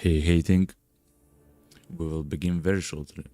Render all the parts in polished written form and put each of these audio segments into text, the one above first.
Hating. We will begin very shortly.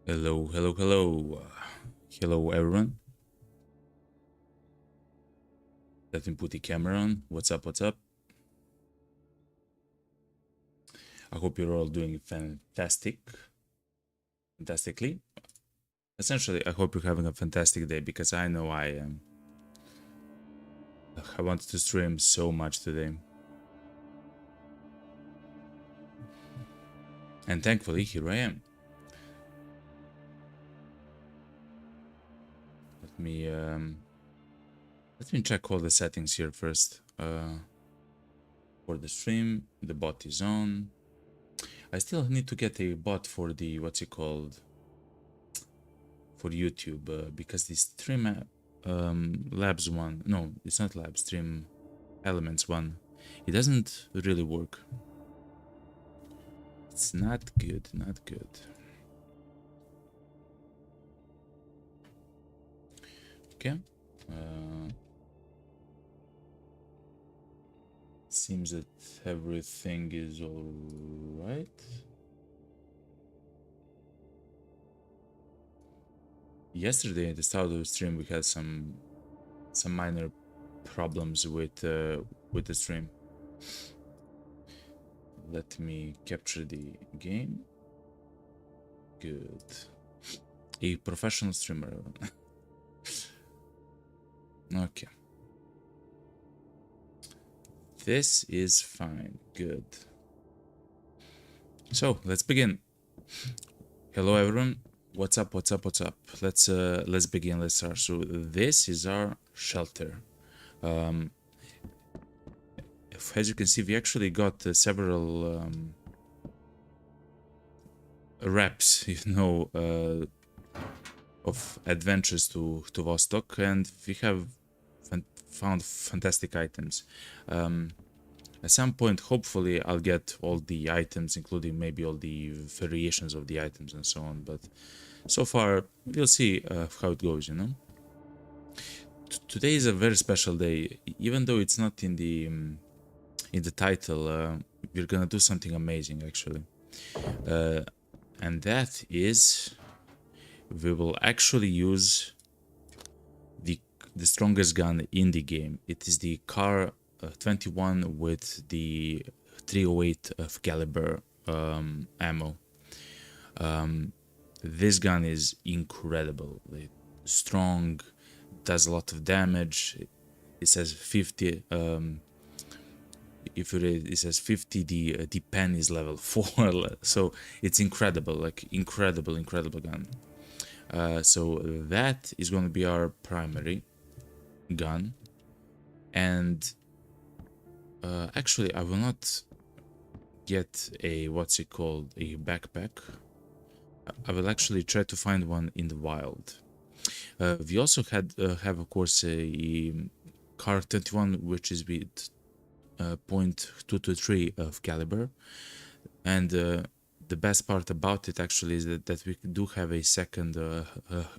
Hello, hello, hello. Hello, everyone. Let me put the camera on. What's up, what's up? I hope you're all doing fantastically. Essentially, I hope you're having a fantastic day because I know I am. I wanted to stream so much today. And thankfully, here I am. Let me check all the settings here first. For the stream, the bot is on. I still need to get a bot for the what's it called for YouTube because the stream labs one, no, it's not lab, stream elements one, it doesn't really work. It's not good. Okay. Seems that everything is all right. Yesterday at the start of the stream, we had some minor problems with the stream. Let me capture the game. Good. A professional streamer. Okay. This is fine. Good. So let's begin. Hello everyone. What's up? Let's begin. Let's start. So this is our shelter. As you can see, we actually got several reps, of adventures to Vostok, and we have found fantastic items. At some point, hopefully, I'll get all the items, including maybe all the variations of the items and so on. But so far, we'll see how it goes, Today is a very special day, even though it's not in the title. We're gonna do something amazing, actually, and that is we will actually use the strongest gun in the game. It is the Car 21 with the 308 of caliber ammo. This gun is incredible, strong, does a lot of damage. It says 50. If you read, it says 50. The pen is level 4, so it's incredible, incredible gun. So that is going to be our primary gun, and actually I will not get a what's it called, a backpack. I will actually try to find one in the wild. We also have of course a Car 21 which is with .223 of caliber, and the best part about it actually is that we do have a second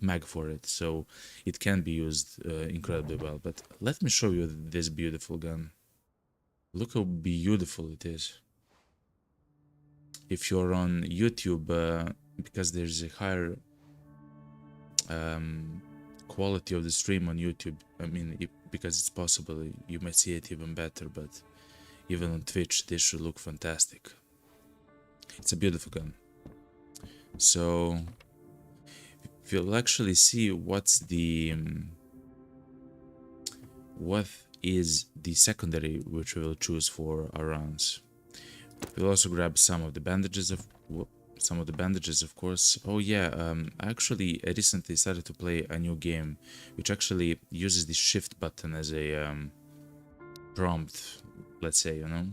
mag for it, so it can be used incredibly well. But let me show you this beautiful gun. Look how beautiful it is. If you're on YouTube, because there's a higher quality of the stream on YouTube. I mean, because it's possible you might see it even better, but even on Twitch, this should look fantastic. It's a beautiful gun. So we'll actually see what is the secondary which we will choose for our rounds. We'll also grab some of the bandages of course. Oh yeah, actually I recently started to play a new game which actually uses the shift button as a prompt, let's say, you know.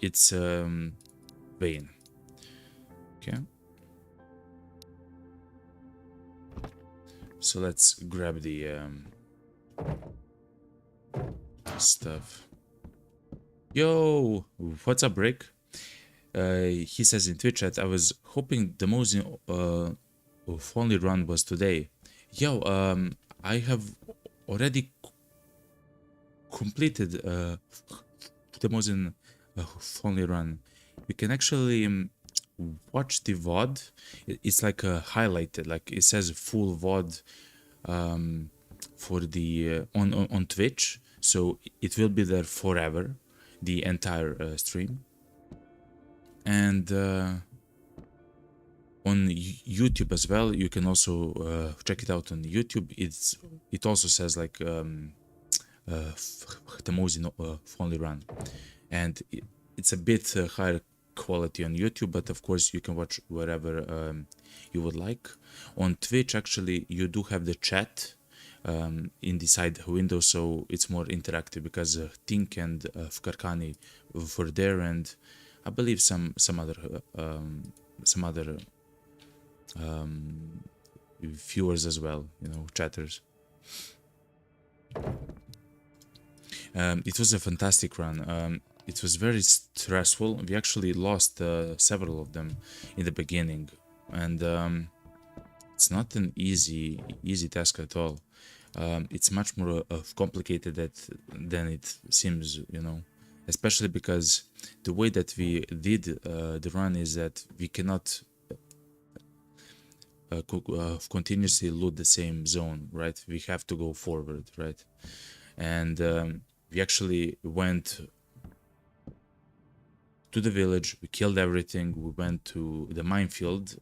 It's Vayne. Okay. So let's grab the stuff. Yo, what's up, Rick? He says in Twitch chat, I was hoping the most of only run was today. Yo, I have already completed the most only run. You can actually watch the VOD. It's like highlighted, like it says full VOD for the on Twitch, so it will be there forever, the entire stream. And on YouTube as well, you can also check it out on YouTube. It also says like the most only run, and it's a bit higher quality on YouTube, but of course you can watch wherever you would like. On Twitch, actually, you do have the chat in the side window, so it's more interactive because Tink and Fkarkani were there, and I believe some other viewers as well, you know, chatters. It was a fantastic run. It was very stressful. We actually lost several of them in the beginning, and it's not an easy task at all. It's much more complicated than it seems, you know, especially because the way that we did the run is that we cannot continuously loot the same zone, right? We have to go forward, right? And we actually went to the village, we killed everything, we went to the minefield.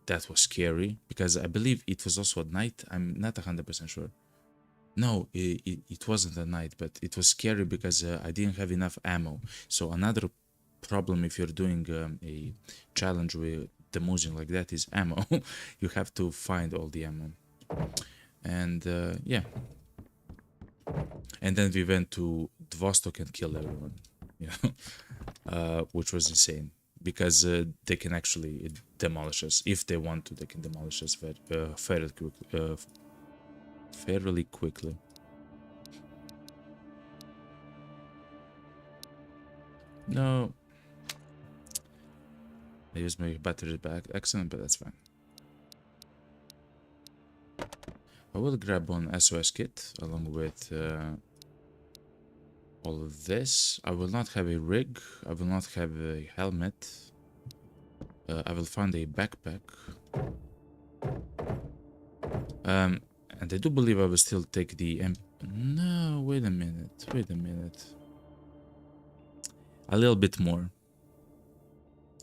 That was scary because I believe it was also at night. I'm not 100% sure. No, it wasn't at night, but it was scary because I didn't have enough ammo. So another problem if you're doing a challenge with demotion like that is ammo. You have to find all the ammo. And yeah. And then we went to Vostok and killed everyone, you know, which was insane because they can actually demolish us. If they want to, they can demolish us fairly quickly. No. I used my battery back. Excellent, but that's fine. I will grab one SOS kit along with all of this. I will not have a rig. I will not have a helmet. I will find a backpack. And I do believe I will still take the No, wait a minute. Wait a minute. A little bit more.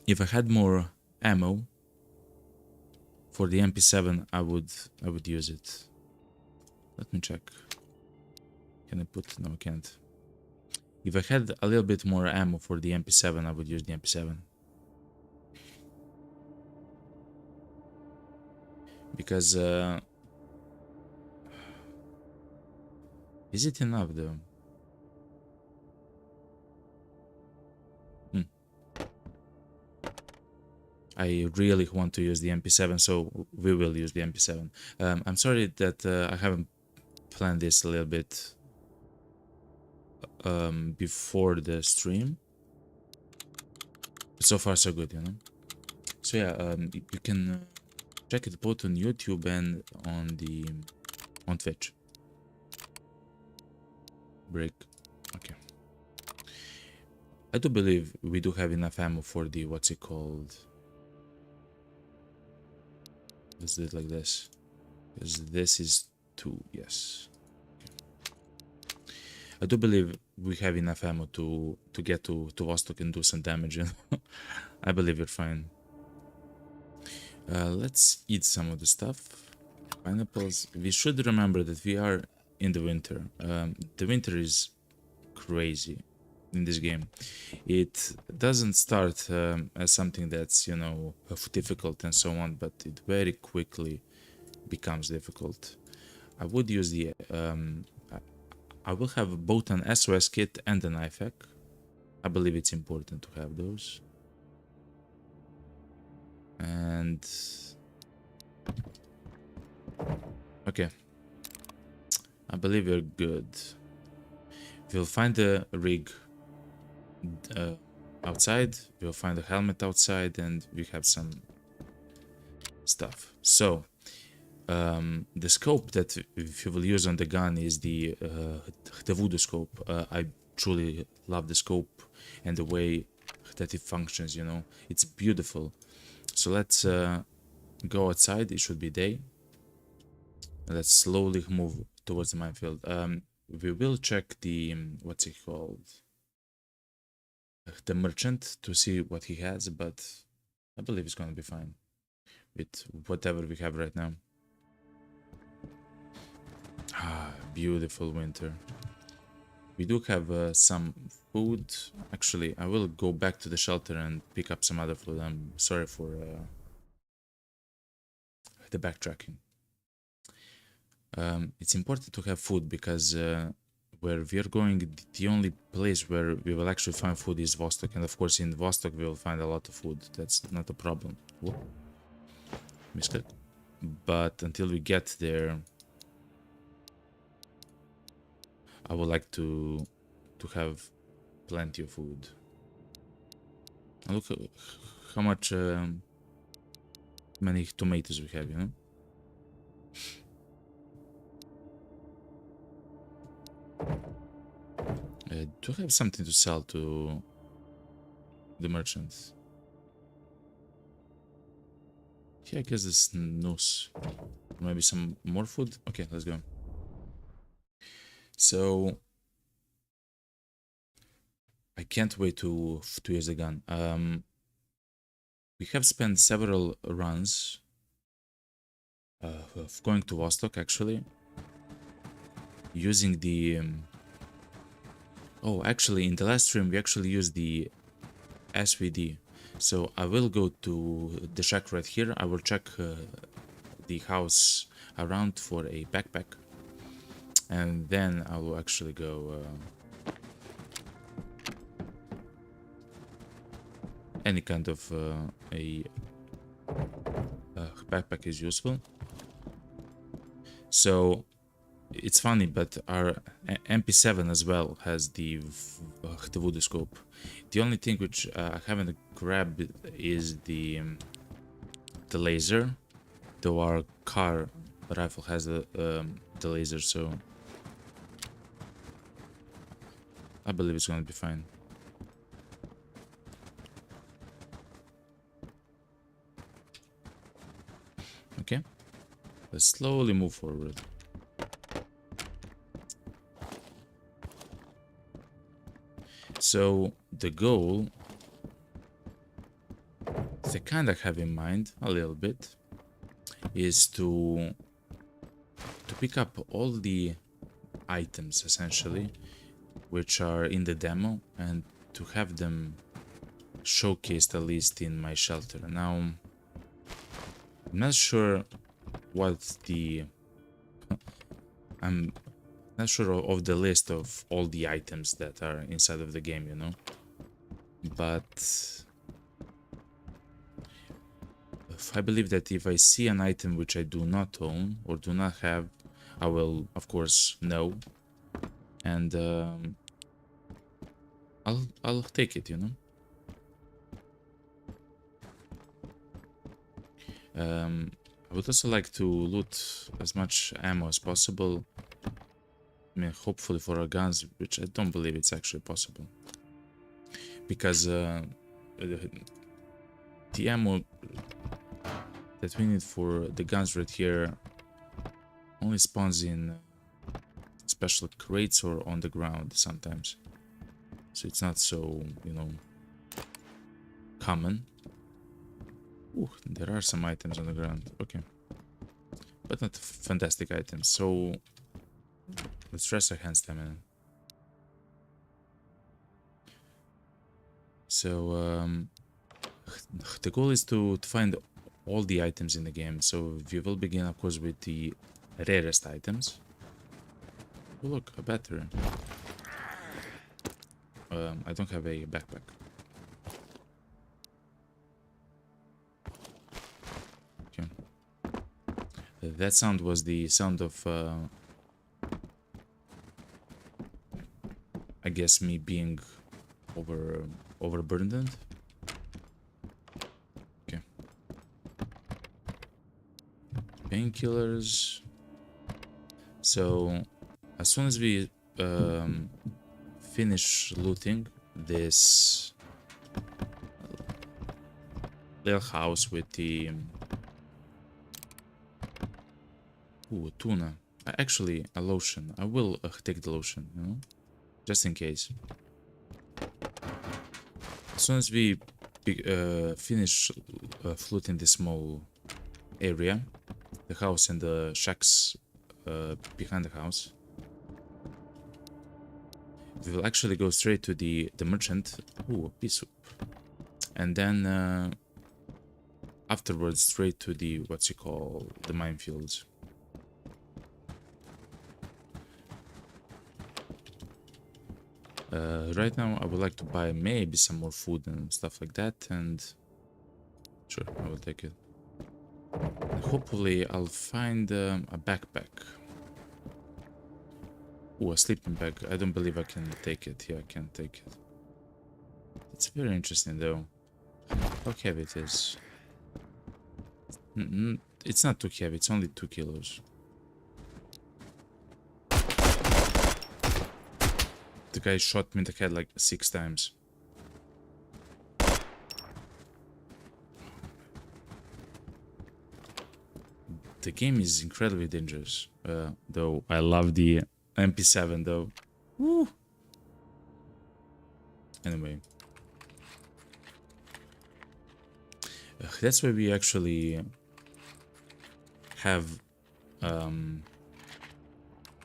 If I had more ammo for the MP7, I would use it. Let me check. Can I put... No, I can't. If I had a little bit more ammo for the MP7, I would use the MP7. Because... is it enough though? I really want to use the MP7, so we will use the MP7. I'm sorry that I haven't planned this a little bit before the stream. But so far so good, you know. So yeah, you can check it both on YouTube and on Twitch. Break. Okay. I do believe we do have enough ammo for the what's it called? Let's do it like this. Because this is 2, yes. I do believe we have enough ammo to get to Vostok and do some damage. I believe we're fine. Let's eat some of the stuff. Pineapples. We should remember that we are in the winter. The winter is crazy in this game. It doesn't start as something that's, you know, difficult and so on, but it very quickly becomes difficult. I would use the I will have both an SOS kit and an IFAC. I believe it's important to have those. And okay, I believe we're good. We'll find the rig outside, we'll find a helmet outside, and we have some stuff. So the scope that we will use on the gun is the voodoo scope. I truly love the scope and the way that it functions, you know, it's beautiful. So let's go outside. It should be day. Let's slowly move towards the minefield. We will check the what's it called, the merchant, to see what he has, but I believe it's gonna be fine with whatever we have right now. Ah, beautiful winter. We do have some food. Actually, I will go back to the shelter and pick up some other food. I'm sorry for the backtracking. It's important to have food because where we are going, the only place where we will actually find food is Vostok, and of course in Vostok we will find a lot of food. That's not a problem. Whoa. Misclick. But until we get there, I would like to have plenty of food. And look how much many tomatoes we have, you know. Do I have something to sell to the merchants? Yeah, I guess this noose. Maybe some more food? Okay, let's go. So I can't wait to use the gun. We have spent several runs of going to Vostok, actually, using the oh, actually in the last stream we actually used the SVD. So I will go to the shack right here. I will check the house around for a backpack, and then I will actually go any kind of a backpack is useful. So it's funny, but our MP7 as well has the voodoo scope. The only thing which I haven't grabbed is the laser, though our car rifle has the laser, so I believe it's gonna be fine. Okay, let's slowly move forward. So the goal that I kind of have in mind a little bit is to pick up all the items essentially which are in the demo and to have them showcased at least in my shelter. Now I'm not sure what the I'm not sure of the list of all the items that are inside of the game, you know, but I believe that if I see an item which I do not own or do not have, I will of course know, and I'll take it, you know. I would also like to loot as much ammo as possible. I mean, hopefully for our guns, which I don't believe it's actually possible, because the ammo that we need for the guns right here only spawns in special crates or on the ground sometimes. So it's not so, you know, common. Ooh, there are some items on the ground. Okay. But not fantastic items. So let's rest our hand stamina. So the goal is to find all the items in the game. So we will begin, of course, with the rarest items. Oh, look, a battery. I don't have a backpack. Okay. That sound was the sound of, I guess, me being overburdened. Okay. Painkillers. So as soon as we finish looting this little house with the tuna, actually a lotion, I will take the lotion, you know, just in case. As soon as we finish looting this small area, the house and the shacks behind the house, we will actually go straight to the merchant. Ooh, pea soup. And then afterwards straight to the, what's it called, the minefields. Right now I would like to buy maybe some more food and stuff like that, and sure, I will take it. And hopefully I'll find a backpack. Ooh, a sleeping bag. I don't believe I can take it. Yeah, I can take it. It's very interesting though. How heavy it is. It's not too heavy, it's only 2 kilos. The guy shot me in the head like 6 times. The game is incredibly dangerous. Though I love the MP7 though. Woo! Anyway. That's why we actually have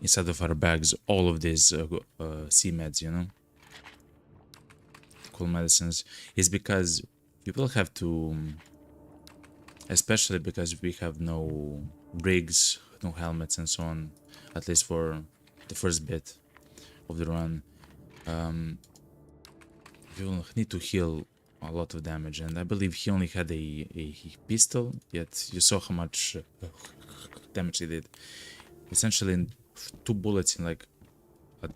inside of our bags all of these sea meds, you know, cool medicines, is because we will have to, especially because we have no rigs, no helmets and so on, at least for the first bit of the run. We will need to heal a lot of damage, and I believe he only had a pistol, yet you saw how much damage he did. Essentially in 2 bullets in like a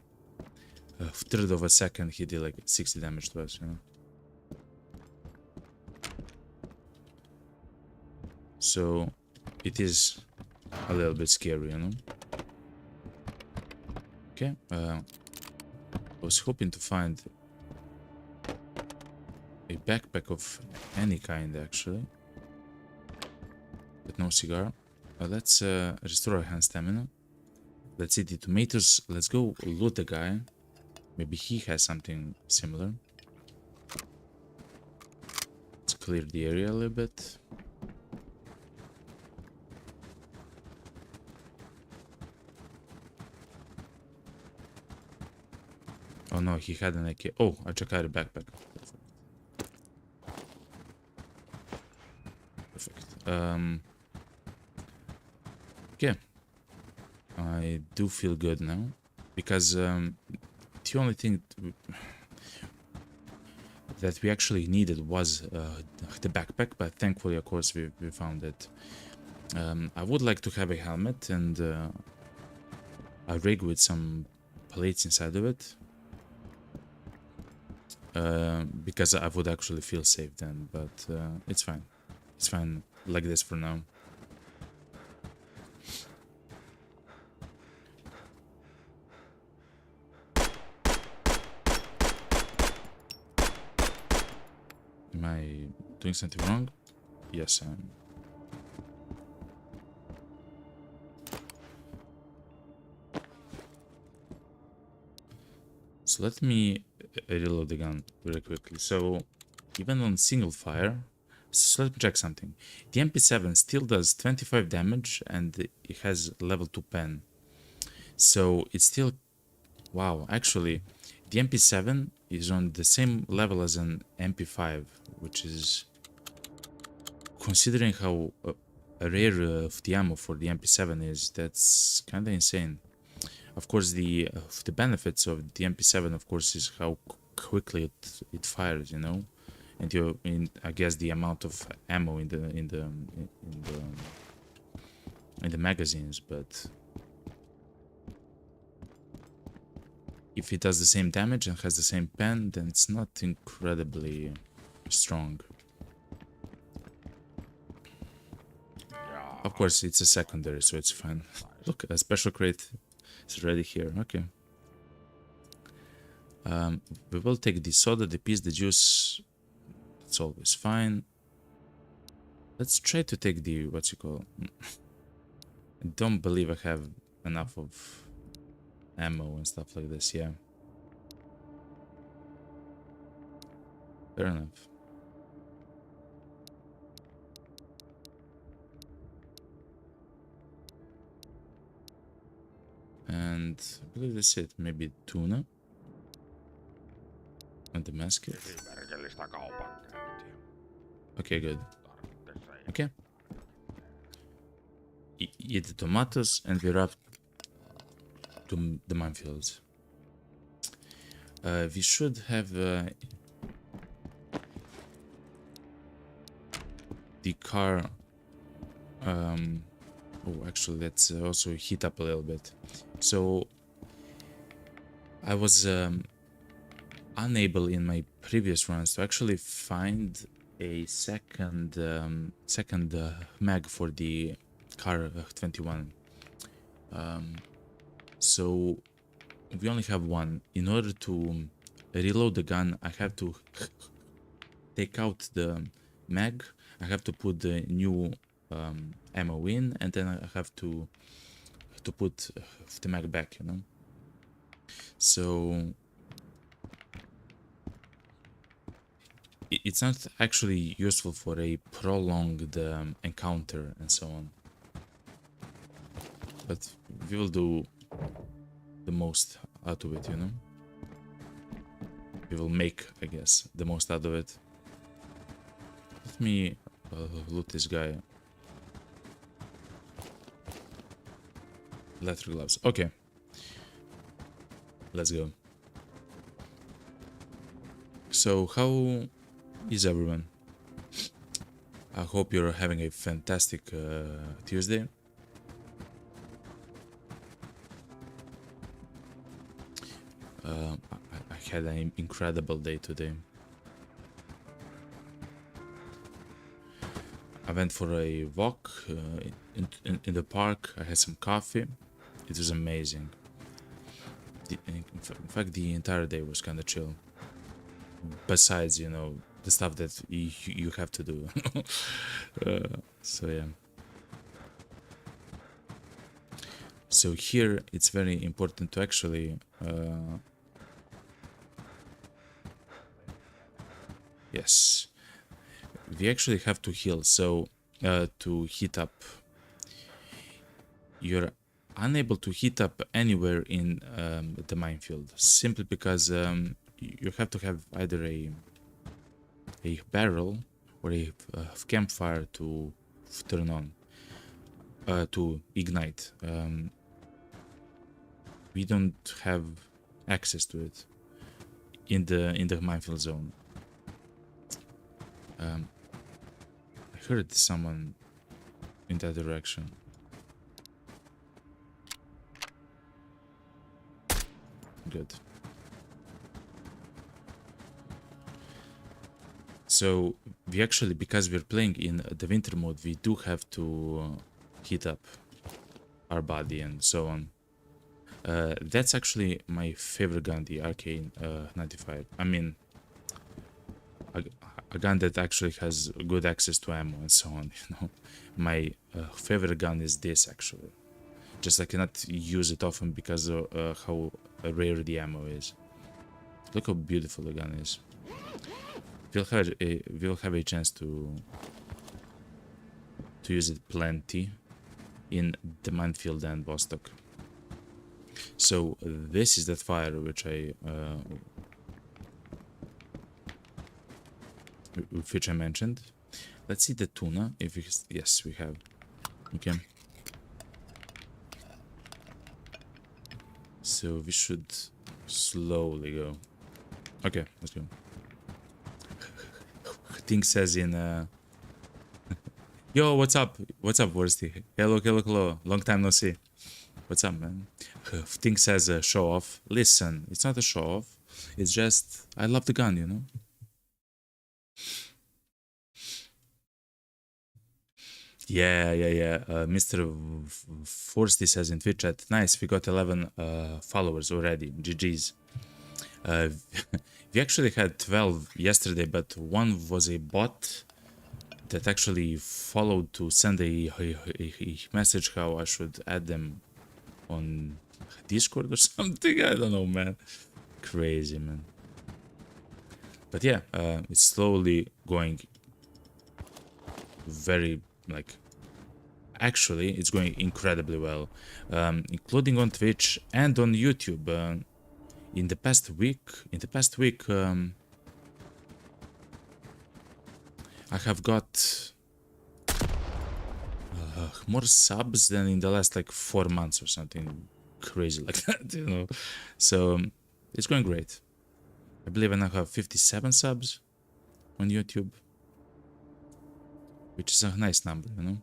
third of a second, he did like 60 damage to us, you know. So it is a little bit scary, you know. Okay, I was hoping to find a backpack of any kind actually, but no cigar. Let's restore our hand stamina. Let's eat the tomatoes. Let's go loot the guy. Maybe he has something similar. Let's clear the area a little bit. Oh no, he had an AK. Oh, I checked out a backpack. Perfect. Okay. I do feel good now, because the only thing that we actually needed was the backpack, but thankfully, of course, we found it. I would like to have a helmet and a rig with some plates inside of it, because I would actually feel safe then, but it's fine. It's fine like this for now. Am I doing something wrong? Yes, I am. So let me reload the gun very quickly. So even on single fire, so let me check something. The MP7 still does 25 damage and it has level 2 pen. So it's still, wow, actually the MP7 is on the same level as an MP5, which is, considering how rare of the ammo for the MP7 is, that's kind of insane. Of course, the benefits of the MP7, of course, is how quickly it fires, you know, and I guess the amount of ammo in the magazines. But if it does the same damage and has the same pen, then it's not incredibly strong. Of course, it's a secondary, so it's fine. Look, a special crate is ready here. Okay. We will take the soda, the piece, the juice. It's always fine. Let's try to take the, what's it called? I don't believe I have enough of ammo and stuff like this, yeah. Fair enough. And I believe that's it. Maybe tuna. And the basket. Okay, good. Okay. Eat the tomatoes and we wrap to the minefields. We should have the car. Oh, actually, let's also heat up a little bit. So I was unable in my previous runs to actually find a second mag for the car 21. So we only have one. In order to reload the gun, I have to take out the mag. I have to put the new ammo in, and then I have to put the mag back, you know. So it's not actually useful for a prolonged encounter and so on. But we will do the most out of it, you know. We will make, I guess, the most out of it. Let me loot this guy. Leather gloves. Okay. Let's go. So, how is everyone? I hope you're having a fantastic Tuesday. I had an incredible day today. I went for a walk in the park. I had some coffee. It was amazing. In fact, the entire day was kind of chill. Besides, you know, the stuff that you have to do. So yeah. So here it's very important to actually yes, we actually have to heal. So to heat up, you're unable to heat up anywhere in the minefield, simply because you have to have either a barrel or a campfire to turn on, to ignite. We don't have access to it in the minefield zone. I heard someone in that direction. Good. So we actually, because we're playing in the winter mode, we do have to heat up our body and so on. That's actually my favorite gun, the RK95. I mean, a gun that actually has good access to ammo and so on, you know. My favorite gun is this, actually. Just I cannot use it often because of how rare the ammo is. Look how beautiful the gun is. We'll have a chance to use it plenty in the minefield and Vostok. So this is that fire which I mentioned. Let's see the tuna. If we, yes, we have. Okay. So we should slowly go. Okay, let's go. Thing says in yo, what's up? What's up, Worsty? Hello, hello, hello. Long time no see. What's up, man? Thing says show off. Listen, it's not a show off. It's just I love the gun, you know. Yeah. Mr. Forsty says in Twitch chat, nice, we got 11 followers already. GG's. We actually had 12 yesterday, but one was a bot that actually followed to send a message how I should add them on Discord or something. I don't know, man. Crazy, man. But yeah, it's slowly going very, like, actually it's going incredibly well, including on Twitch and on YouTube. In the past week I have got more subs than in the last like 4 months or something crazy like that, you know. So it's going great. I believe I now have 57 subs on YouTube, which is a nice number, you know.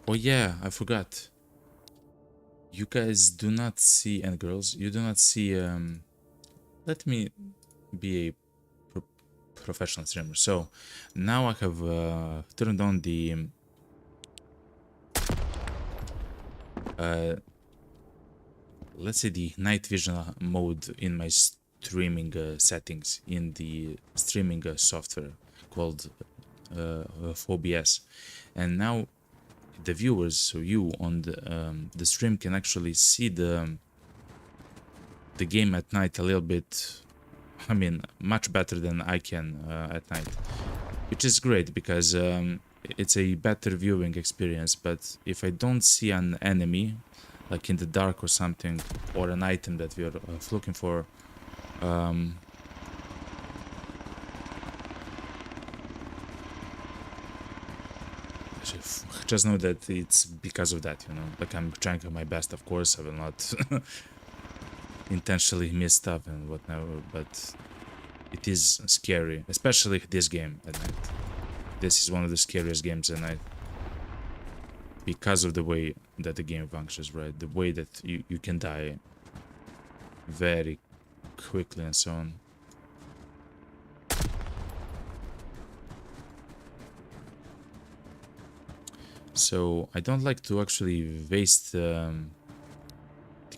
Oh yeah, I forgot. You guys do not see, and girls, you do not see, let me be a professional streamer. So now I have turned on the let's say the night vision mode in my streaming settings in the streaming software called OBS, and now the viewers, so you on the stream, can actually see the game at night a little bit, I mean, much better than I can at night, which is great because it's a better viewing experience. But if I don't see an enemy, like in the dark or something, or an item that we are looking for, just know that it's because of that, you know. Like, I'm trying my best, of course. I will not intentionally miss stuff and whatnot, but it is scary, especially this game at night. This is one of the scariest games at night because of the way that the game functions, right? The way that you can die very quickly and so on. So I don't like to actually waste the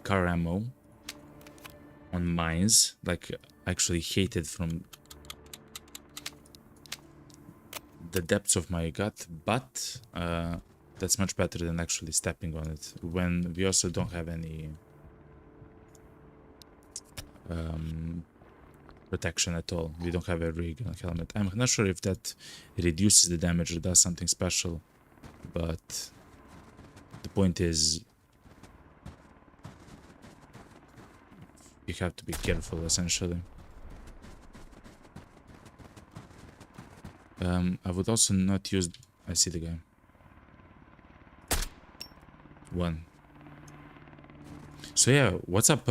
car ammo on mines. Like, I actually hate it from the depths of my gut, but that's much better than actually stepping on it when we also don't have any protection at all. We don't have a rig and helmet. I'm not sure if that reduces the damage or does something special, but the point is you have to be careful, essentially. I would also not use... I see the guy. One. So yeah, what's up,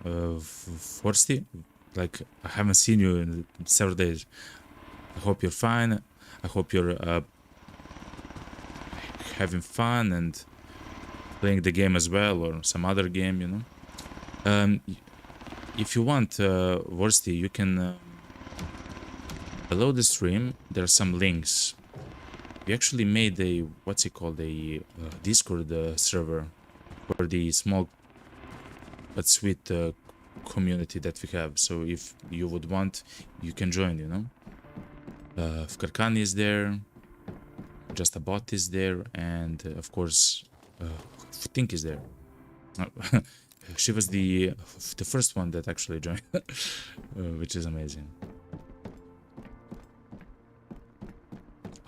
Forsty? Like, I haven't seen you in several days. I hope you're fine. I hope you're having fun and playing the game as well, or some other game, you know. If you want, Forsty, you can... below the stream, there are some links. We actually made a, what's it called, a Discord server for the small but sweet community that we have. So if you would want, you can join, you know. Fkarkani is there, Just a Bot is there, and of course think is there. She was the first one that actually joined, which is amazing.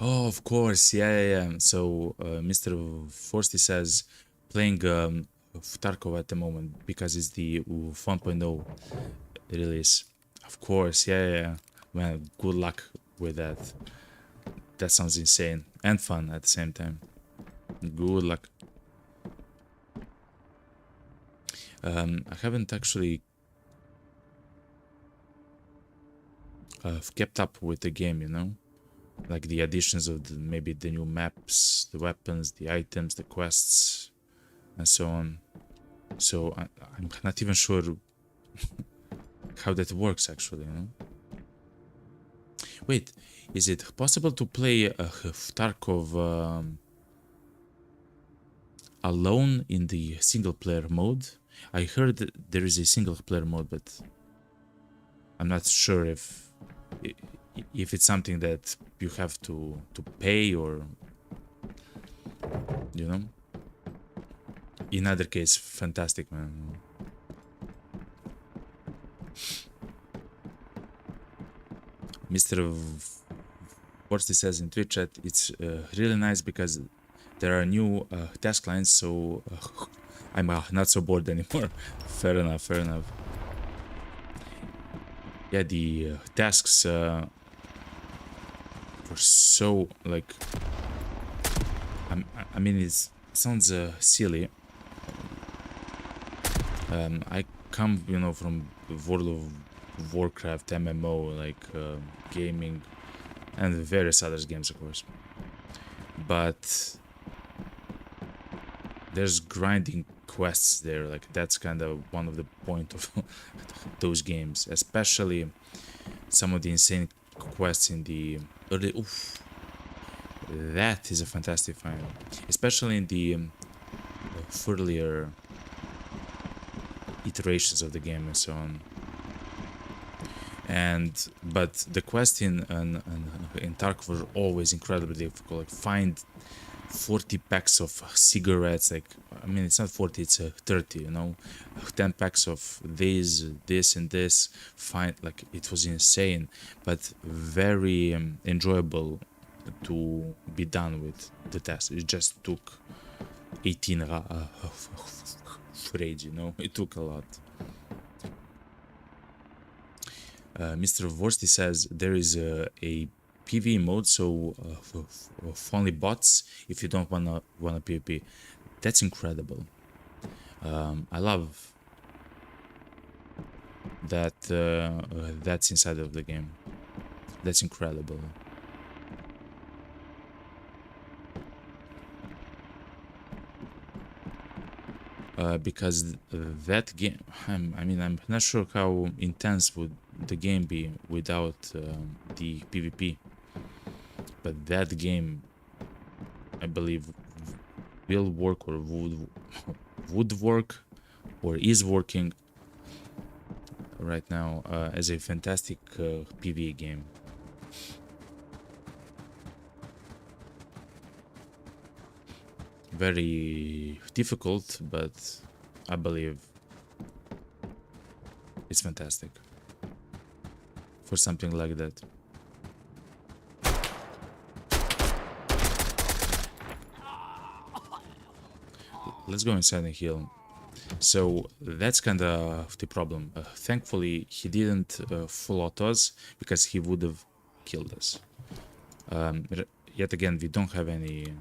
Oh, of course, yeah. So Mr. Forsty says playing Tarkov at the moment because it's the 1.0 release. Of course, yeah. Man, good luck with that. That sounds insane and fun at the same time. Good luck. I haven't actually kept up with the game, you know? Like the additions of maybe the new maps, the weapons, the items, the quests, and so on. So I'm not even sure how that works actually, you know? Wait, is it possible to play Tarkov alone in the single player mode? I heard that there is a single player mode, but I'm not sure if it's something that you have to pay or, you know. In other case, fantastic, man. Mr. Forsty says in Twitch chat, it's really nice because there are new task lines, so I'm not so bored anymore. Fair enough, fair enough. Yeah, the tasks were so, like, I mean, it sounds silly. I come, you know, from World of Warcraft, MMO, like gaming, and various other games, of course. But there's grinding quests there, like that's kind of one of the point of those games, especially some of the insane quests in the early. Oof, that is a fantastic find, especially in the earlier iterations of the game and so on. But the quest in Tarkov were always incredibly difficult. Like find 40 packs of cigarettes, like, I mean, it's not 40, it's 30, you know, 10 packs of this and this. Find, like, it was insane, but very enjoyable to be done with the test. It just took 18 raids, you know, it took a lot. Mr. Vorsty says there is a PvE mode, so only bots if you don't wanna PvP. That's incredible. I love that that's inside of the game. That's incredible. Because that game, I mean, I'm not sure how intense would the game be without the PvP. But that game, I believe, will work or would work or is working right now as a fantastic PvE game. Very difficult, but I believe it's fantastic for something like that. Let's go inside and heal. So that's kind of the problem. Thankfully, he didn't full auto us because he would have killed us. Yet again, we don't have any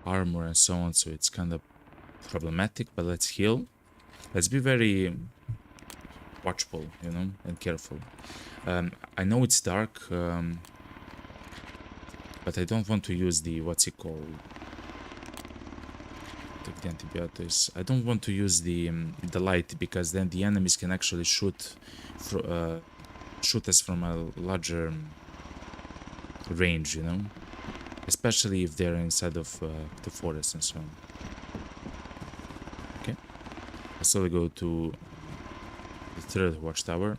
armor and so on, so it's kind of problematic, but let's heal. Let's be very watchful, you know, and careful. I know it's dark, but I don't want to use the, what's it called? Take the antibiotics. I don't want to use the light because then the enemies can actually shoot us from a larger range, you know? Especially if they're inside of the forest and so on. Okay. I slowly go to the third watchtower.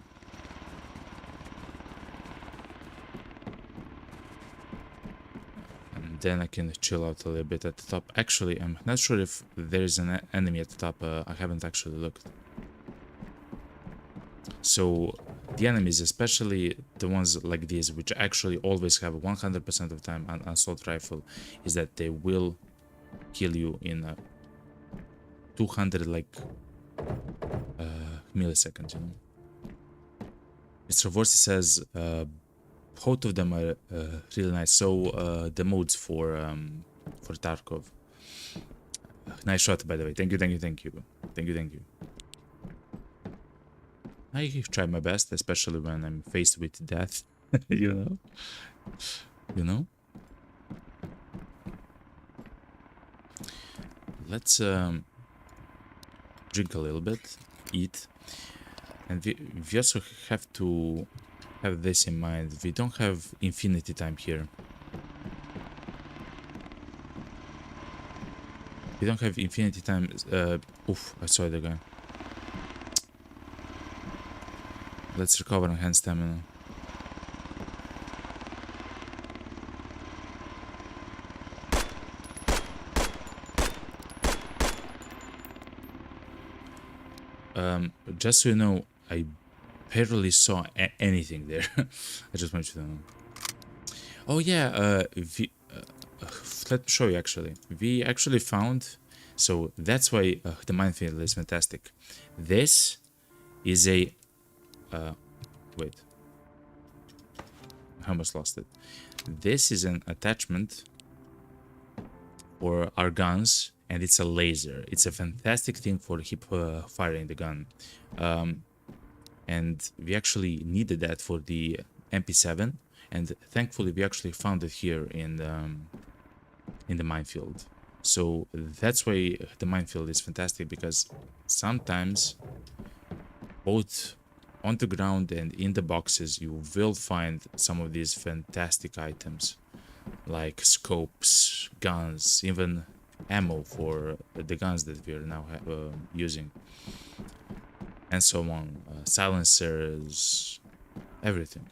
then I can chill out a little bit at the top. Actually, I'm not sure if there is an enemy at the top. I haven't actually looked. So the enemies, especially the ones like these, which actually always have 100% of the time an assault rifle, is that they will kill you in 200 milliseconds. You know. Mr. Vorsi says both of them are really nice. So the modes for Tarkov. Nice shot, by the way. Thank you. I try my best, especially when I'm faced with death. you know. Let's drink a little bit, eat, and we also have to have this in mind. We don't have infinity time here. We don't have infinity time. Oof, I saw the guy. Let's recover enhanced stamina. Just so you know, I barely saw anything there. I just want you to know. Oh yeah, let me show you actually. We actually found, so that's why the minefield is fantastic. This is a, wait, I almost lost it. This is an attachment for our guns, and it's a laser. It's a fantastic thing for hip firing the gun. And we actually needed that for the MP7, and thankfully we actually found it here in the minefield. So that's why the minefield is fantastic, because sometimes both on the ground and in the boxes you will find some of these fantastic items like scopes, guns, even ammo for the guns that we are now using, and so on, silencers, everything.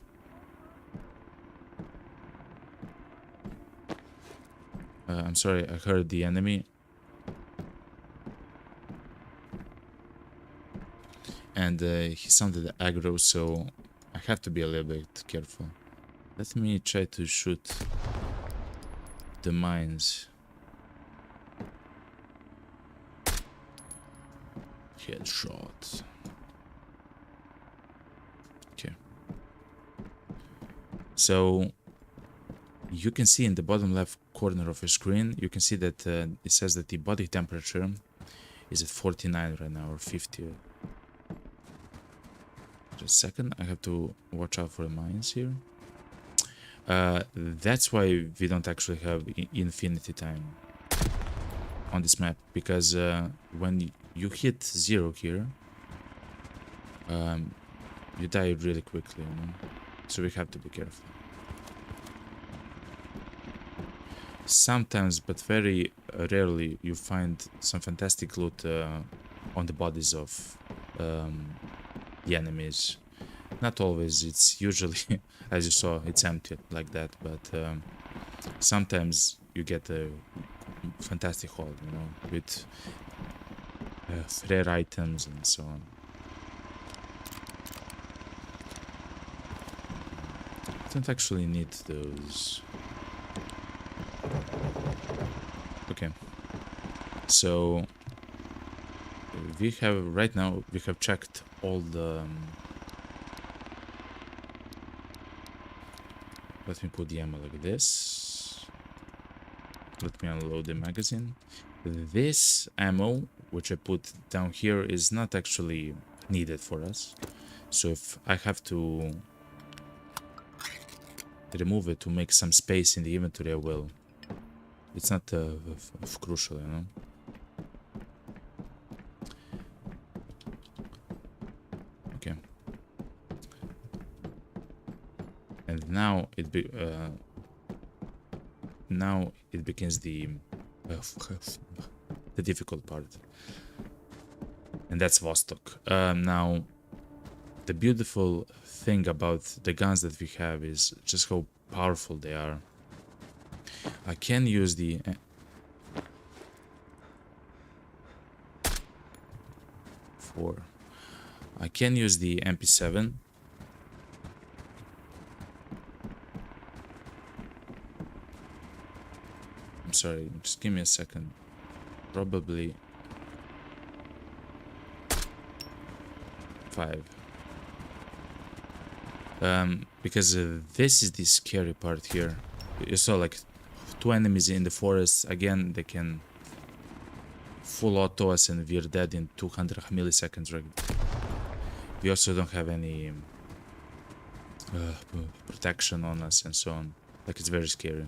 I'm sorry, I heard the enemy. And he sounded aggro, so I have to be a little bit careful. Let me try to shoot the mines. Headshot. Okay. So you can see in the bottom left corner of your screen, you can see that it says that the body temperature is at 49 right now, or 50. Just a second, I have to watch out for the mines here. That's why we don't actually have infinity time on this map, because when you hit 0 here, you die really quickly, you know? So we have to be careful. Sometimes, but very rarely, you find some fantastic loot on the bodies of the enemies. Not always, it's usually, as you saw, it's empty like that, but sometimes you get a fantastic haul, you know, with rare items and so on. I don't actually need those. Okay, so we have, right now, we have checked all the... let me put the ammo like this. Let me unload the magazine. This ammo, which I put down here, is not actually needed for us. So if I have to remove it to make some space in the inventory, I will. It's not crucial, you know. Okay. And now it begins the difficult part, and that's Vostok. Now, the beautiful thing about the guns that we have is just how powerful they are. I can use the... Four. I can use the MP7. I'm sorry, just give me a second. Probably 5. Because this is the scary part here. You saw like 2 enemies in the forest. Again, they can full auto us and we're dead in 200 milliseconds. Right? We also don't have any protection on us and so on. Like, it's very scary.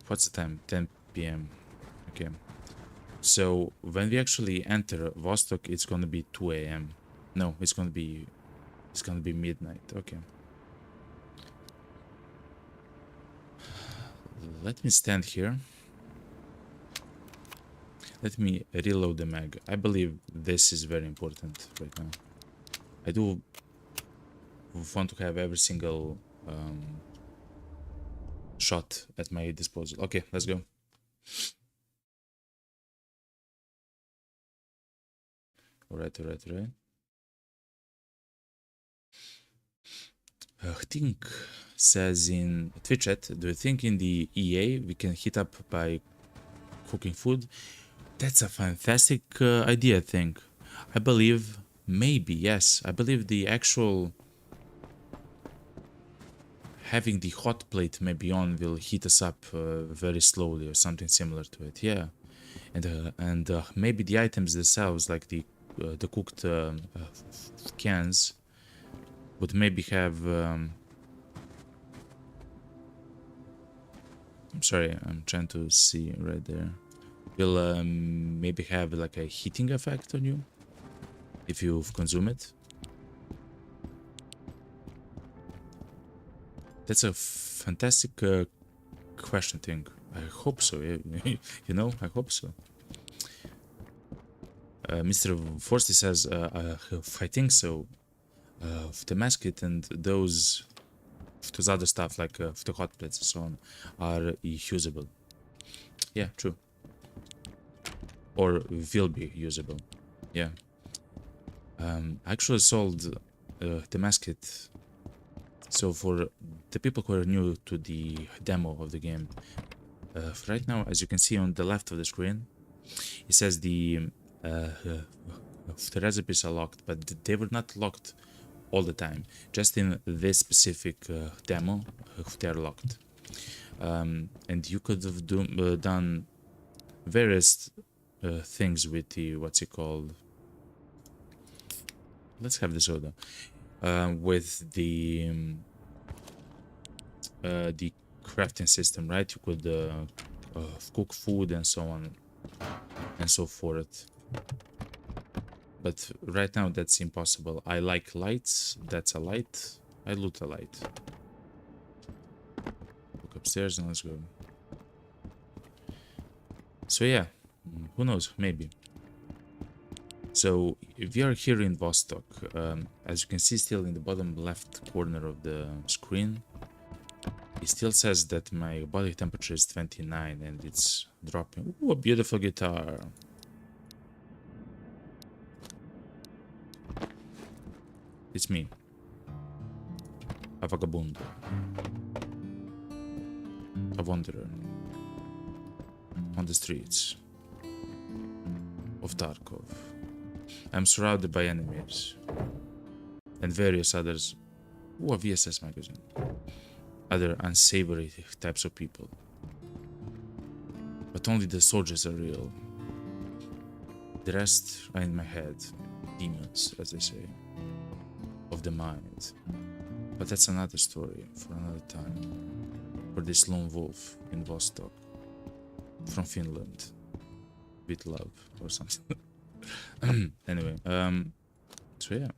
What's the time? 10 p.m. Okay. So when we actually enter Vostok, it's gonna be 2 a.m. No, it's gonna be midnight. Okay. Let me stand here. Let me reload the mag. I believe this is very important right now. I do want to have every single shot at my disposal. Okay, let's go. Alright. Think says in Twitch chat, do you think in the EA we can hit up by cooking food? That's a fantastic idea, I think. I believe, maybe, yes. I believe the actual having the hot plate maybe on will heat us up very slowly or something similar to it, yeah. And maybe the items themselves, like the cooked cans, would maybe have... I'm sorry, I'm trying to see right there. Will maybe have like a heating effect on you if you consume it. That's a fantastic question thing. I hope so. You know, I hope so. Mr. Forsty says, I think so. The masket and those other stuff like the hot plates and so on are usable. Yeah, true. Or will be usable. Yeah. I actually sold the masket. So for the people who are new to the demo of the game, right now, as you can see on the left of the screen, it says the recipes are locked, but they were not locked all the time. Just in this specific demo, they're locked. And you could have done various things with the, what's it called? Let's have the soda. With the crafting system, right? You could cook food and so on and so forth. But right now that's impossible. I like lights. That's a light. I loot a light. Look upstairs and let's go. So yeah, who knows? Maybe. So if we are here in Vostok, as you can see still in the bottom left corner of the screen, it still says that my body temperature is 29 and it's dropping. Ooh, a beautiful guitar. It's me. A vagabundo. A wanderer. On the streets of Tarkov. I'm surrounded by enemies. And various others. Ooh, a VSS magazine. Other unsavory types of people. But only the soldiers are real. The rest are in my head. Demons, as they say. Of the mind. But that's another story for another time. For this lone wolf in Vostok. From Finland. With love or something. Anyway, so yeah.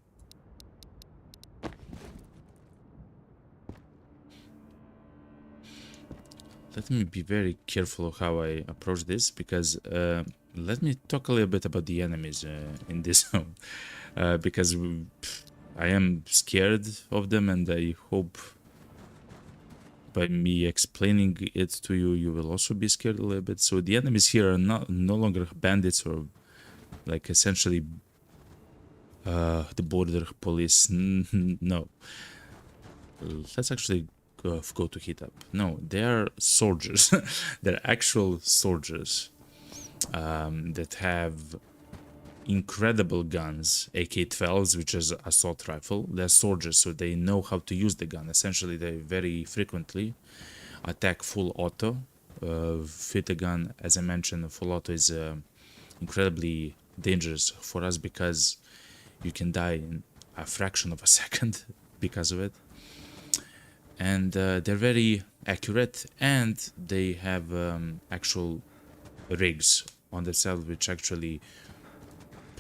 Let me be very careful of how I approach this, because let me talk a little bit about the enemies in this zone, because I am scared of them and I hope by me explaining it to you, you will also be scared a little bit. So the enemies here are no longer bandits or like essentially the border police. No, let's actually go to heat up. No, they are soldiers. They're actual soldiers that have incredible guns, AK-12s, which is assault rifle. They're soldiers, so they know how to use the gun. Essentially, they very frequently attack full auto. Fit the gun, as I mentioned, full auto is incredibly dangerous for us because you can die in a fraction of a second because of it. And they're very accurate, and they have actual rigs on themselves which actually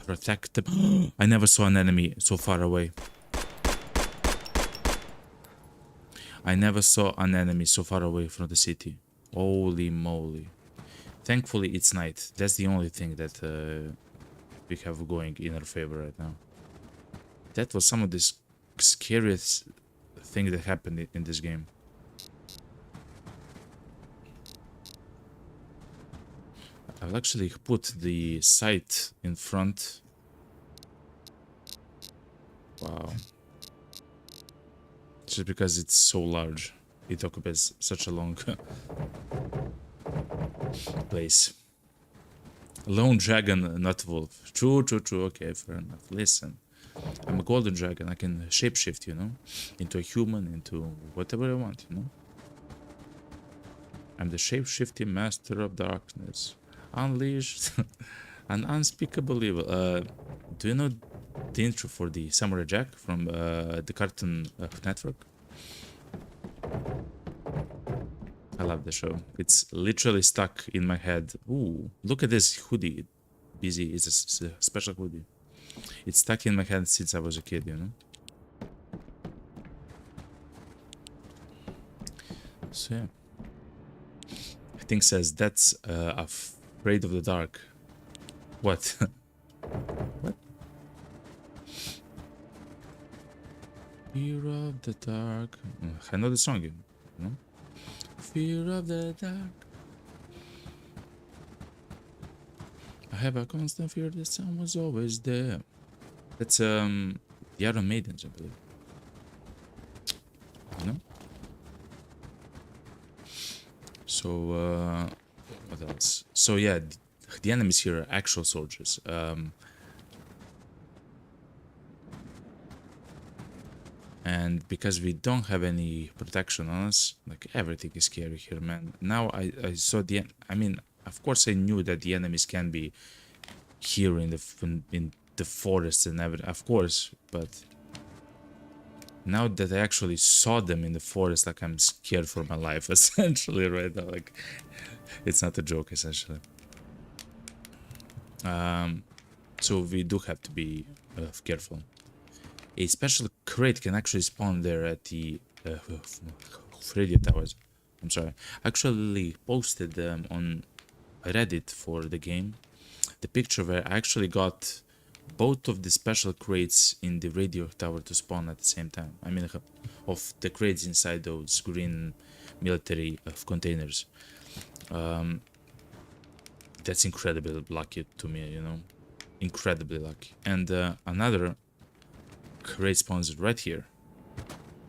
protect them. I never saw an enemy so far away. I never saw an enemy so far away from the city. Holy moly. Thankfully it's night. That's the only thing that we have going in our favor right now. That was some of the scariest thing that happened in this game. I'll actually put the sight in front. Wow. Just because it's so large, it occupies such a long place. Lone dragon, not wolf. True. Okay, fair enough. Listen, I'm a golden dragon. I can shapeshift, you know, into a human, into whatever I want, you know. I'm the shapeshifting master of darkness. Unleashed an unspeakable evil. Do you know the intro for the Samurai Jack from the Cartoon Network? I love the show. It's literally stuck in my head. Ooh, look at this hoodie. Busy is a special hoodie. It's stuck in my head since I was a kid, you know. So yeah. I think says that's afraid of the dark. What? What? Fear of the dark. I know the song, you know. Fear of the dark. I have a constant fear that someone's always there. That's the Iron Maidens, I believe. You know? So what else? So yeah, the enemies here are actual soldiers. And because we don't have any protection on us, like everything is scary here, man. Now I saw I mean, of course I knew that the enemies can be here in the forest and everything, of course, but now that I actually saw them in the forest, like I'm scared for my life, essentially, right now. Like, it's not a joke, essentially. So we do have to be careful. A special crate can actually spawn there at the radio towers. I'm sorry. I actually posted on Reddit for the game the picture where I actually got both of the special crates in the radio tower to spawn at the same time. I mean, of the crates inside those green military containers. That's incredibly lucky to me, you know. Incredibly lucky. And another crate spawns right here,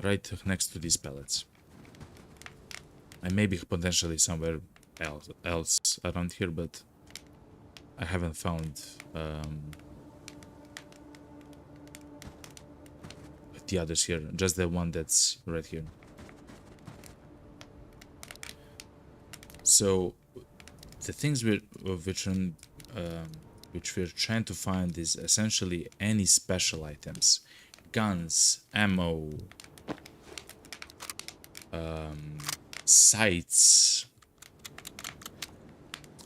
right next to these pellets, and maybe potentially somewhere else around here, but I haven't found the others here, just the one that's right here. So the things which we're trying to find is essentially any special items, guns, ammo, sights,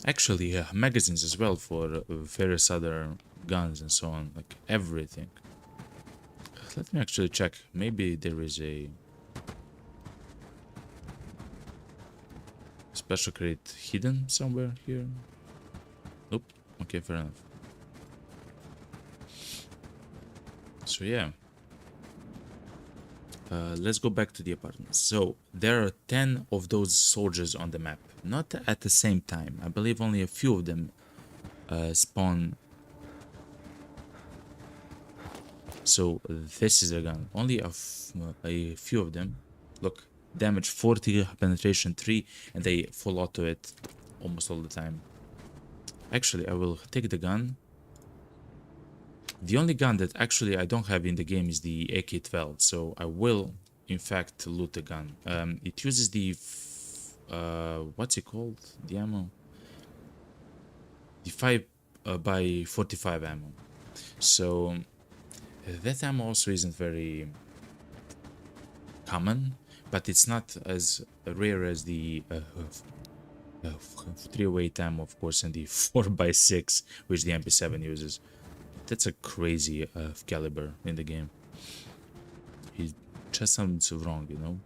actually magazines as well for various other guns and so on, like everything. Let me actually check, maybe there is a special crate hidden somewhere here. Nope. Okay, fair enough. So yeah, Let's go back to the apartments. So there are 10 of those soldiers on the map, not at the same time. I believe only a few of them spawn. So this is a gun. Only a few of them. Look, damage 40, penetration 3, and they full auto it almost all the time. Actually, I will take the gun. The only gun that actually I don't have in the game is the AK-12, so I will, in fact, loot the gun. It uses the, what's it called? The ammo? The 5 by 45 ammo. So that ammo also isn't very common, but it's not as rare as the 308 ammo, of course, and the 4x6, which the MP7 uses. That's a crazy caliber in the game. It just sounds wrong, you know?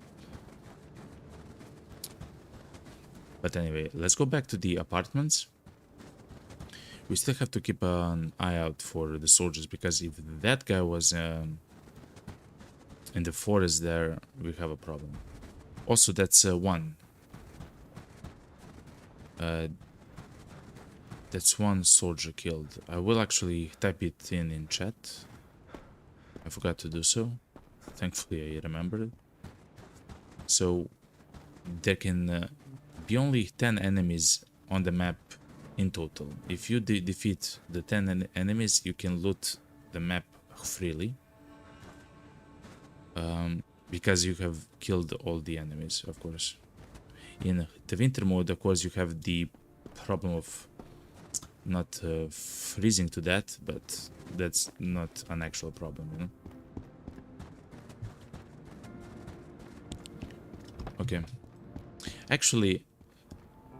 But anyway, let's go back to the apartments. We still have to keep an eye out for the soldiers, because if that guy was in the forest there, we have a problem. Also, that's one. That's one soldier killed. I will actually type it in chat. I forgot to do so. Thankfully, I remembered. So there can be only 10 enemies on the map in total. If you defeat the 10 enemies, you can loot the map freely. Because you have killed all the enemies, of course. In the winter mode, of course, you have the problem of not freezing to death, but that's not an actual problem, you know? Okay. Actually,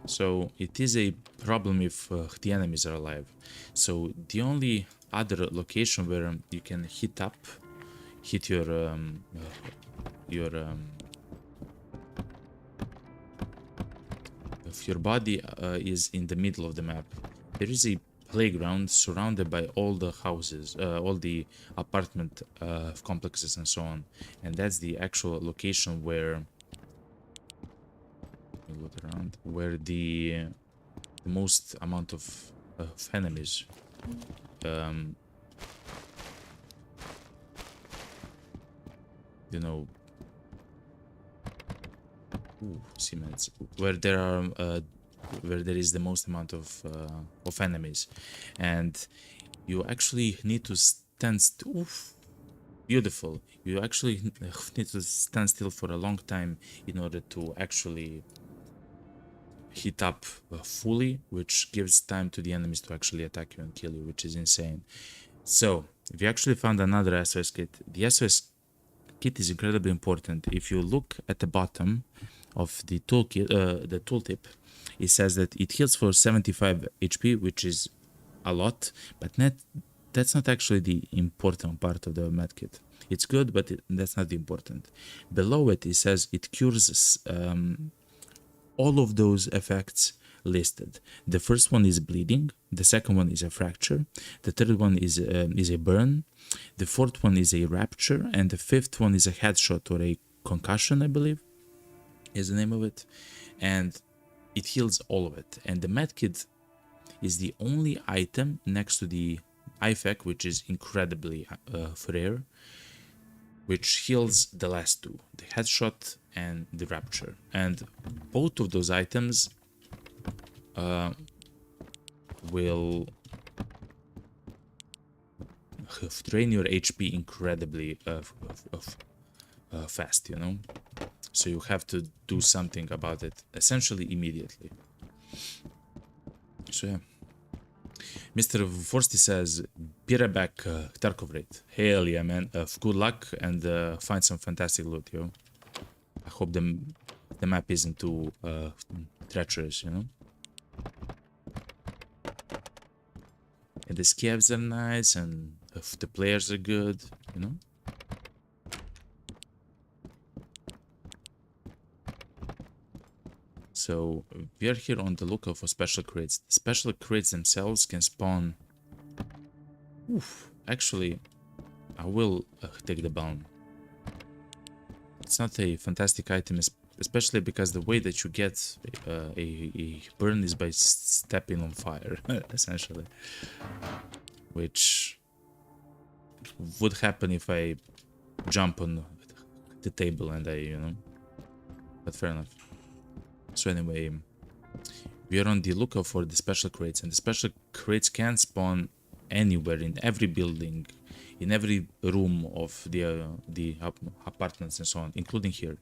so it is a problem if the enemies are alive. So the only other location where you can hit your body is in the middle of the map. There is a playground surrounded by all the houses, all the apartment complexes and so on, and that's the actual location where look around, where the most amount of enemies you know, cements, where there are where there is the most amount of enemies, and you actually need to stand still. Beautiful. You actually need to stand still for a long time in order to actually heat up fully, which gives time to the enemies to actually attack you and kill you, which is insane. So we actually found another SOS kit. The SOS kit is incredibly important. If you look at the bottom of the toolkit, the tooltip, it says that it heals for 75 HP, which is a lot, but that's not actually the important part of the medkit. It's good, but that's not the important. Below it, it says it cures all of those effects listed. The first one is bleeding, the second one is a fracture, the third one is a burn, the fourth one is a rupture, and the fifth one is a headshot or a concussion, I believe is the name of it, and it heals all of it. And the medkit is the only item next to the IFAC, which is incredibly rare, which heals the last two, the headshot and the rupture. And both of those items will drain your HP incredibly fast, you know? So you have to do something about it, essentially immediately. So yeah. Mr. Forsty says, be right back, Tarkovrate. Hell yeah, man. Good luck and find some fantastic loot, yo. I hope the map isn't too treacherous, you know? And the scavs are nice, and the players are good, you know? So we are here on the lookout for special crates. The special crates themselves can spawn. Oof, actually, I will take the bomb. it's not a fantastic item, especially because the way that you get a burn is by stepping on fire, essentially. Which would happen if I jump on the table and but fair enough. So anyway, we are on the lookout for the special crates, and the special crates can spawn anywhere in every building, in every room of the apartments and so on, including here,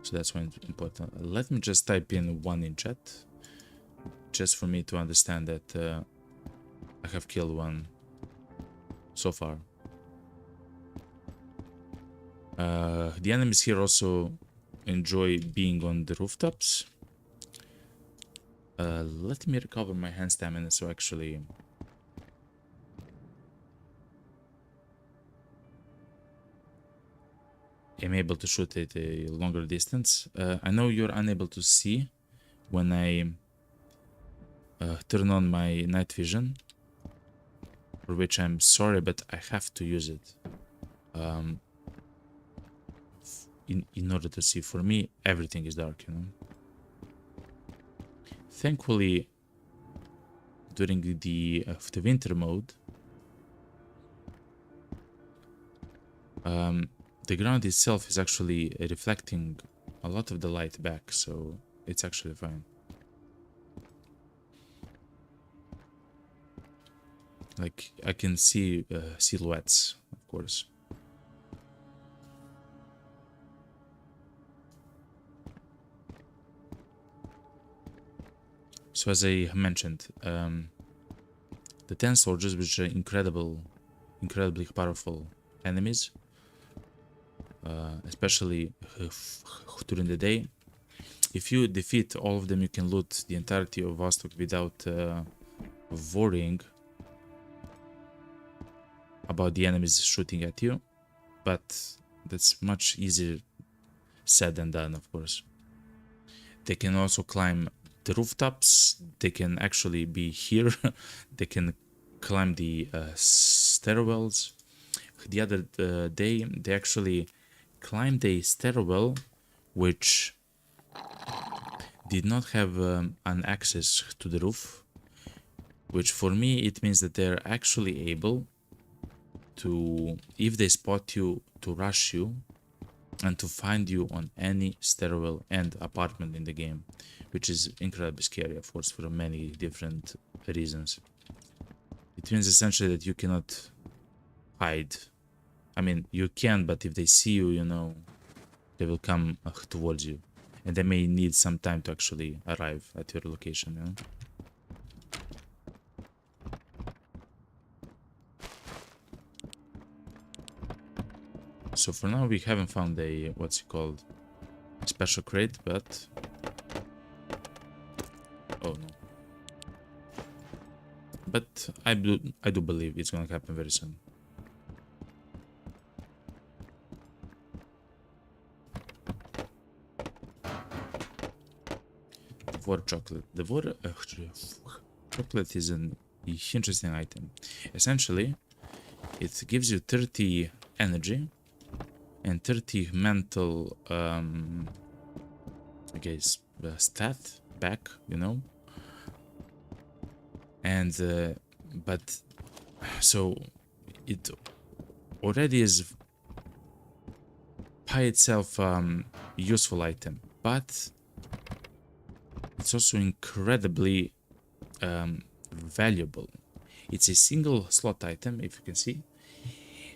So that's why it's important. Let me just type in 1 in chat, just for me to understand that I have killed one so far. The enemies here also enjoy being on the rooftops. Let me recover my hand stamina so actually I'm able to shoot at a longer distance. I know you're unable to see when I turn on my night vision, for which I'm sorry, but I have to use it in order to see. For me, everything is dark, Thankfully, during the winter mode, the ground itself is actually reflecting a lot of the light back, so it's actually fine. Like, I can see silhouettes, of course. So as I mentioned, the 10 soldiers, which are incredibly powerful enemies, especially during the day. If you defeat all of them, you can loot the entirety of Vostok without worrying about the enemies shooting at you, but that's much easier said than done, of course. They can also climb the rooftops, they can actually be here, they can climb the stairwells. The other day, they actually climbed a stairwell which did not have an access to the roof, which for me it means that they're actually able to, if they spot you, to rush you and to find you on any stairwell and apartment in the game, which is incredibly scary, of course, for many different reasons. It means essentially that you cannot hide. I mean, you can, but if they see you, they will come towards you, and they may need some time to actually arrive at your location, So for now we haven't found a, what's it called, special crate, but oh no. But I do believe it's gonna happen very soon. War chocolate. The war chocolate is an interesting item. Essentially, it gives you 30 energy and 30 mental, I guess, stat back, And but so it already is by itself useful item, but it's also incredibly valuable. It's a single slot item, if you can see,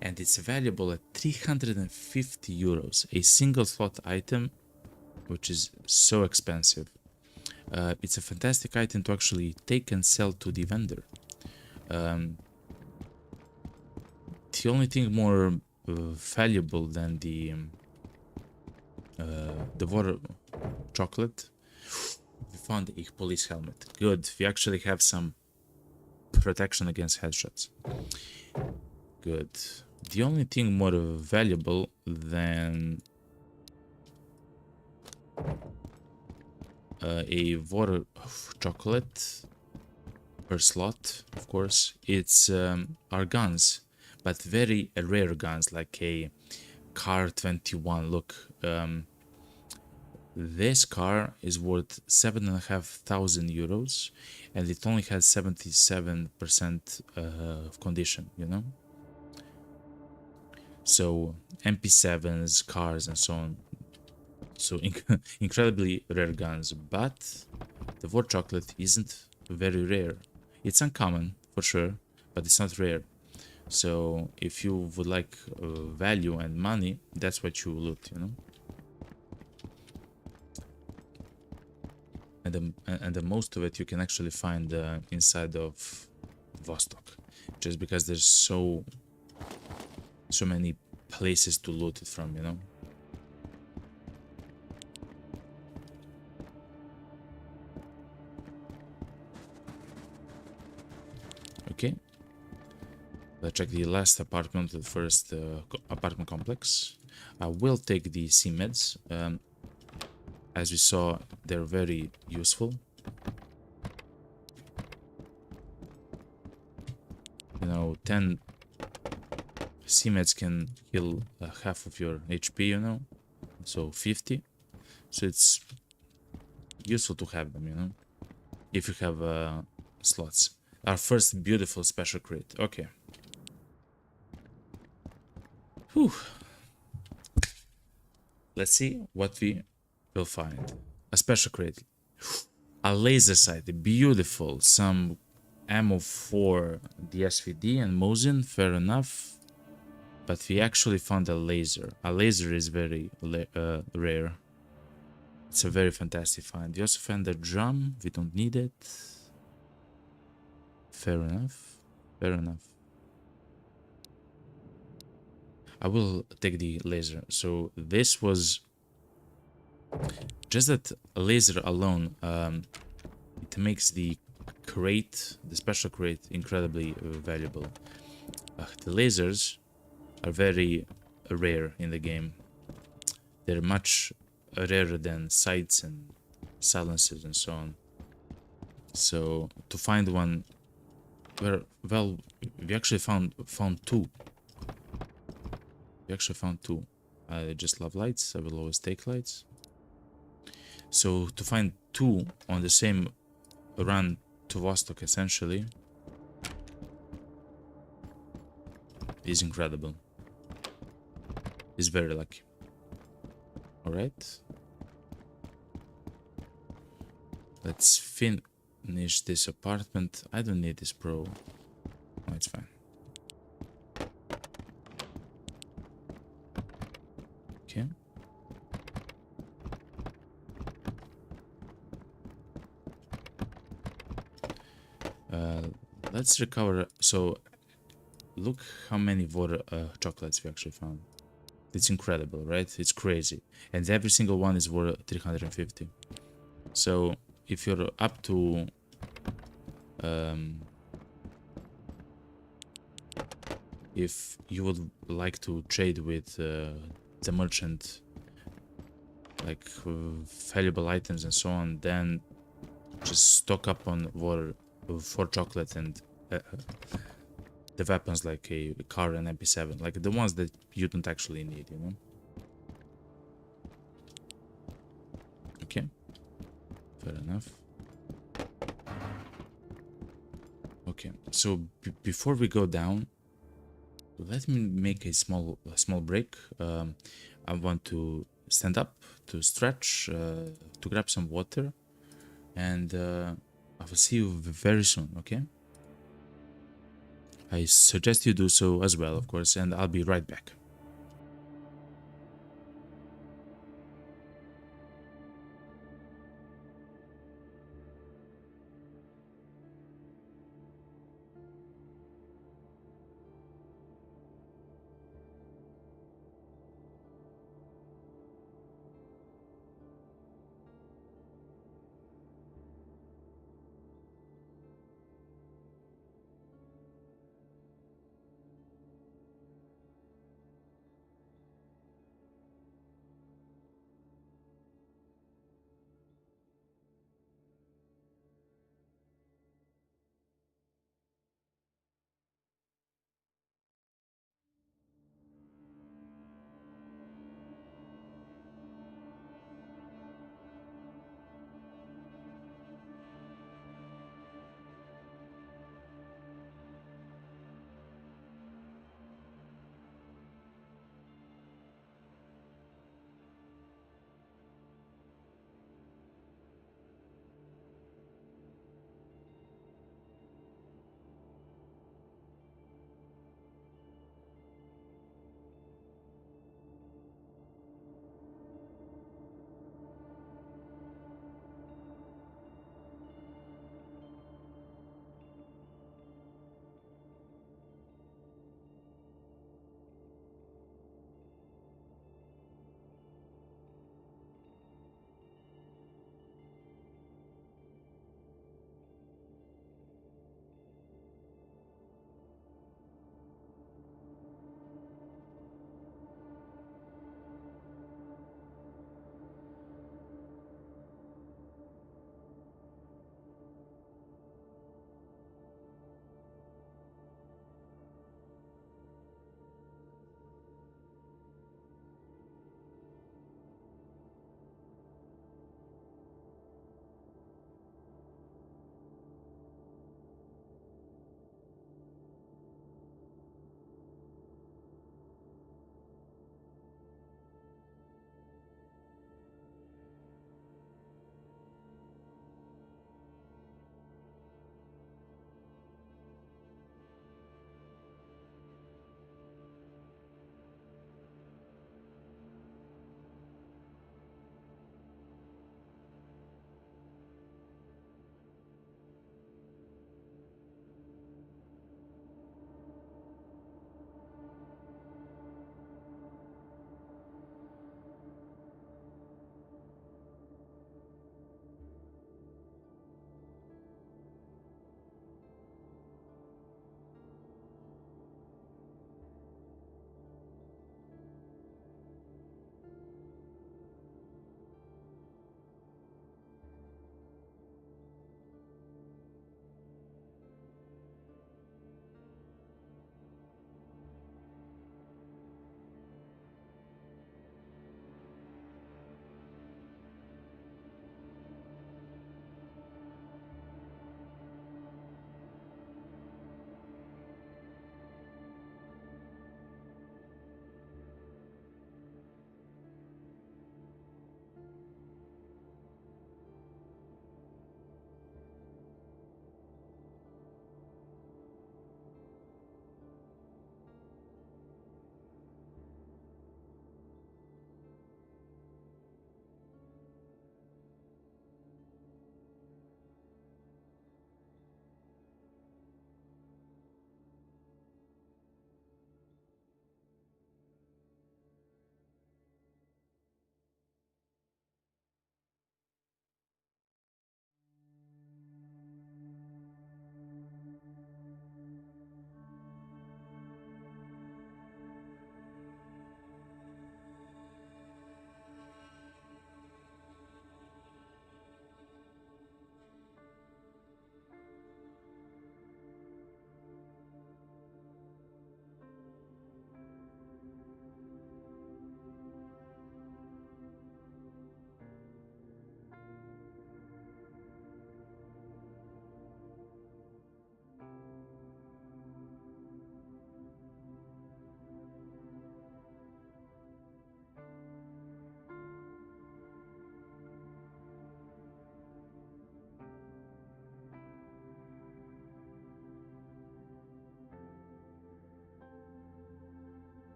and it's valuable at 350 euros. A single slot item, which is so expensive. It's a fantastic item to actually take and sell to the vendor. The only thing more valuable than the war chocolate, we found a police helmet. Good, we actually have some protection against headshots. Good. The only thing more valuable than a war chocolate per slot, of course, it's our guns, but very rare guns, like a car 21. Look, this car is worth 7,500 euros, and it only has 77% of condition, you know. So MP7s, cars, and so on. So incredibly rare guns, but the war chocolate isn't very rare. It's uncommon for sure, but it's not rare. So if you would like value and money, that's what you loot, you know. And the most of it you can actually find inside of Vostok, just because there's so many places to loot it from, you know. Okay, let's check the last apartment, the first apartment complex. I will take the C meds. As we saw, they're very useful. You know, 10 C meds can heal half of your HP, you know, so 50. So it's useful to have them, you know, if you have slots. Our first beautiful special crate. Okay. Whew. Let's see what we will find. A special crate. A laser sight. Beautiful. Some ammo for the SVD and Mosin. Fair enough. But we actually found a laser. A laser is very rare. It's a very fantastic find. We also found a drum. We don't need it. Fair enough. Fair enough. I will take the laser. So this was just that laser alone. It makes the crate, the special crate, incredibly valuable. The lasers are very rare in the game. They're much rarer than sights and silencers and so on. So to find one, well, we actually found two. We actually found two. I just love lights. I will always take lights. So to find two on the same run to Vostok essentially is incredible. Is very lucky. Alright. Let's finish this apartment. I don't need this pro. No, it's fine. Okay. Let's recover. So look how many water chocolates we actually found. It's incredible, right? It's crazy. And every single one is worth 350. So if you're up to if you would like to trade with the merchant, like valuable items and so on, then just stock up on water for chocolate and the weapons like a car and MP7, like the ones that you don't actually need, you know. Okay, fair enough. Okay, so before we go down, let me make a small break. I want to stand up, to stretch, to grab some water, and I will see you very soon. Okay, I suggest you do so as well, of course, and I'll be right back.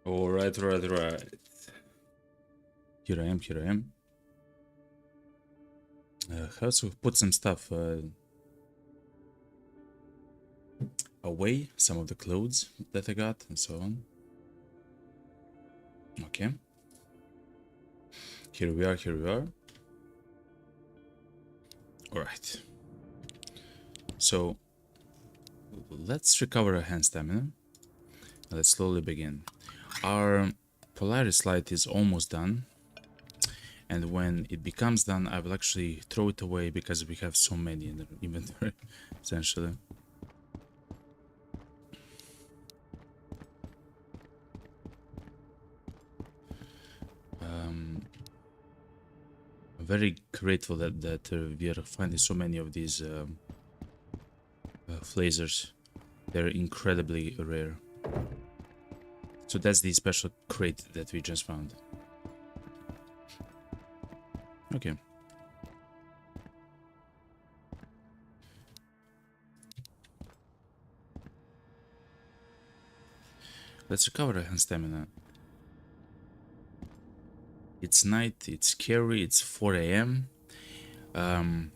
Alright, right. Here I am, here I am. Have to put some stuff away, some of the clothes that I got and so on. Okay. Here we are, here we are. Alright. So, let's recover our hand stamina. Let's slowly begin. Our Polaris light is almost done. And when it becomes done, I will actually throw it away because we have so many in the inventory, essentially. I'm very grateful that we are finding so many of these phasers. They're incredibly rare. So that's the special crate that we just found. Okay. Let's recover our hand stamina. It's night, it's scary, it's 4 a.m. The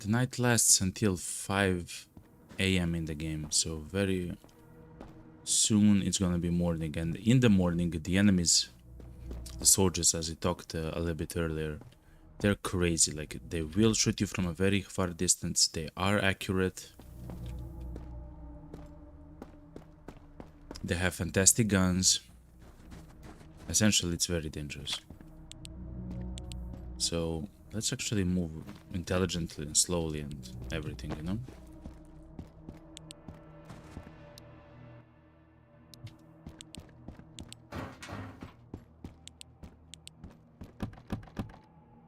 night lasts until 5 a.m. in the game, so very soon it's gonna be morning. And in the morning, the enemies, the soldiers, as I talked a little bit earlier, they're crazy. Like, they will shoot you from a very far distance. They are accurate. They have fantastic guns. Essentially, it's very dangerous. So let's actually move intelligently and slowly and everything, you know?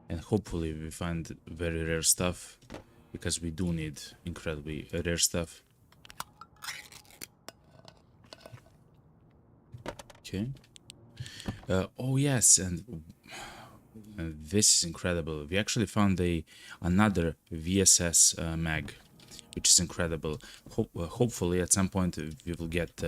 And hopefully we find very rare stuff, because we do need incredibly rare stuff. Okay. Oh yes, and this is incredible. We actually found another VSS mag, which is incredible. Hopefully at some point we will get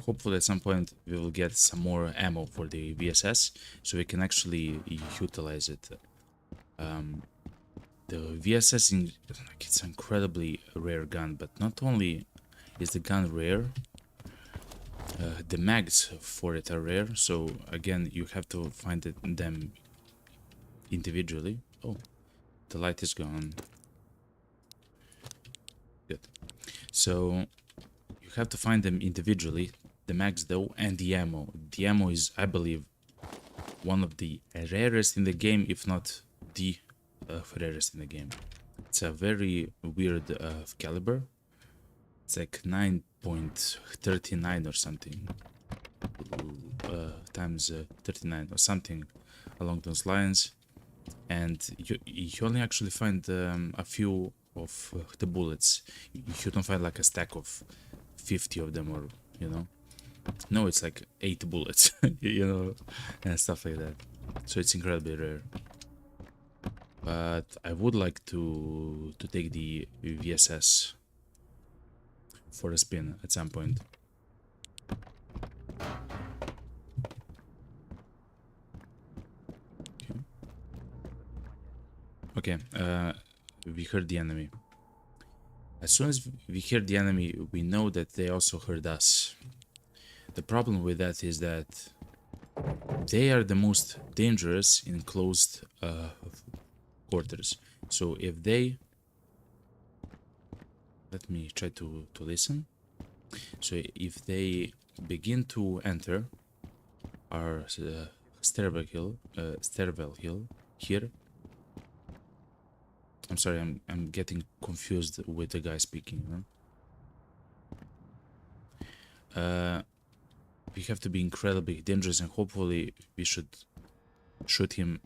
hopefully at some point we will get some more ammo for the VSS, so we can actually utilize it. The VSS it's an incredibly rare gun, but not only is the gun rare, the mags for it are rare, so again you have to find them individually. Oh, the light is gone. Good. So you have to find them individually, the mags though, and the ammo. The ammo is, I believe, one of the rarest in the game, if not the rarest in the game. It's a very weird caliber. It's like 9.39 or something, times 39 or something along those lines. And you only actually find a few of the bullets. You don't find like a stack of 50 of them, or, you know. No, it's like 8 bullets, you know, and stuff like that. So it's incredibly rare. But I would like to take the VSS for a spin at some point. Okay, we heard the enemy. As soon as we hear the enemy, we know that they also heard us. The problem with that is that they are the most dangerous in closed quarters. So if they... Let me try to listen. So if they begin to enter our stairwell hill here... I'm sorry, I'm getting confused with the guy speaking, you know? We have to be incredibly dangerous, and hopefully we should shoot him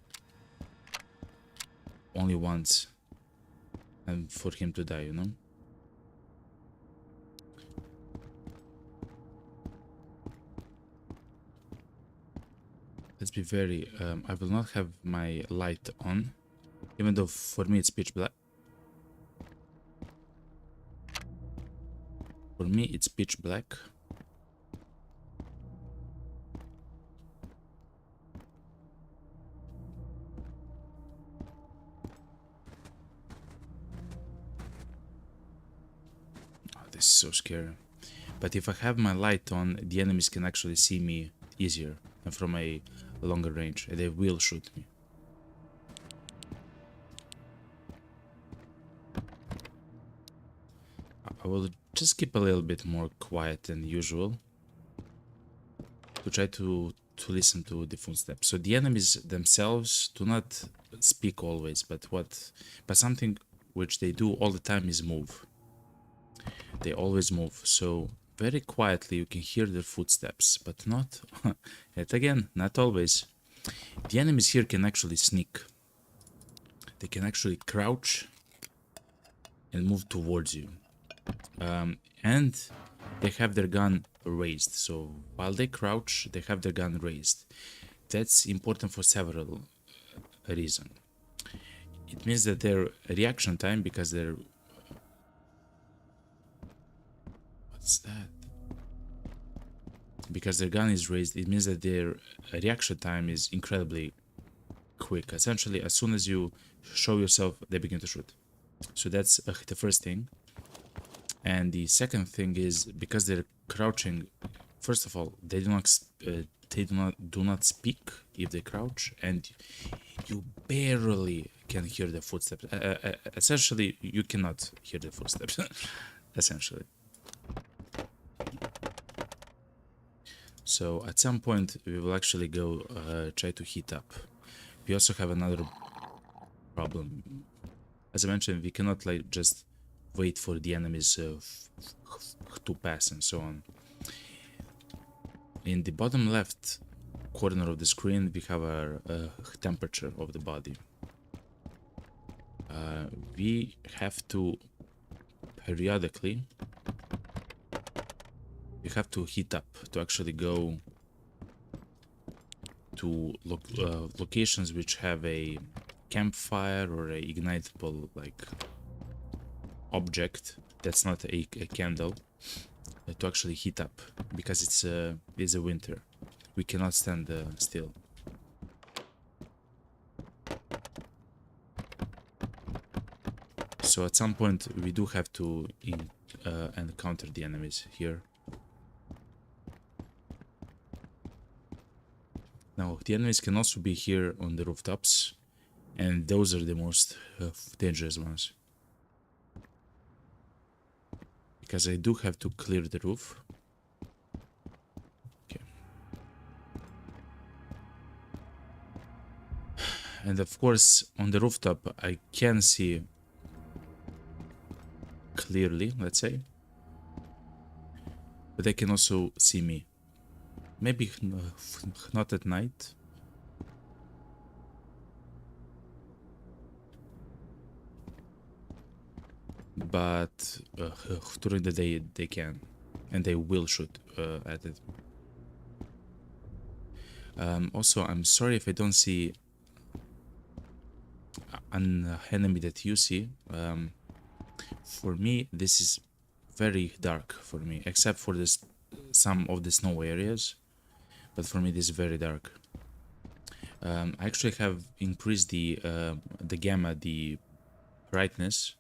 only once and for him to die, you know? Let's be very... I will not have my light on, even though for me it's pitch black. For me, it's pitch black. Oh, this is so scary. But if I have my light on, the enemies can actually see me easier and from a longer range, and they will shoot me. I will just keep a little bit more quiet than usual to try to listen to the footsteps. So the enemies themselves do not speak always, but something which they do all the time is move. They always move. So very quietly you can hear their footsteps, but not yet again, not always. The enemies here can actually sneak. They can actually crouch and move towards you. And they have their gun raised. So while they crouch, they have their gun raised. That's important for several reasons. It means that their reaction time, because they're... What's that? Because their gun is raised, it means that their reaction time is incredibly quick. Essentially, as soon as you show yourself, they begin to shoot. So that's the first thing. And the second thing is, because they're crouching, first of all, they do not speak if they crouch, and you barely can hear the footsteps. Essentially, you cannot hear the footsteps. Essentially. So at some point we will actually go try to heat up. We also have another problem. As I mentioned, we cannot like just wait for the enemies to pass and so on. In the bottom left corner of the screen we have our temperature of the body. We have to periodically heat up to actually go to locations which have a campfire or a ignitable like object that's not a candle, to actually heat up, because it's a winter. We cannot stand still. So at some point we do have to encounter the enemies here. Now the enemies can also be here on the rooftops, and those are the most dangerous ones. Because I do have to clear the roof. Okay. And of course, on the rooftop, I can see clearly, let's say. But they can also see me. Maybe not at night. But during the day they can, and they will shoot at it. Also, I'm sorry if I don't see an enemy that you see. For me, this is very dark for me, except for this some of the snow areas. But for me, this is very dark. I actually have increased the gamma, the brightness,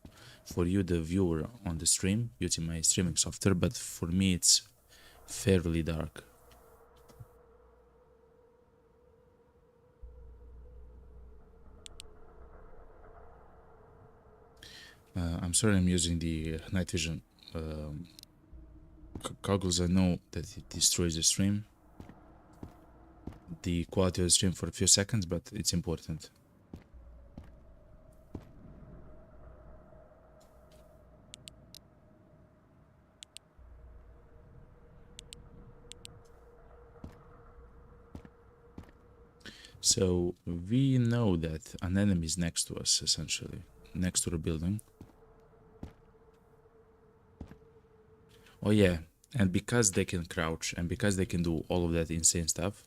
for you, the viewer on the stream, using my streaming software, but for me it's fairly dark. I'm sorry I'm using the night vision goggles. I know that it destroys the stream, the quality of the stream for a few seconds, but it's important. So we know that an enemy is next to us, essentially, next to the building. Oh yeah, and because they can crouch and because they can do all of that insane stuff,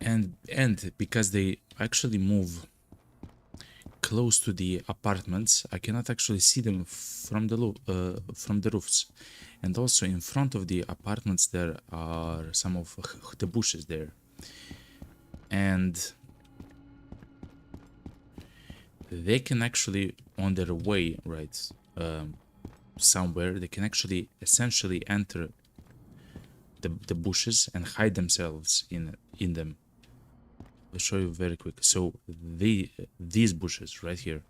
And because they actually move close to the apartments, I cannot actually see them from the roofs. And also in front of the apartments there are some of the bushes there. And they can actually, on their way, right, somewhere, they can actually essentially enter the bushes and hide themselves in them. I'll show you very quick. So these bushes right here,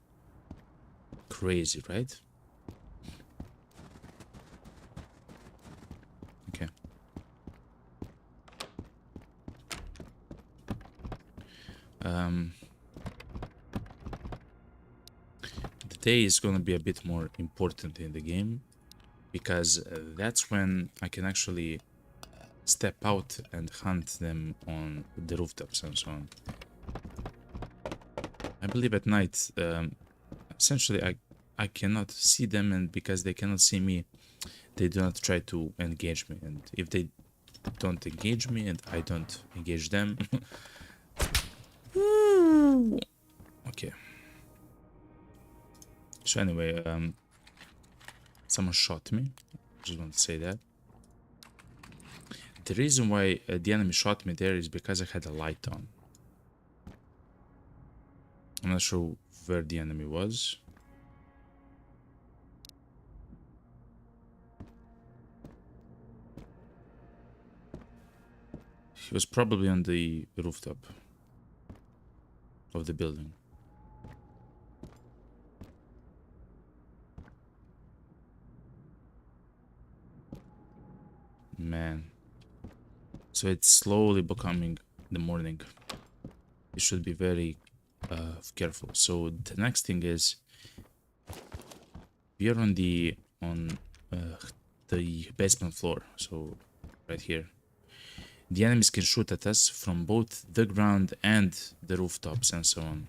crazy, right? Okay. The day is gonna be a bit more important in the game because that's when I can actually step out and hunt them on the rooftops and so on. I believe at night, essentially, I cannot see them, and because they cannot see me, they do not try to engage me. And if they don't engage me and I don't engage them, okay. So anyway, someone shot me. Just want to say that. The reason why the enemy shot me there is because I had a light on. I'm not sure where the enemy was. He was probably on the rooftop of the building. Man. So it's slowly becoming the morning. You should be very careful. So the next thing is we are on the basement floor. So right here. The enemies can shoot at us from both the ground and the rooftops and so on.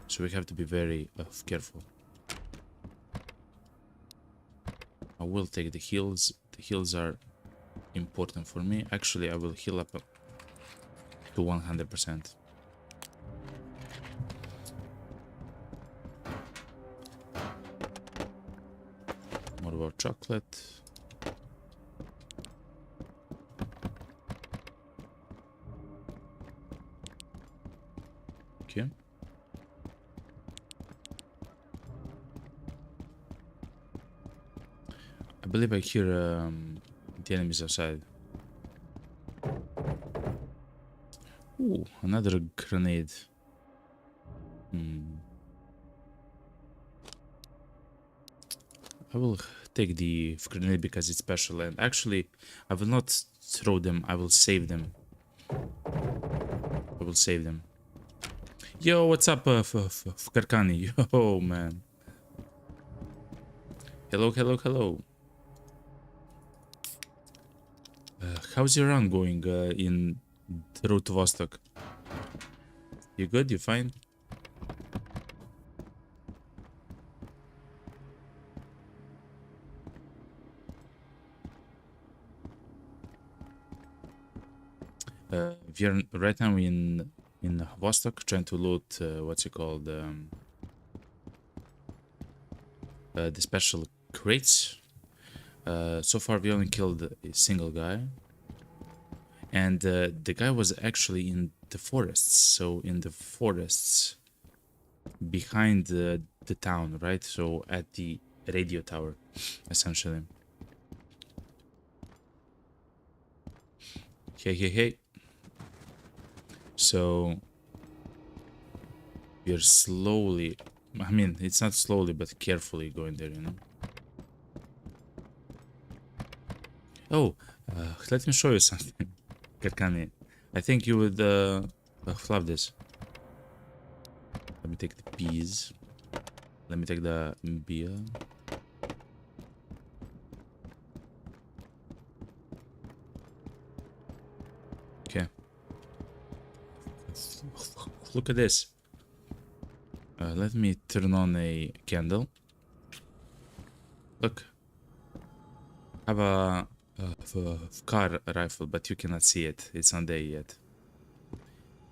So we have to be very careful. I will take the heals. The heals are important for me. Actually, I will heal up to 100%. More about chocolate. Okay. I believe I hear the enemies outside. Ooh, another grenade. I will take the grenade because it's special, and actually I will not throw them, I will save them. I will save them. Yo, what's up, Karkani? Yo, man. Hello, hello, hello. How's your run going in the road to Vostok? You good? You fine? We are right now in Vostok, trying to loot what's it called, the special crates. So far, we only killed a single guy, and the guy was actually in the forests. So in the forests behind the town, right? So at the radio tower, essentially. Hey, hey, hey. So we are slowly, I mean, it's not slowly, but carefully going there, you know? Oh, let me show you something, Karkani. I think you would love this. Let me take the peas. Let me take the beer. Okay. Look at this. Let me turn on a candle. Look. I have a car rifle, but you cannot see it. It's not there yet.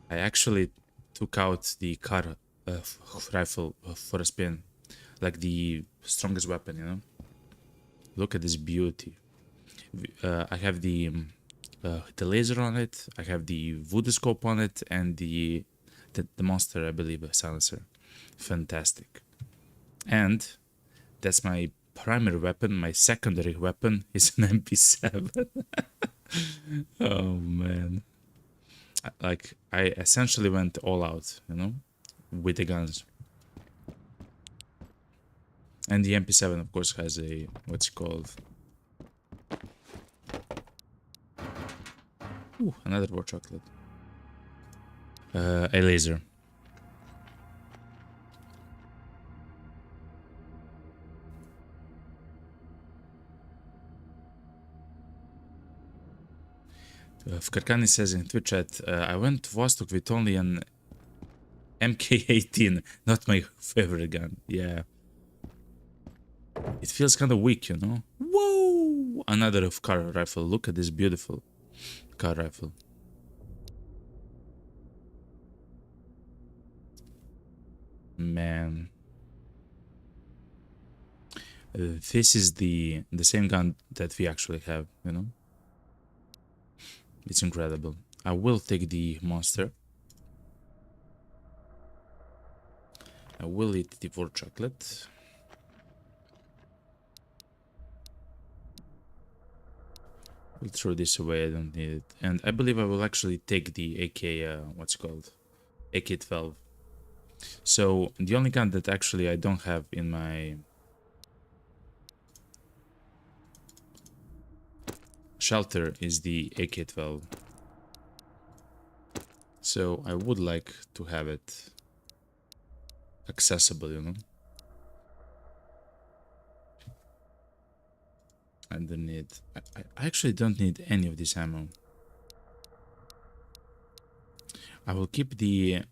I actually took out the car rifle for a spin, like the strongest weapon, you know. Look at this beauty. I have the laser on it. I have the voodoo scope on it, and the monster, I believe, silencer. Fantastic. And that's my primary weapon. My secondary weapon is an MP7. Oh man. Like, I essentially went all out, you know, with the guns. And the MP7, of course, has a, what's it called? Ooh, another war chocolate. A laser. Fkarkani says in Twitch chat, I went to Vostok with only an MK18, not my favorite gun. Yeah. It feels kind of weak, you know? Whoa! Another car rifle. Look at this beautiful car rifle. Man. This is the same gun that we actually have, you know? It's incredible. I will take the monster. I will eat the war chocolate. We'll throw this away, I don't need it. And I believe I will actually take the AK, what's it called? AK-12. So, the only gun that actually I don't have in my shelter is the AK-12. So, I would like to have it accessible, you know? I don't need... I actually don't need any of this ammo. I will keep the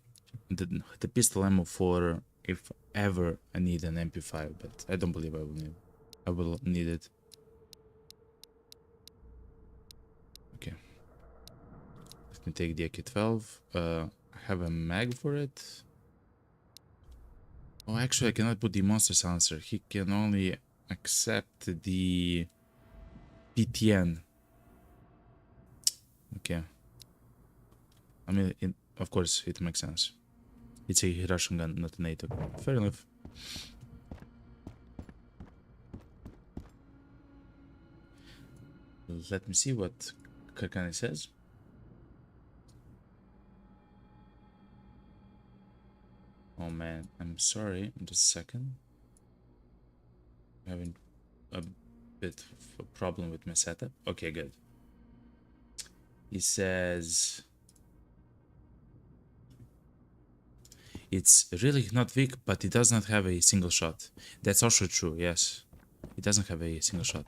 pistol ammo for if ever I need an MP5, but I don't believe I will need it. Okay. Let me take the AK-12. I have a mag for it. Oh, actually I cannot put the monster silencer. He can only accept the PTN. Okay. I mean, of course, it makes sense. It's a Russian gun, not a NATO. Fair enough. Let me see what Kakani says. Oh man, I'm sorry. Just a second. I'm having a bit of a problem with my setup. Okay, good. He says... It's really not weak, but it does not have a single shot. That's also true, yes. It doesn't have a single shot.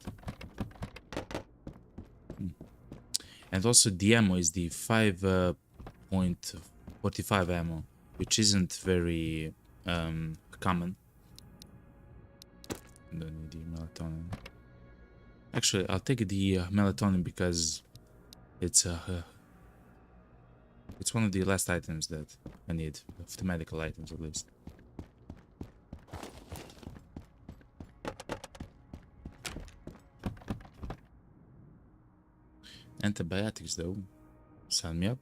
And also the ammo is the 5.45 ammo, which isn't very common. Don't need the melatonin. Actually, I'll take the melatonin because it's one of the last items that I need, of the medical items at least. Antibiotics though, sign me up.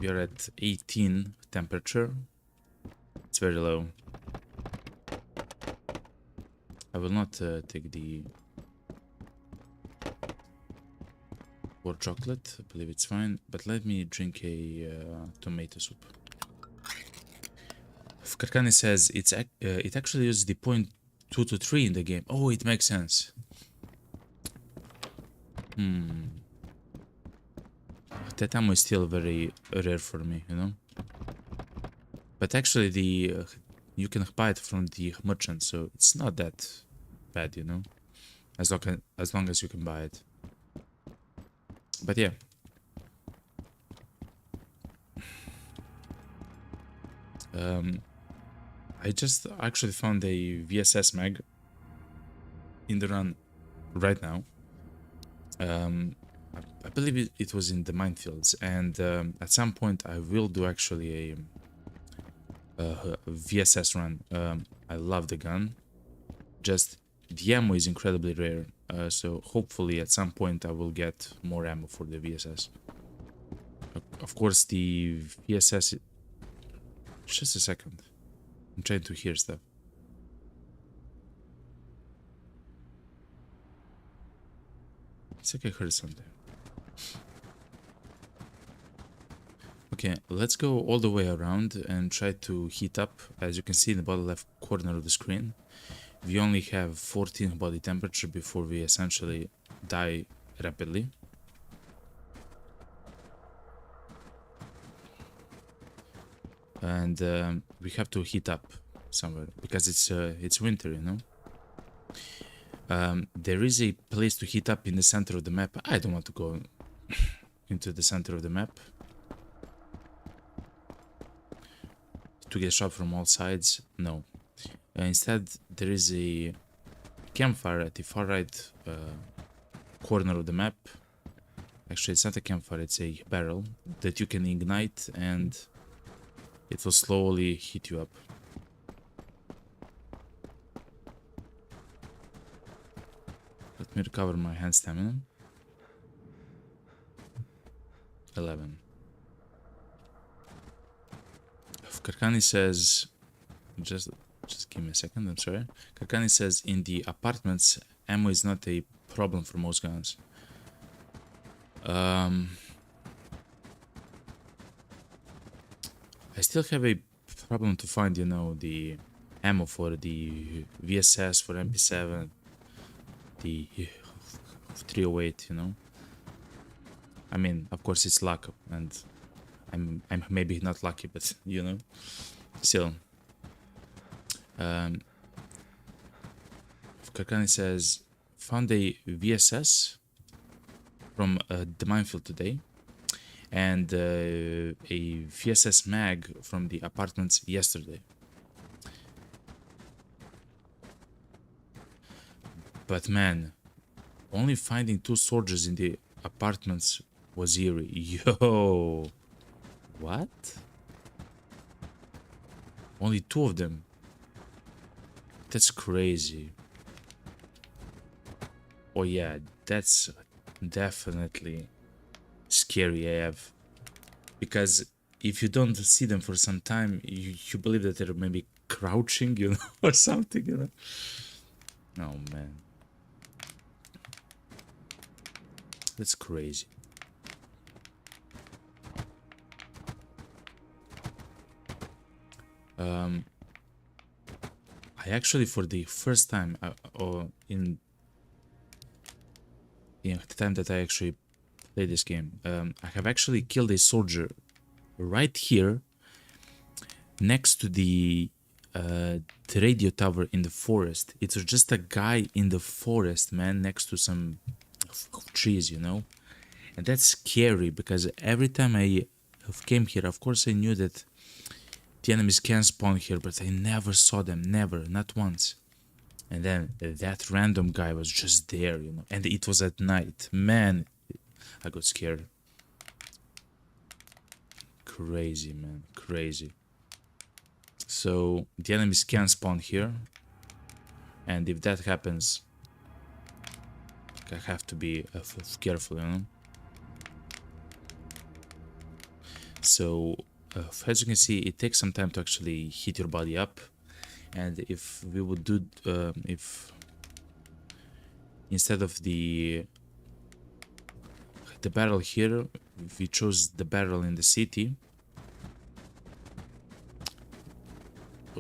We are at 18 temperature. It's very low. I will not take the war chocolate. I believe it's fine, but let me drink a tomato soup. Karkani says it actually uses the point 223 in the game. Oh, it makes sense. That ammo is still very rare for me, you know. But actually, you can buy it from the merchant, so it's not that bad, you know. As long as you can buy it. But yeah. I just actually found a VSS mag in the run right now. I believe it was in the minefields, and at some point I will do actually a VSS run. I love the gun. Just the ammo is incredibly rare, so hopefully at some point I will get more ammo for the VSS. Of course, the VSS. Just a second. I'm trying to hear stuff. It's like I heard something. Okay, let's go all the way around and try to heat up. As you can see in the bottom left corner of the screen, we only have 14 body temperature before we essentially die rapidly. And we have to heat up somewhere because it's winter, you know. There is a place to heat up in the center of the map. I don't want to go into the center of the map to get shot from all sides. No. Instead, there is a campfire at the far right corner of the map. Actually, it's not a campfire, it's a barrel that you can ignite and it will slowly heat you up. Let me recover my hand stamina. 11. Karkani says, just give me a second, I'm sorry. Karkani says, in the apartments, ammo is not a problem for most guns. I still have a problem to find, you know, the ammo for the VSS, for MP7, the 308, you know. I mean, of course it's luck, and I'm maybe not lucky, but you know, still. Kakani says, found a VSS from the minefield today, and a VSS mag from the apartments yesterday. But man, only finding 2 soldiers in the apartments was eerie. Yo, what? Only 2 of them. That's crazy. Oh yeah, that's definitely scary AF. Because if you don't see them for some time, you believe that they're maybe crouching, you know, or something, you know. Oh man. That's crazy. I actually, for the first time, in the time that I actually played this game, I have actually killed a soldier right here, next to the radio tower in the forest. It was just a guy in the forest, man, next to some trees, you know. And that's scary because every time I came here, of course I knew that the enemies can spawn here, but I never saw them, never, not once. And then that random guy was just there, you know, and it was at night. Man, I got scared. Crazy, man, crazy. So the enemies can spawn here, and if that happens, I have to be careful, you know. So as you can see, it takes some time to actually heat your body up, and if we would do if instead of the barrel here, if we chose the barrel in the city,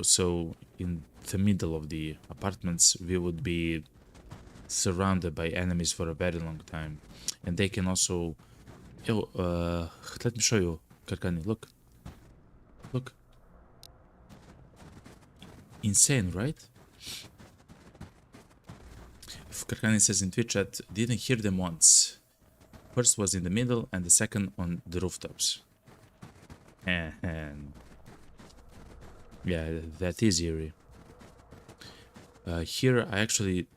so in the middle of the apartments, we would be surrounded by enemies for a very long time, and they can also let me show you, Karkani, look, insane, right? Karkani says in Twitch chat, didn't hear them once. First was in the middle and the second on the rooftops. And yeah, that is eerie. Here I actually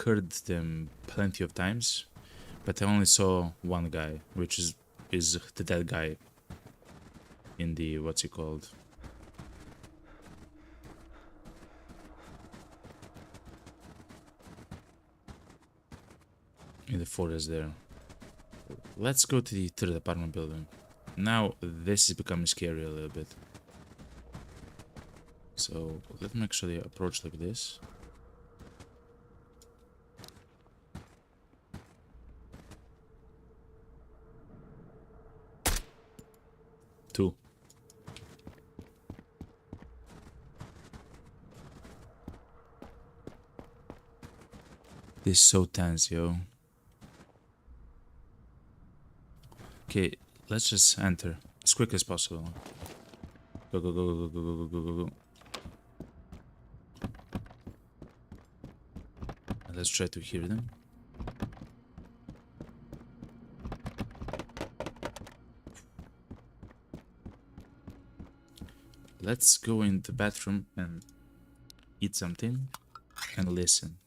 heard them plenty of times, But I only saw one guy, which is the dead guy in the, what's it called? In the forest there. Let's go to the third apartment building. Now this is becoming scary a little bit. So let me actually approach like this. Two. This is so tense, yo. Okay, let's just enter as quick as possible. Go, go, go, go, go, go, go, go, go. Let's try to hear them. Let's go in the bathroom and eat something and listen.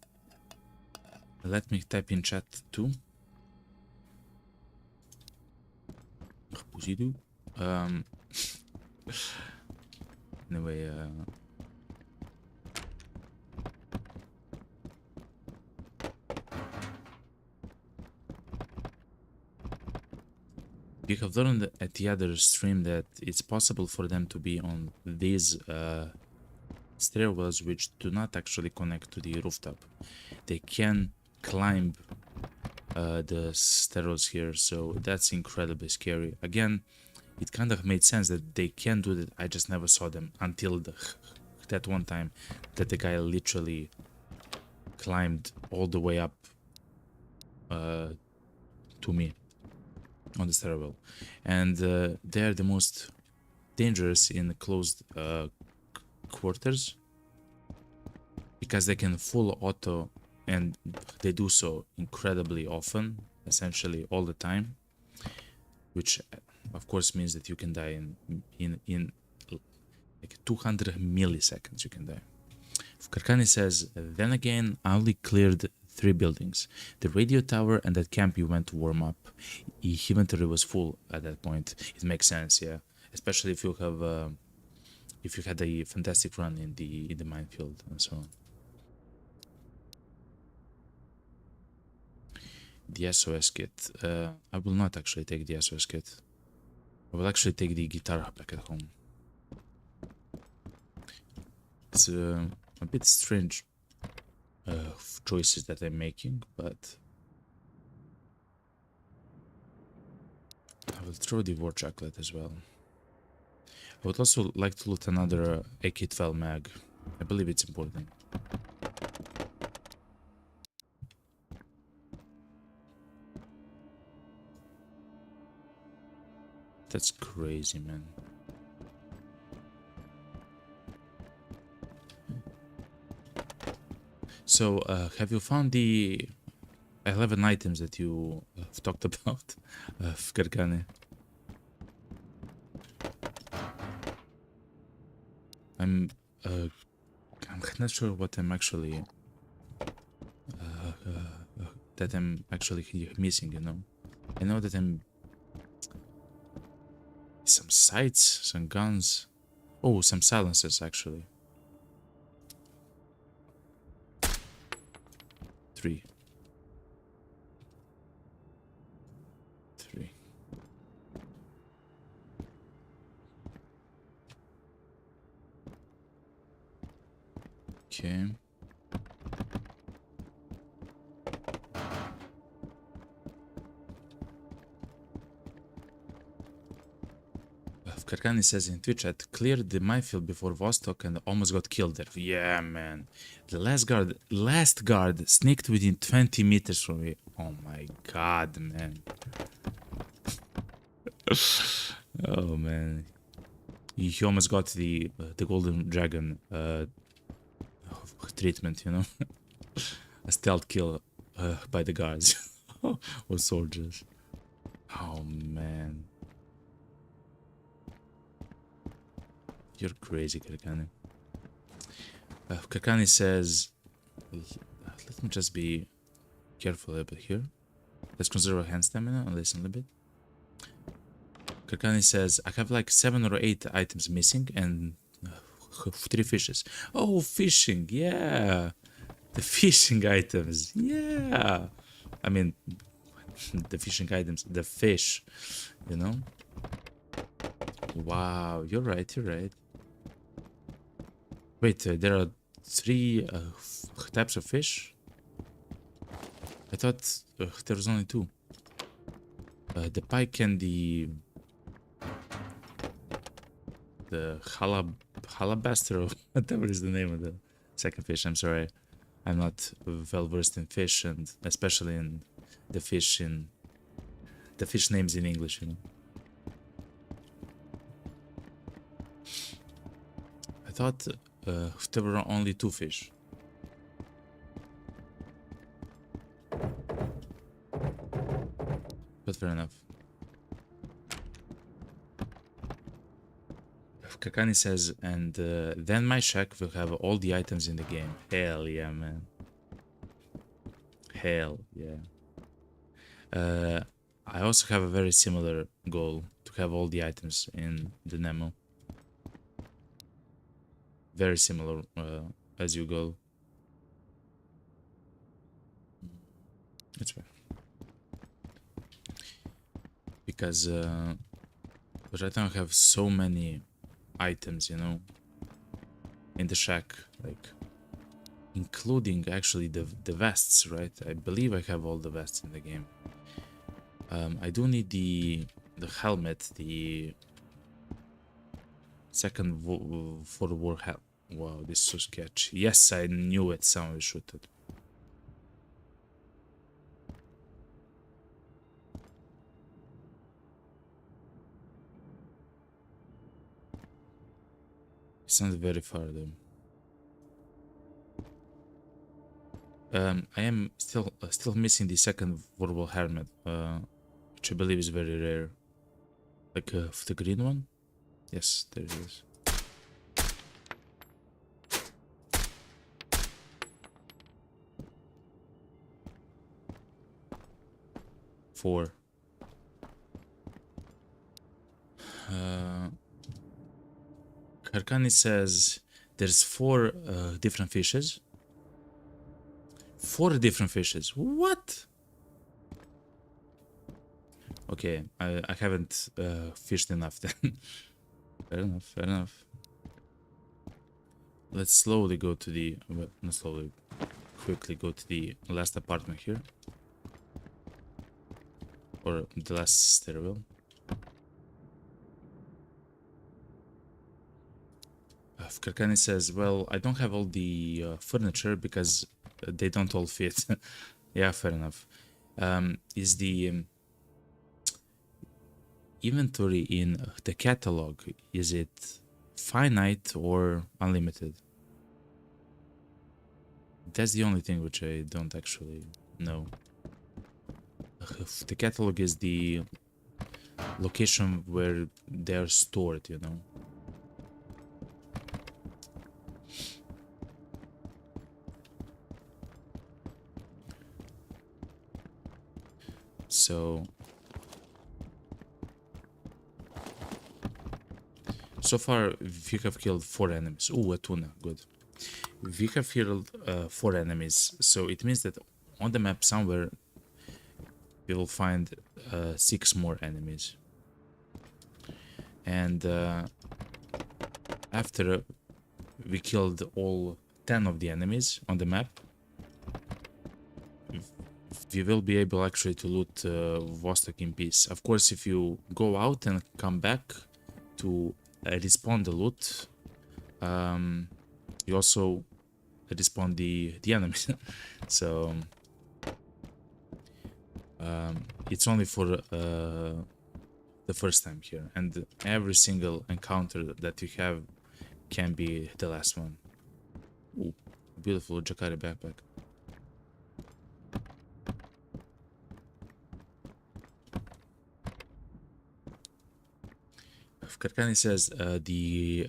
Let me type in chat too. Anyway, you have learned at the other stream that it's possible for them to be on these stairwells which do not actually connect to the rooftop. They can climb the stairwells here, so that's incredibly scary. Again, it kind of made sense that they can do that. I just never saw them until that one time that the guy literally climbed all the way up to me on the stairwell. And they're the most dangerous in closed quarters because they can full auto, and they do so incredibly often, essentially all the time, which of course means that you can die in like 200 milliseconds. You can die. Karkani says, then again, I only cleared 3 buildings, the radio tower and that camp you went to warm up. Inventory was full at that point. It makes sense, yeah, especially if you have if you had a fantastic run in the minefield and so on. The SOS kit. I will not actually take the SOS kit. I will actually take the guitar back at home. It's a bit strange choices that I'm making, but I will throw the war chocolate as well. I would also like to loot another AK-12 mag. I believe it's important. That's crazy, man. So, have you found the 11 items that you have talked about, Gargane? I'm not sure what I'm actually that I'm actually missing. You know, I know that I'm some sights, some guns. Oh, some silencers actually. 3. Okay. Karkani says in Twitch, I cleared the minefield before Vostok and almost got killed there. Yeah, man. The last guard sneaked within 20 meters from me. Oh my god, man. Oh man. He almost got the golden dragon treatment, you know. A stealth kill by the guards or soldiers. Oh man. You're crazy, Karkani. Karkani says, let me just be careful a bit here. Let's conserve hand stamina and listen a little bit. Karkani says, I have like 7 or 8 items missing and 3 fishes. Oh, fishing, yeah. The fishing items, yeah. I mean, the fishing items, the fish, you know? Wow, you're right, you're right. Wait, there are 3 types of fish? I thought there was only 2. The pike and the halabaster, or whatever is the name of the second fish. I'm sorry, I'm not well versed in fish, and especially in the fish names in English, you know. I thought there were only 2 fish. But fair enough. Kakani says, and then my shack will have all the items in the game. Hell yeah, man. Hell yeah. I also have a very similar goal to have all the items in the Nemo. Very similar as you go. That's right. Because right now I have so many items, you know, in the shack, like including actually the vests, right? I believe I have all the vests in the game. I do need the helmet, the second for war helmet. Wow, this is so sketchy. Yes, I knew it. Someone shoot it. It's not very far though. I am still missing the second verbal helmet, which I believe is very rare. Like the green one. Yes, there it is. Four. Karkani says there's 4 different fishes. 4 different fishes. What? Okay, I haven't fished enough then. Fair enough, fair enough. Let's slowly go to the... well, not slowly. Quickly go to the last apartment here. Or the last stairwell. Karkani says, well, I don't have all the furniture because they don't all fit. Yeah, fair enough. Is the inventory in the catalog, is it finite or unlimited? That's the only thing which I don't actually know. The catalog is the location where they're stored, you know. So far we have killed 4 enemies. Ooh, a tuna, good. We have killed 4 enemies, so it means that on the map somewhere we will find 6 more enemies. And after we killed all 10 of the enemies on the map, we will be able actually to loot Vostok in peace. Of course, if you go out and come back to respawn the loot, you also respawn the enemies. So it's only for the first time here, and every single encounter that you have can be the last one. Ooh, beautiful Jakari backpack. Karkani says the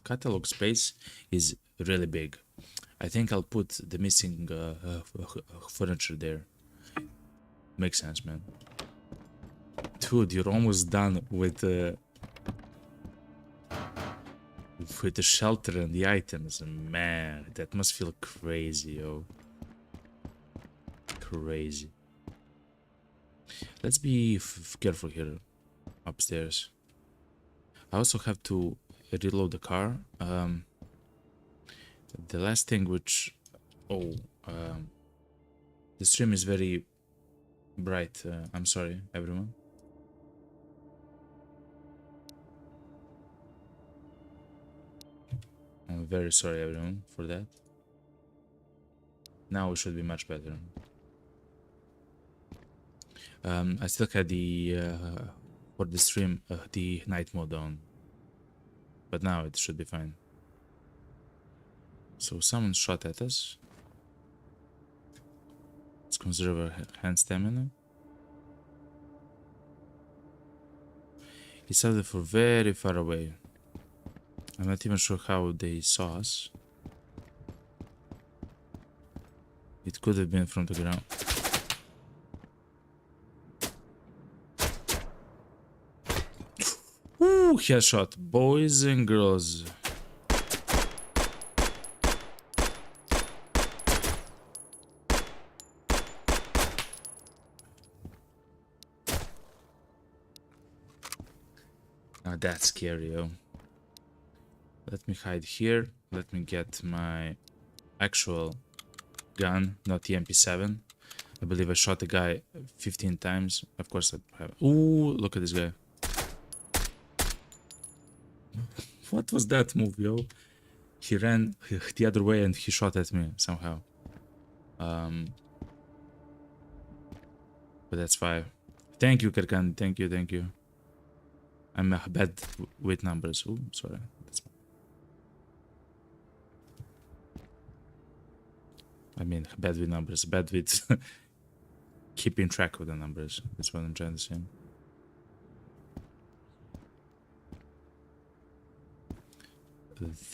catalog space is really big. I think I'll put the missing furniture there. Makes sense, man. Dude, you're almost done with the shelter and the items. Man, that must feel crazy, yo. Crazy. Let's be careful here upstairs. I also have to reload the car. The last thing which... Oh, the stream is very bright. I'm sorry, everyone. I'm very sorry, everyone, for that. Now it should be much better. I still had the for the stream the night mode on, but now it should be fine. So someone shot at us. Let's conserve our hand stamina. He sounded for very far away. I'm not even sure how they saw us. It could have been from the ground. Ooh, headshot, boys and girls. Now that's scary, yo. Let me hide here. Let me get my actual gun, not the MP7. I believe I shot the guy 15 times. Of course I have. Ooh, look at this guy. What was that move, yo? He ran the other way and he shot at me somehow. But that's fine. Thank you, Kerkan. Thank you, thank you. I'm bad with numbers. Ooh, sorry. That's fine. I mean, bad with numbers. Bad with keeping track of the numbers. That's what I'm trying to say.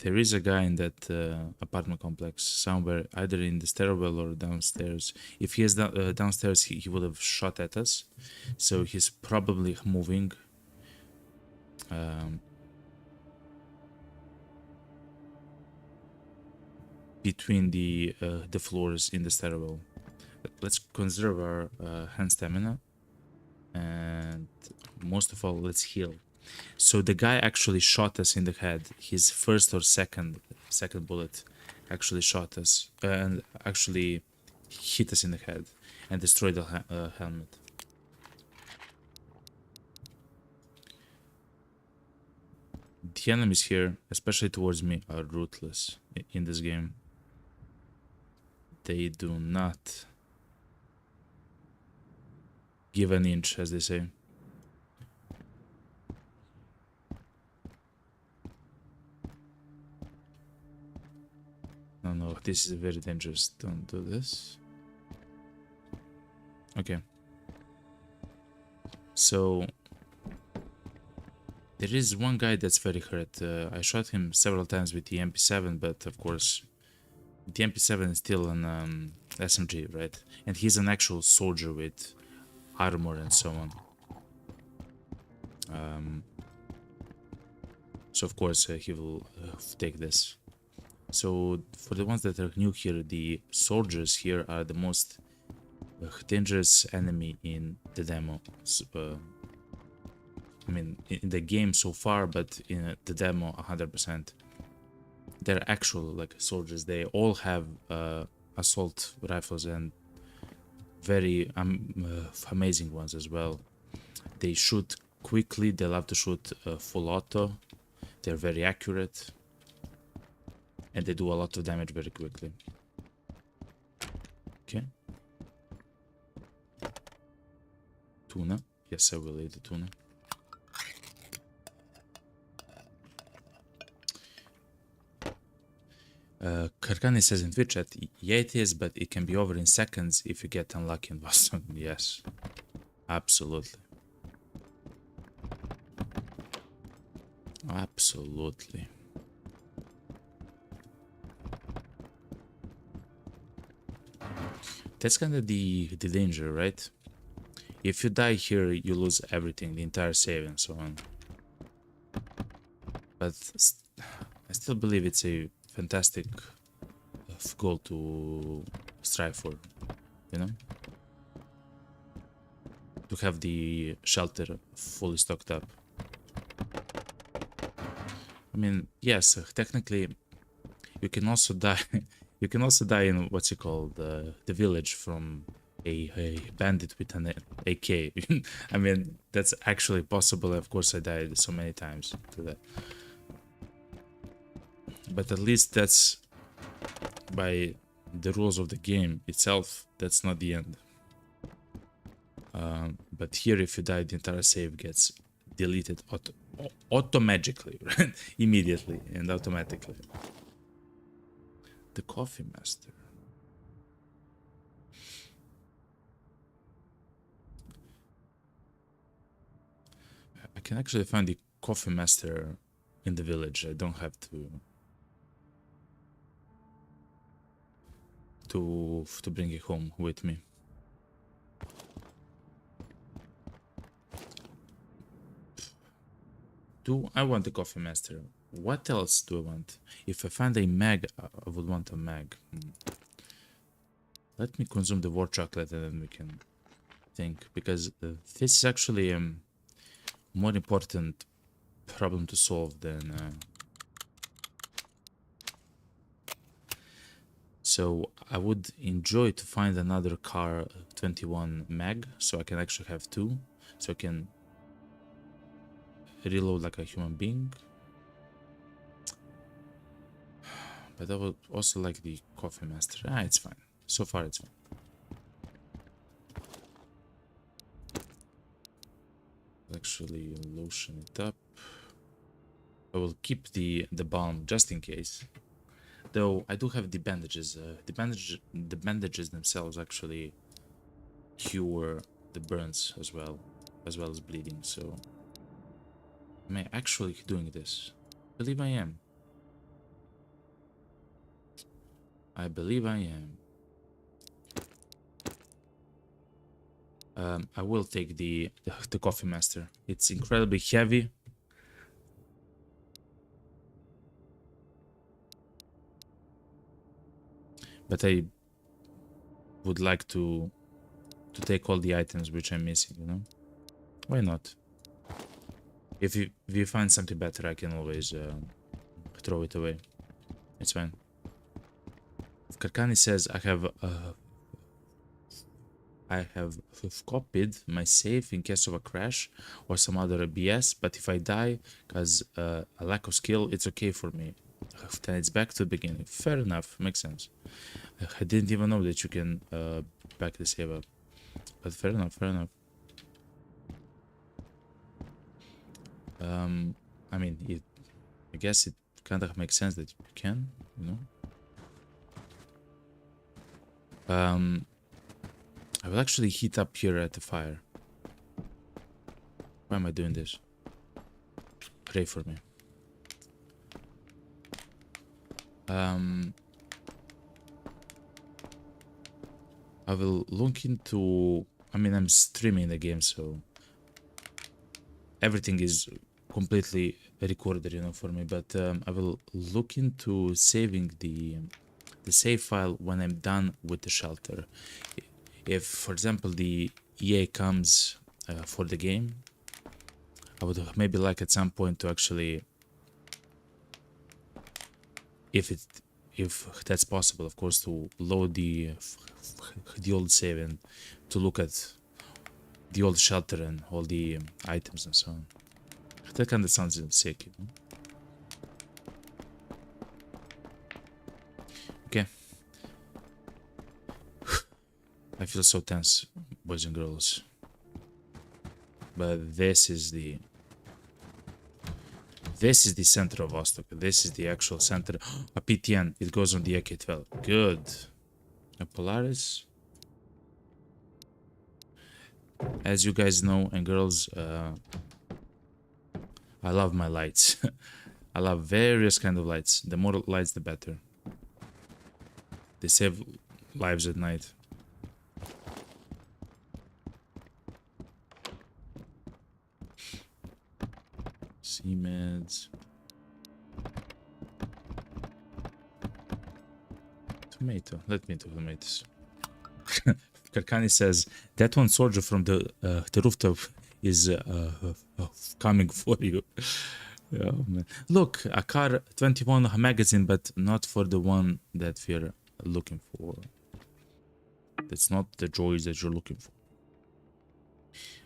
There is a guy in that apartment complex somewhere, either in the stairwell or downstairs. If he is downstairs, he would have shot at us. So he's probably moving. Between the floors in the stairwell. Let's conserve our hand stamina. And most of all, let's heal. So the guy actually shot us in the head. His first or second bullet actually shot us and actually hit us in the head and destroyed the helmet. The enemies here, especially towards me, are ruthless in this game. They do not give an inch, as they say. No, this is very dangerous. Don't do this. Okay. So there is one guy that's very hurt. I shot him several times with the MP7, but of course the MP7 is still an SMG, right? And he's an actual soldier with armor and so on. So of course he will take this. So for the ones that are new here, the soldiers here are the most dangerous enemy in the demo. I mean, in the game so far, but in the demo 100%. They're actual like soldiers. They all have assault rifles and very amazing ones as well. They shoot quickly. They love to shoot full auto. They're very accurate. And they do a lot of damage very quickly. Okay. Tuna. Yes, I will eat the tuna. Karkani says in Twitch chat, yeah it is, but it can be over in seconds if you get unlucky in Vostok. Yes. Absolutely. Absolutely. That's kind of the danger, right? If you die here, you lose everything, the entire save and so on. But I still believe it's a fantastic goal to strive for, you know? To have the shelter fully stocked up. I mean, yes, technically, you can also die. You can also die in what's it called, the village from a bandit with an AK. I mean, that's actually possible. Of course, I died so many times to that. But at least that's by the rules of the game itself. That's not the end. But here, if you die, the entire save gets deleted automatically, right? Immediately and automatically. The coffee master. I can actually find the coffee master in the village. I don't have to bring it home with me. Do I want the coffee master? What else do I want? If I find a mag, I would want a mag. Let me consume the war chocolate and then we can think. Because this is actually a more important problem to solve than... So I would enjoy to find another car 21 mag, so I can actually have two. So I can reload like a human being. But I would also like the coffee master. It's fine. So far it's fine. I'll actually lotion it up. I will keep the balm just in case. Though I do have the bandages. The bandages themselves actually cure the burns as well as bleeding. So am I actually doing this? I believe I am. I believe I am. I will take the coffee master. It's incredibly heavy. But I would like to take all the items which I'm missing, you know? Why not? If you find something better, I can always throw it away. It's fine. Karkani says I have copied my save in case of a crash or some other BS, but if I die because a lack of skill, it's okay for me. Then it's back to the beginning. Fair enough, makes sense. I didn't even know that you can back the save up, but fair enough, fair enough. I mean, I guess it kind of makes sense that you can, you know. I will actually heat up here at the fire. Why am I doing this? Pray for me. I will look into... I mean, I'm streaming the game, so everything is completely recorded, you know, for me. But I will look into saving the save file when I'm done with the shelter. If, for example, the EA comes for the game, I would maybe like at some point to actually, if that's possible, of course, to load the old save and to look at the old shelter and all the items and so on. That kind of sounds sick, you know? Okay. I feel so tense, boys and girls. But this is the center of Vostok. This is the actual center. A PTN. It goes on the AK-12. Good. A Polaris. As you guys know, and girls, I love my lights. I love various kind of lights. The more lights, the better. They save lives at night. C-meds. Tomato. Let me do tomatoes. Karkani says that one soldier from the rooftop is coming for you. Oh, man. Look, a car 21 magazine, but not for the one that we're looking for. That's not the joys that you're looking for.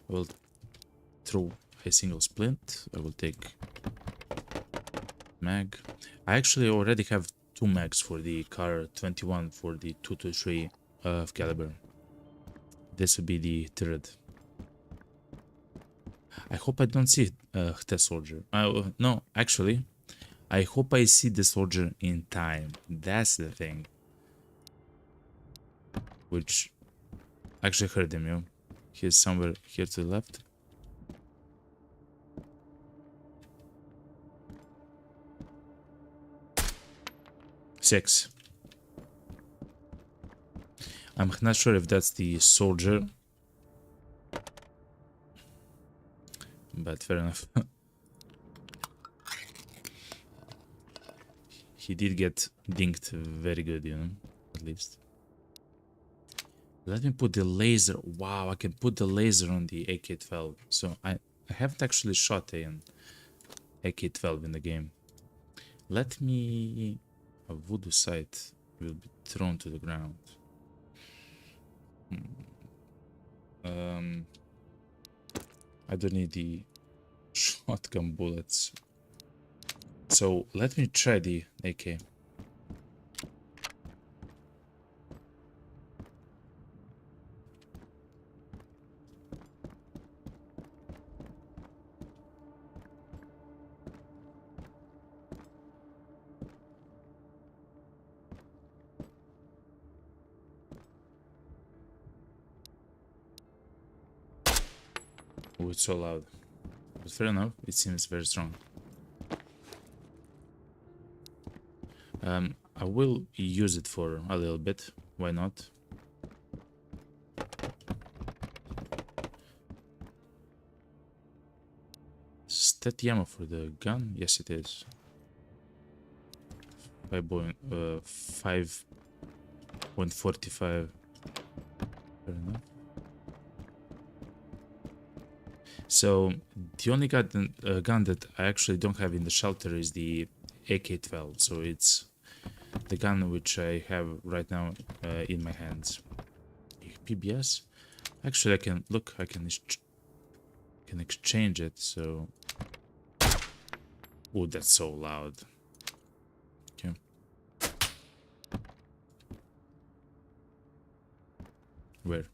I will throw a single splint. I will take mag. I actually already have 2 mags for the car 21 for the 223 caliber. This will be the third. I hope I don't see the soldier. No, actually, I hope I see the soldier in time. That's the thing. Which actually heard him, yo. He's somewhere here to the left. Six. I'm not sure if that's the soldier. But fair enough. He did get dinked very good, you know, at least. Let me put the laser. Wow, I can put the laser on the AK-12. So I haven't actually shot an AK-12 in the game. Let me... A voodoo sight will be thrown to the ground. I don't need the shotgun bullets. So let me try the AK. Oh, it's so loud. But fair enough, it seems very strong. I will use it for a little bit. Why not? Is that the ammo for the gun? Yes, it is. 5.45. Fair enough. So the only gun that I actually don't have in the shelter is the AK-12. So it's the gun which I have right now in my hands. PBS. Actually, I can look. I can exchange it. So, oh, that's so loud. Okay. Where?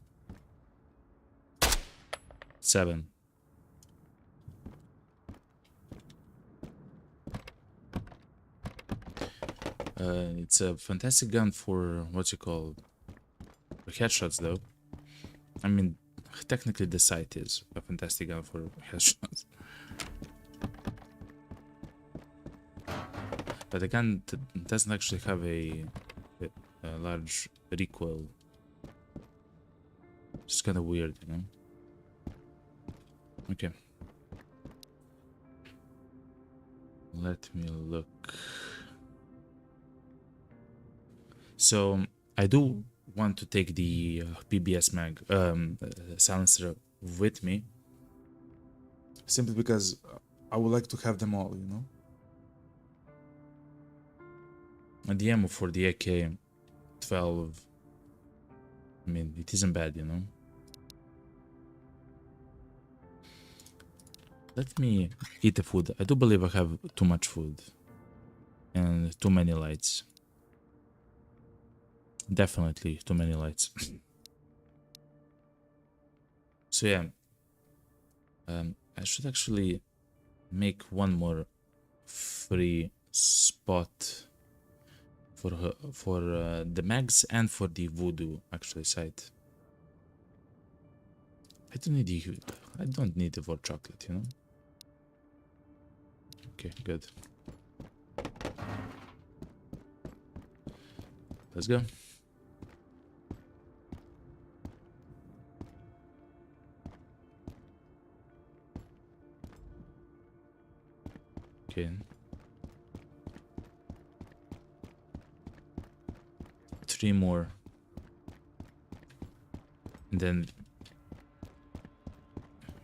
7. It's a fantastic gun for what you call headshots, though. I mean, technically the sight is a fantastic gun for headshots. But the gun doesn't actually have a large recoil. It's kind of weird, you know? Okay. Let me look. So I do want to take the PBS mag silencer with me, simply because I would like to have them all, you know. And the ammo for the AK-12, I mean, it isn't bad, you know. Let me eat the food. I do believe I have too much food and too many lights. Definitely too many lights. So yeah, I should actually make one more free spot for the mags and for the voodoo actually site. I don't need the for chocolate, you know. Okay, good. Let's go. Okay. 3 more. And then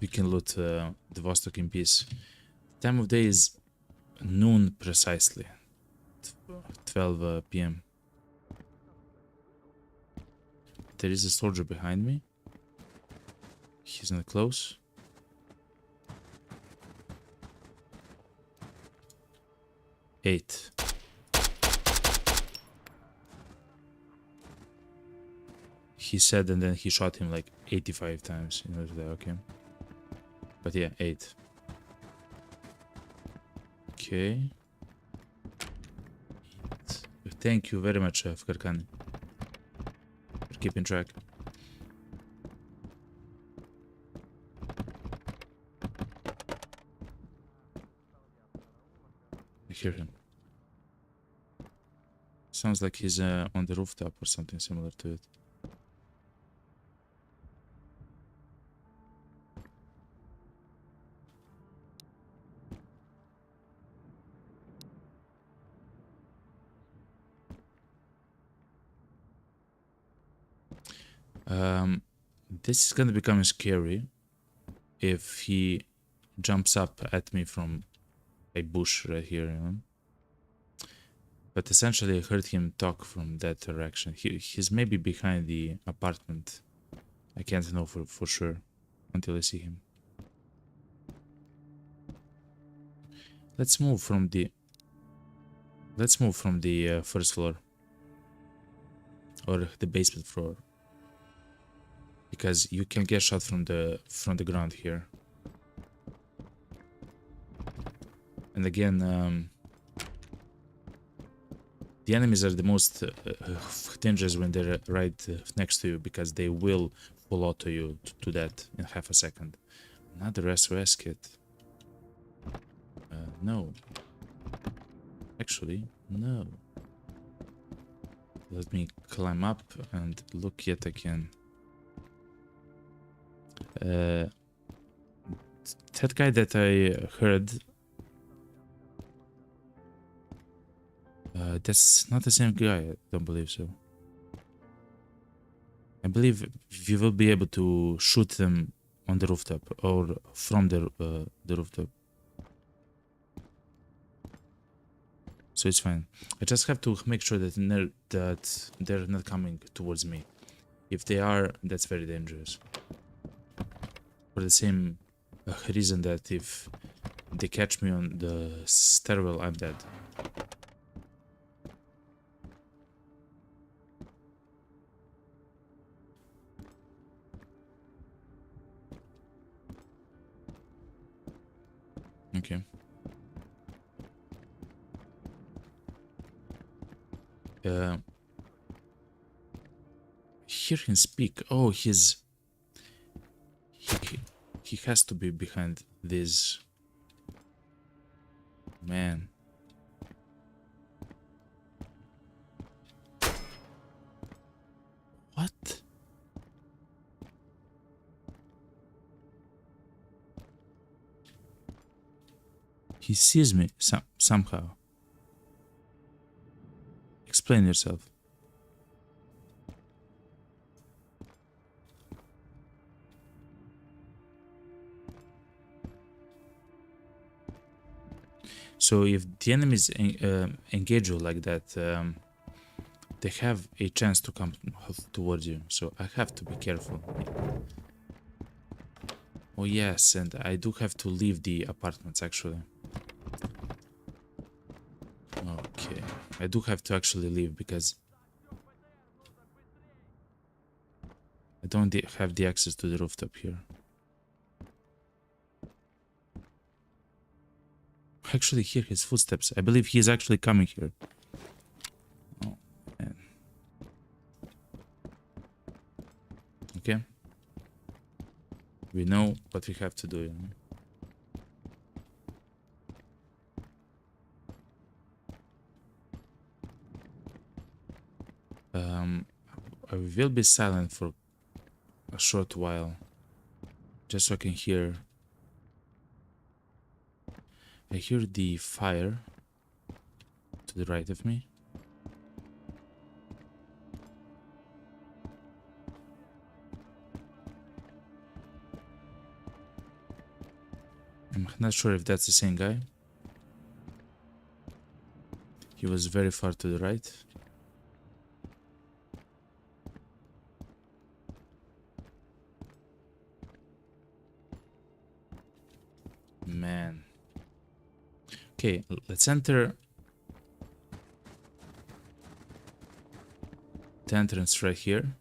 we can loot the Vostok in peace. Time of day is noon precisely. 12 p.m. There is a soldier behind me. He's not close. Eight. He said, and then he shot him like 85 times in order to die. Okay. But yeah, 8. Okay. Thank you very much, Fkarkan, for keeping track. I hear him. Sounds like he's on the rooftop or something similar to it. This is gonna become scary if he jumps up at me from a bush right here, you know? But essentially I heard him talk from that direction. He's maybe behind the apartment. I can't know for sure until I see him. Let's move from the first floor or the basement floor, because you can get shot from the ground here. And again, the enemies are the most dangerous when they're right next to you, because they will full auto you to that in half a second. Another SOS kit. No. Actually, no. Let me climb up and look yet again. That guy that I heard, that's not the same guy. I don't believe so. I believe we will be able to shoot them on the rooftop or from the rooftop. So it's fine. I just have to make sure that they're not coming towards me. If they are, that's very dangerous. For the same reason that if they catch me on the stairwell, I'm dead. Okay. Hear him speak. Oh, he has to be behind this. Man. What? He sees me somehow. Explain yourself. So if the enemies engage you like that, they have a chance to come towards you. So I have to be careful. Oh yes, and I do have to leave the apartments actually. Okay, I do have to actually leave because I don't have the access to the rooftop here. I actually hear his footsteps. I believe he is actually coming here. Oh, man. Okay. We know what we have to do, you know? I will be silent for a short while, just so I can hear. I hear the fire to the right of me. I'm not sure if that's the same guy. He was very far to the right. Man. Okay, let's enter the entrance right here.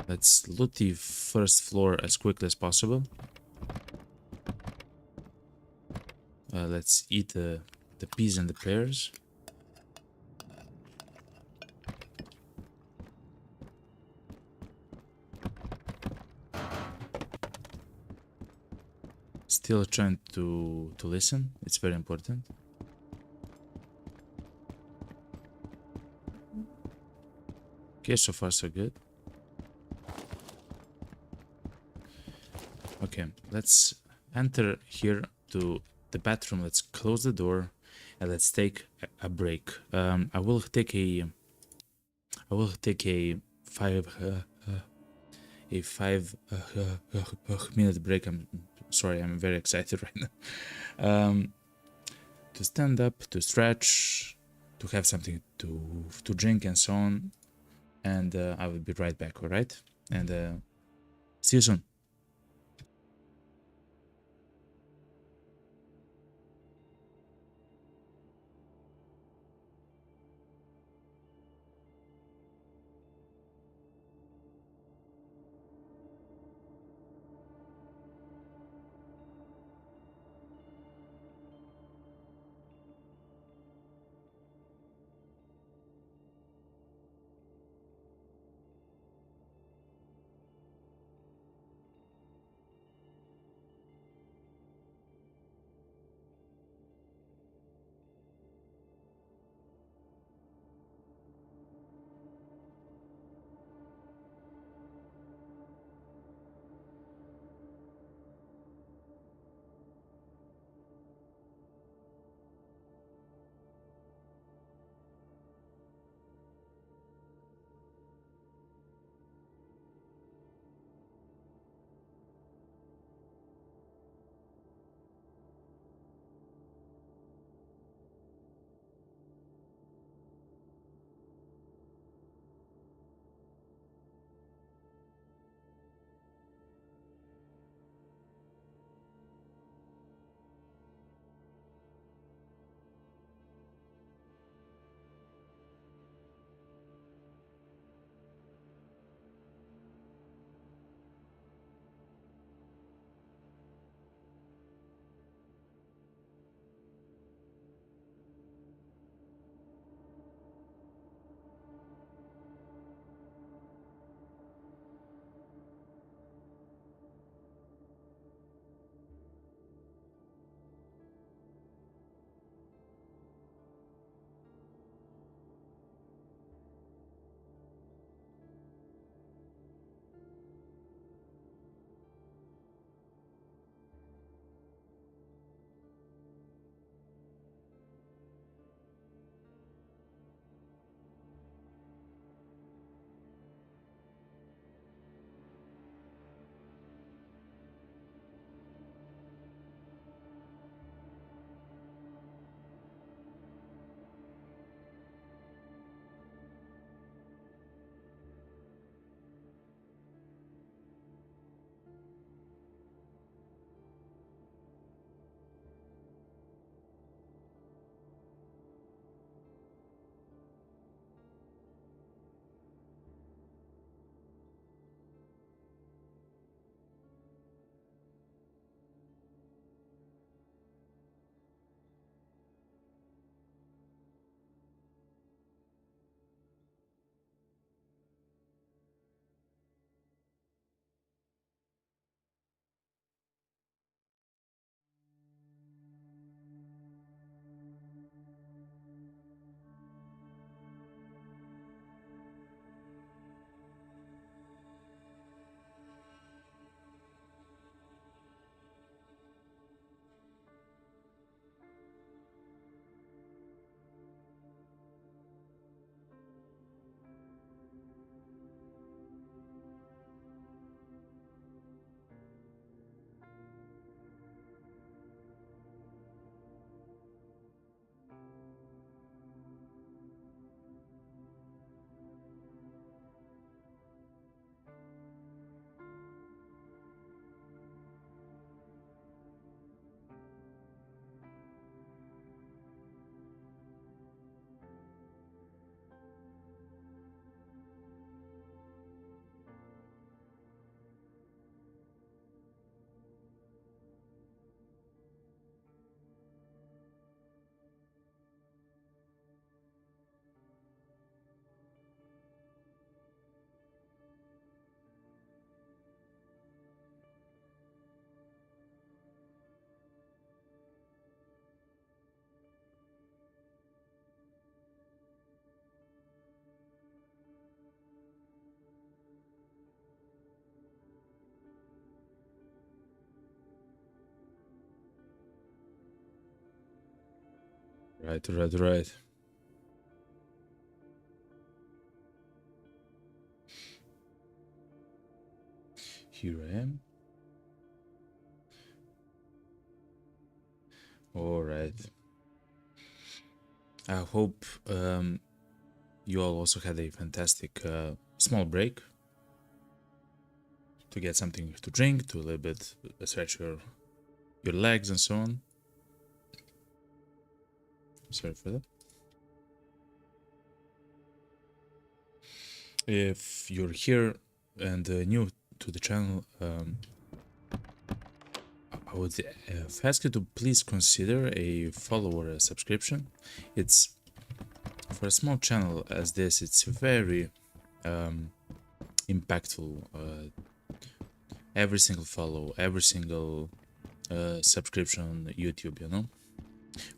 Let's loot the first floor as quickly as possible. Let's eat the peas and the pears. Still trying to listen. It's very important. Okay, so far so good. Okay, let's enter here to the bathroom. Let's close the door and let's take a break. I will take a 5 minute break. I'm sorry, I'm very excited right now. To stand up, to stretch, to have something to drink and so on. And I will be right back, all right? And see you soon. Right. Here I am. All right. I hope you all also had a fantastic small break to get something to drink, to a little bit stretch your legs and so on. Sorry for that. If you're here and new to the channel, I would ask you to please consider a follow or a subscription. It's for a small channel as this, it's very impactful. Every single follow, every single subscription on YouTube, you know.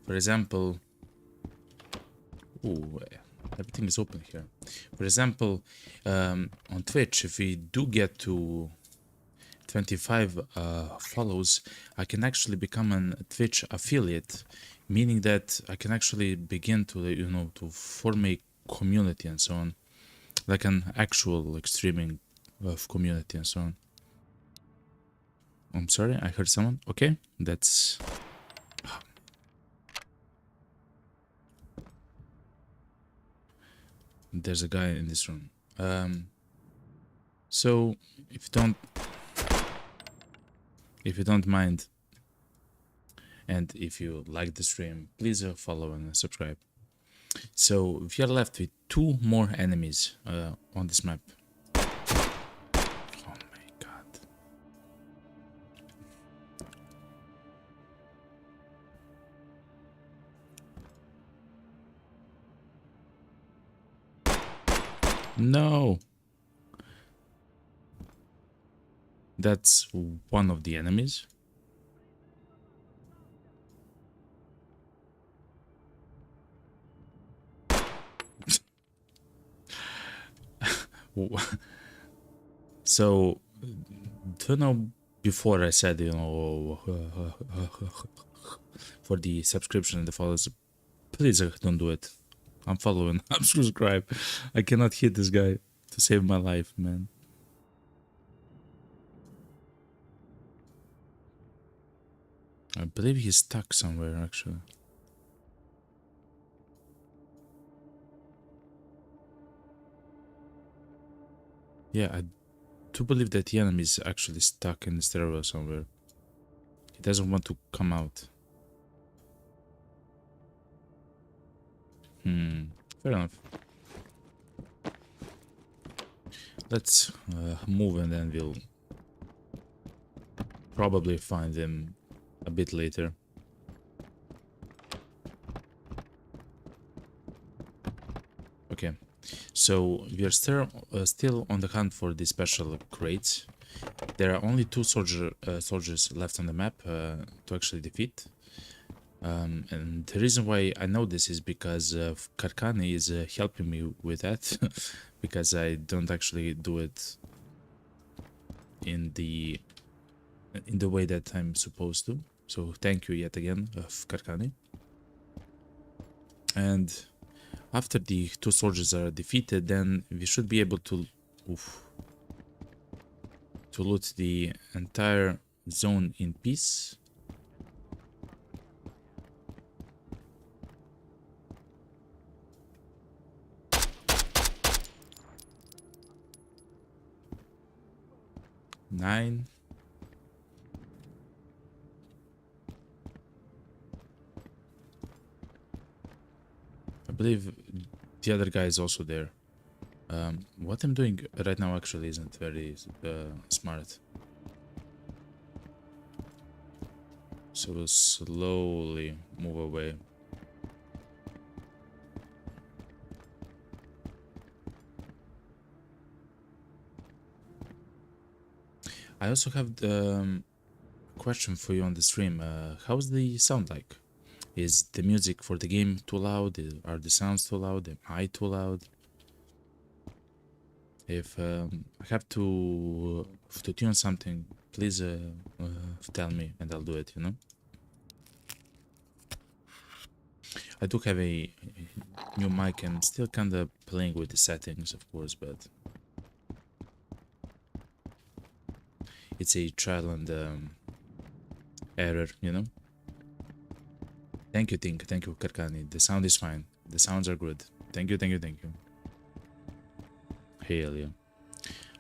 For example, ooh, everything is open here. For example, on Twitch, if we do get to 25 follows, I can actually become a Twitch affiliate, meaning that I can actually begin to, you know, to form a community and so on, like an actual like streaming of community and so on. I'm sorry, I heard someone. Okay, that's. There's a guy in this room. So if you don't mind, and if you like the stream, please follow and subscribe. So we are left with 2 more enemies on this map. Oh my god. No. That's one of the enemies. So, don't know, before I said, you know, for the subscription and the follows, please don't do it. I'm following, I'm subscribed. I cannot hit this guy to save my life, man. I believe he's stuck somewhere, actually. Yeah, I do believe that the enemy is actually stuck in the stairwell somewhere. He doesn't want to come out. Fair enough. Let's move and then we'll probably find him a bit later. Okay, so we are still on the hunt for the special crates. There are only 2 soldiers left on the map to actually defeat. And the reason why I know this is because Karkani is helping me with that, because I don't actually do it in the way that I'm supposed to. So thank you yet again, Karkani. And after the 2 soldiers are defeated, then we should be able to loot the entire zone in peace. Nine. I believe the other guy is also there. What I'm doing right now actually isn't very smart. So we'll slowly move away. I also have the question for you on the stream. How's the sound like? Is the music for the game too loud? Are the sounds too loud? Am I too loud? If I have to tune something, please tell me and I'll do it, you know? I do have a new mic. I'm still kind of playing with the settings, of course, but it's a trial and error, you know. Thank you, Tink. Thank you, Karkani. The sound is fine. The sounds are good. Thank you, thank you, thank you. Hell yeah.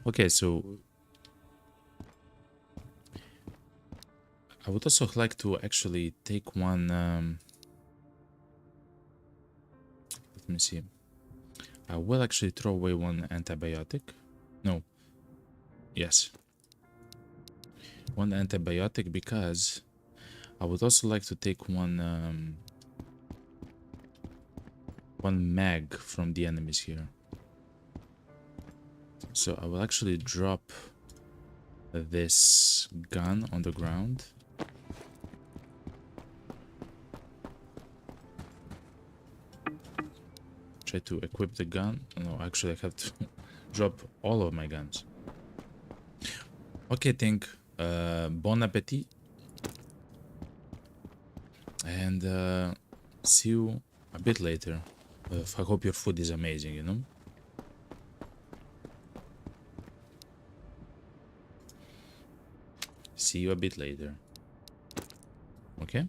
Okay, so I would also like to actually take one. Let me see. I will actually throw away one antibiotic. No. Yes. One antibiotic because I would also like to take one mag from the enemies here. So I will actually drop this gun on the ground. Try to equip the gun. No, actually I have to drop all of my guns. Okay, think. Bon appetit. And see you a bit later. I hope your food is amazing, you know? See you a bit later. Okay?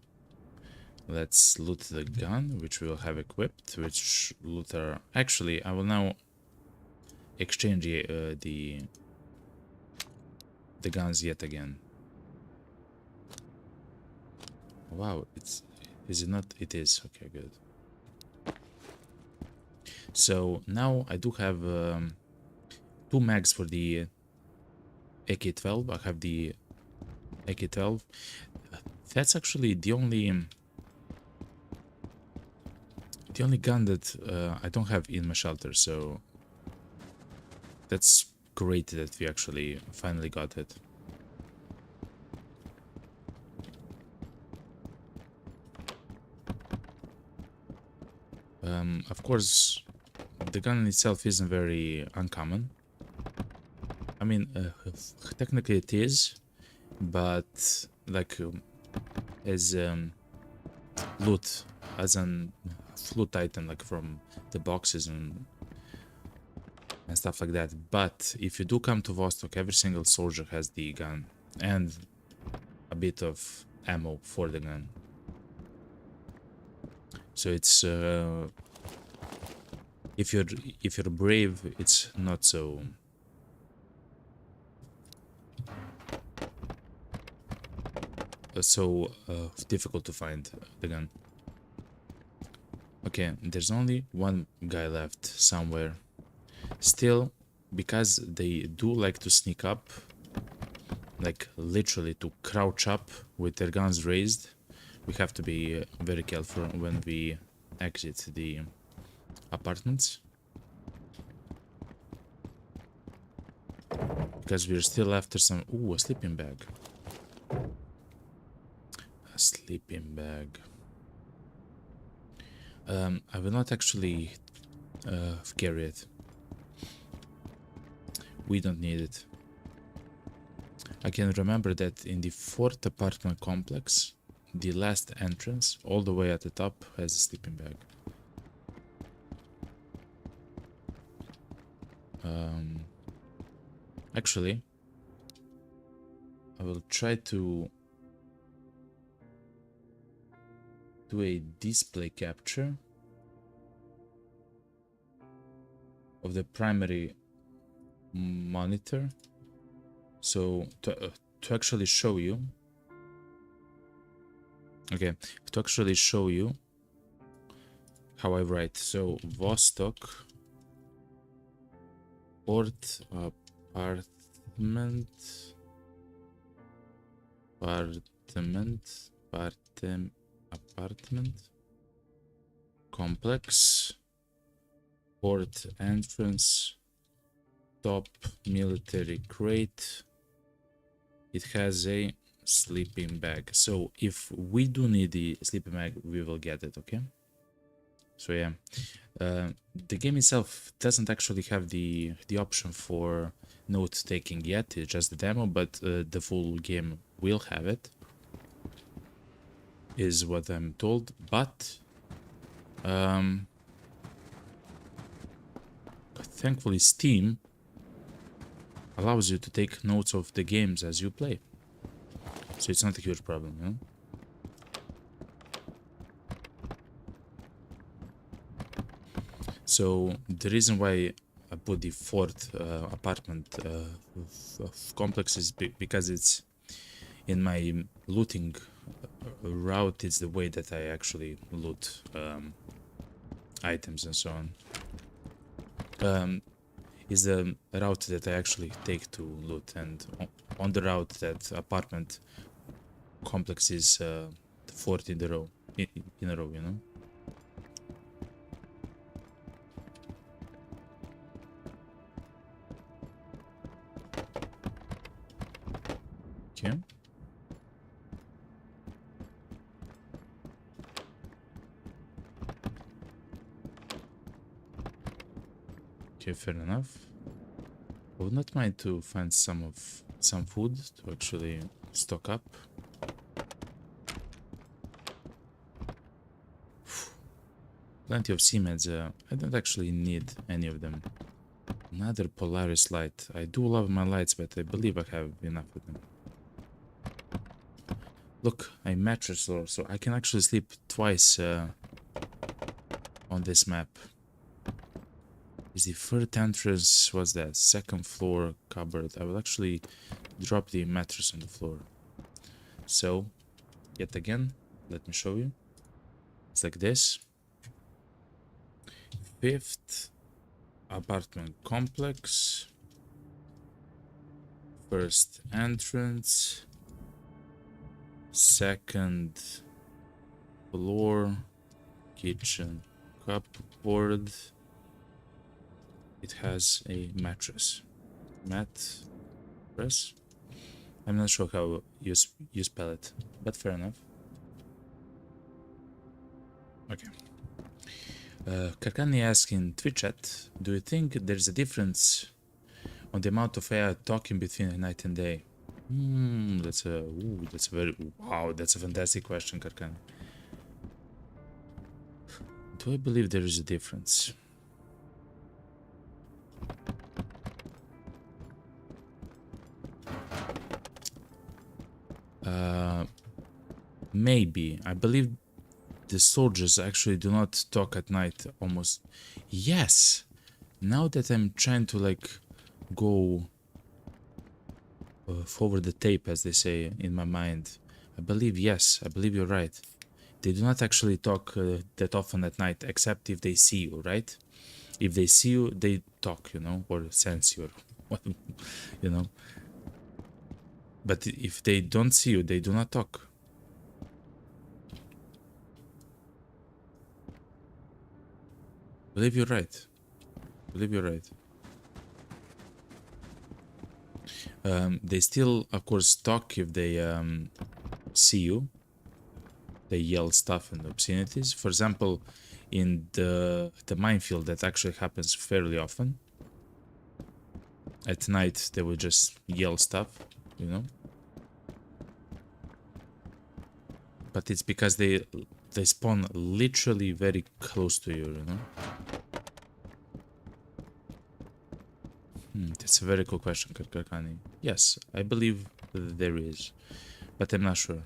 Let's loot the gun, which we will have equipped, which looter... Actually, I will now exchange the guns yet again. Wow, it's... Is it not? It is. Okay, good. So, now I do have 2 mags for the AK-12. I have the AK-12. That's actually the only gun that I don't have in my shelter, so that's great that we actually finally got it. Of course, the gun itself isn't very uncommon. I mean, technically it is, but like as loot, as an loot item, like from the boxes and stuff like that. But if you do come to Vostok, every single soldier has the gun and a bit of ammo for the gun. So it's if you're brave, it's not so difficult to find the gun. Okay, there's only one guy left somewhere. Still, because they do like to sneak up, like literally to crouch up with their guns raised, we have to be very careful when we exit the apartments. Because we're still after some... Ooh, a sleeping bag. A sleeping bag. I will not actually carry it. We don't need it. I can remember that in the 4th apartment complex, the last entrance, all the way at the top, has a sleeping bag. Actually, I will try to do a display capture of the primary monitor, so to actually show you, okay, to actually show you how I write. So Vostok port apartment complex, port entrance, top military crate. It has a sleeping bag. So if we do need the sleeping bag, we will get it, okay? So yeah, the game itself doesn't actually have the option for note taking yet. It's just the demo, but the full game will have it, is what I'm told. But Um, Thankfully, Steam allows you to take notes of the games as you play, so it's not a huge problem, you know? So the reason why I put the fourth apartment complex is because it's in my looting route. It's the way that I actually loot items and so on. Is the route that I actually take to loot, and on the route that apartment complex is the fourth in the row, in a row, you know. Okay. Okay, fair enough. I would not mind to find some food to actually stock up. Plenty of C-meds. I don't actually need any of them. Another Polaris light. I do love my lights, but I believe I have enough of them. Look, a mattress floor, so I can actually sleep twice on this map. Is the third entrance, what's that? Second floor cupboard. I will actually drop the mattress on the floor. So, yet again, let me show you. It's like this. Fifth apartment complex. First entrance. Second floor. Kitchen cupboard. It has a mattress. Mattress? I'm not sure how you spell it, but fair enough. Okay. Karkani asks in Twitch chat, do you think there's a difference on the amount of AI talking between night and day? That's a fantastic question, Karkani. Do I believe there is a difference? Maybe. I believe the soldiers actually do not talk at night almost. Yes! Now that I'm trying to like go forward the tape, as they say in my mind, I believe, yes, I believe you're right. They do not actually talk that often at night, except if they see you, right? If they see you, they talk, you know, or sense you, or you know. But if they don't see you, they do not talk. Believe you're right. Believe you're right. They still, of course, talk if they see you. They yell stuff and obscenities. For example, in the minefield, that actually happens fairly often. At night, they will just yell stuff, you know. But it's because they spawn literally very close to you, you know. That's a very cool question, Karkani. Yes, I believe there is, but I'm not sure.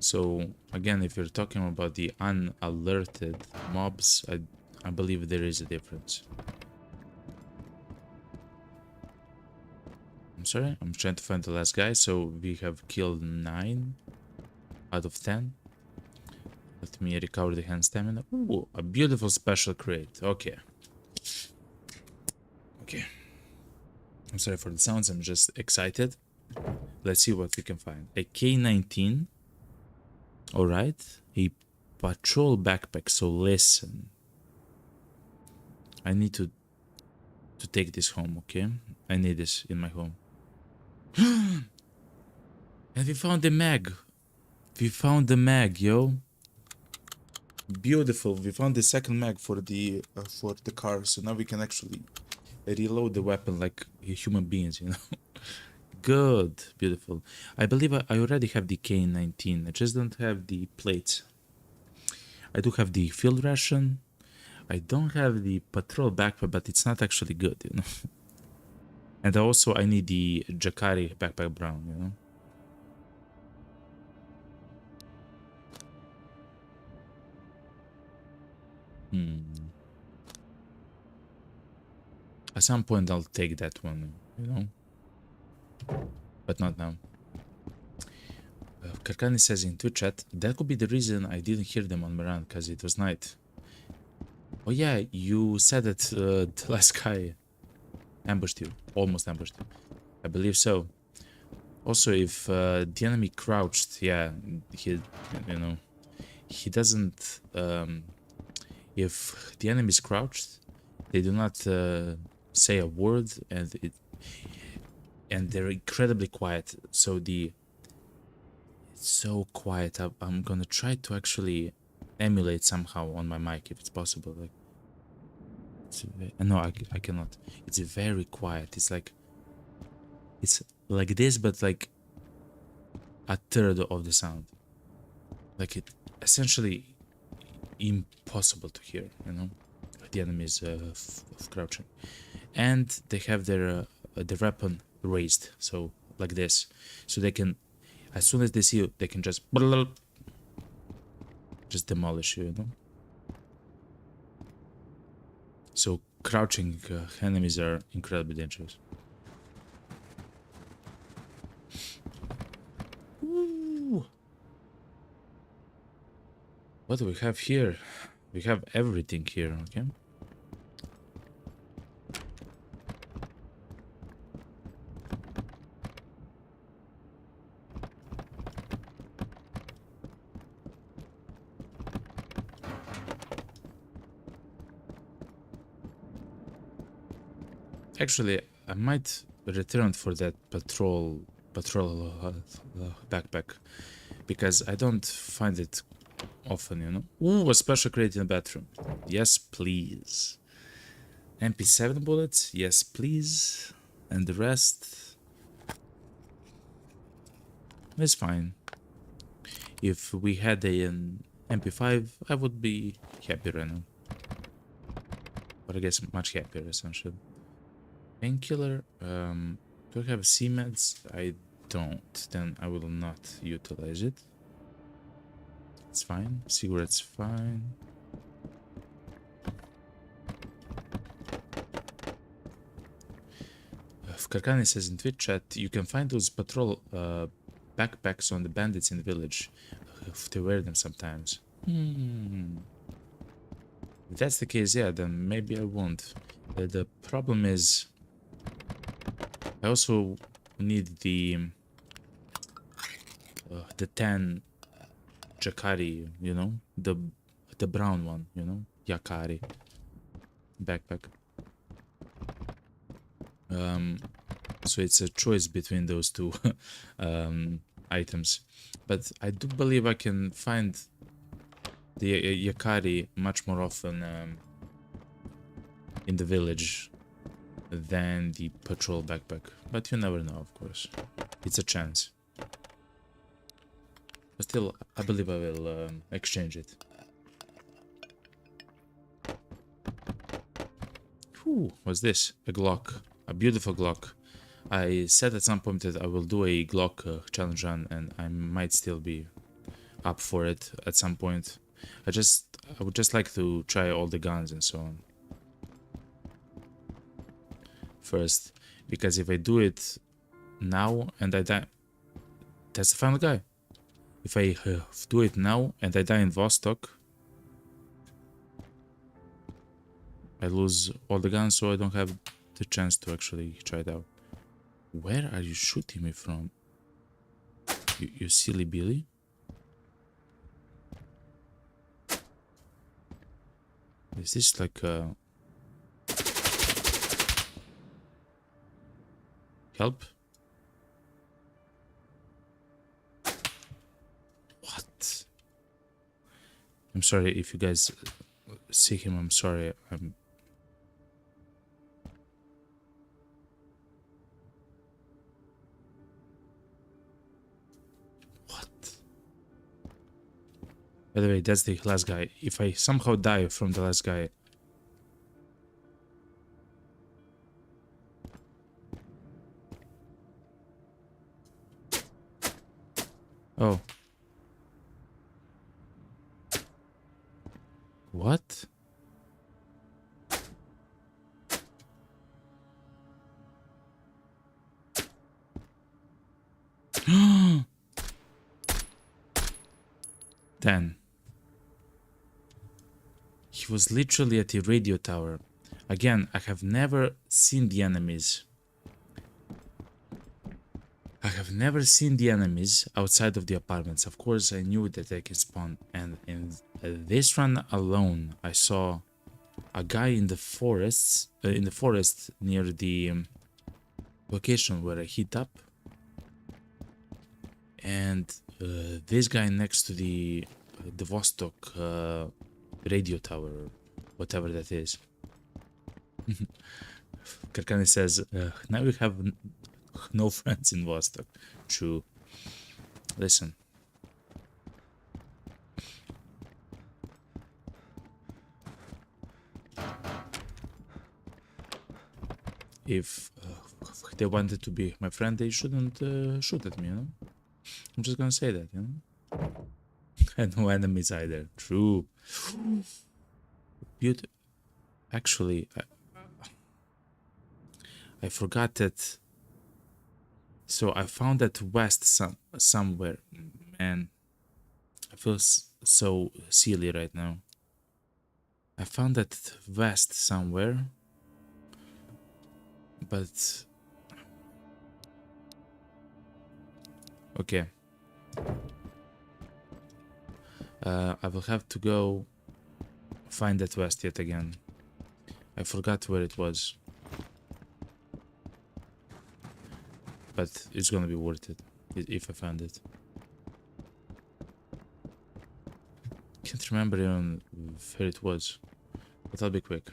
So again, if you're talking about the unalerted mobs, I believe there is a difference. I'm sorry, I'm trying to find the last guy. So we have killed 9 out of 10. Let me recover the hand stamina. Ooh, a beautiful special crate. Okay. Okay. I'm sorry for the sounds, I'm just excited. Let's see what we can find. A K-19. Alright. A patrol backpack. So listen. I need to take this home, okay? I need this in my home. And we found the mag. We found the mag, yo. Beautiful. We found the second mag for the car, so now we can actually reload the weapon like human beings, you know. good. Beautiful. I believe I already have the K19. I just don't have the plates. I do have the field ration. I don't have the patrol backpack, but it's not actually good, you know. And also I need the Jacari backpack brown, you know. At some point I'll take that one, you know. But not now. Karkani says in Twitch chat, that could be the reason I didn't hear them on Moran, because it was night. Oh yeah, you said that the last guy ambushed you, almost ambushed you. I believe so. Also, if the enemy crouched, yeah, he, you know, he doesn't. If the enemy is crouched, they do not say a word, and they're incredibly quiet. So it's so quiet. I'm gonna try to actually emulate somehow on my mic if it's possible. Like, no, I cannot. It's very quiet. It's like this, but like a third of the sound. Like it essentially impossible to hear. You know, the enemies crouching, and they have their weapon raised, so like this, so they can, as soon as they see you, they can just demolish you. You know. So crouching enemies are incredibly dangerous. Ooh. What do we have here? We have everything here, okay? Actually, I might return for that patrol backpack, because I don't find it often, you know. Ooh, a special crate in the bathroom. Yes, please. MP7 bullets. Yes, please. And the rest is fine. If we had an MP5, I would be happy right now. But I guess much happier, essentially. Painkiller. Do I have C-meds? I don't. Then I will not utilize it. It's fine. Cigarettes, fine. Karkani says in Twitch chat, you can find those patrol backpacks on the bandits in the village. If they wear them sometimes. If that's the case, yeah, then maybe I won't. The problem is, I also need the 10 Jacari, you know, the brown one, you know, Yakari backpack. So it's a choice between those two items, but I do believe I can find the Yakari much more often in the village than the patrol backpack, but you never know, of course. It's a chance. But still, I believe I will exchange it. Whew, what's this? A Glock. A beautiful Glock. I said at some point that I will do a Glock challenge run, and I might still be up for it at some point. I would just like to try all the guns and so on first, because if I do it now and I die, that's the final guy. If I do it now and I die in Vostok, I lose all the guns, so I don't have the chance to actually try it out. Where are you shooting me from? You silly Billy? Is this like a... Help? What? I'm sorry if you guys see him, I'm sorry. By the way, that's the last guy. If I somehow die from the last guy... Oh. What? Then. He was literally at the radio tower. Again, I have never seen the enemies. I have never seen the enemies outside of the apartments. Of course, I knew that they can spawn. And in this run alone, I saw a guy in the forests, forest near the location where I hit up. And this guy next to the Vostok radio tower, whatever that is. Karkani says, now we have no friends in Vostok. True. Listen. If they wanted to be my friend, they shouldn't shoot at me, you know? I'm just gonna say that, you know? And no enemies either. True. Beauty. Actually, I forgot that. So I found that west somewhere. Man, I feel so silly right now. I found that west somewhere. But... okay. I will have to go find that west yet again. I forgot where it was. But it's gonna be worth it if I find it. Can't remember even where it was, but I'll be quick.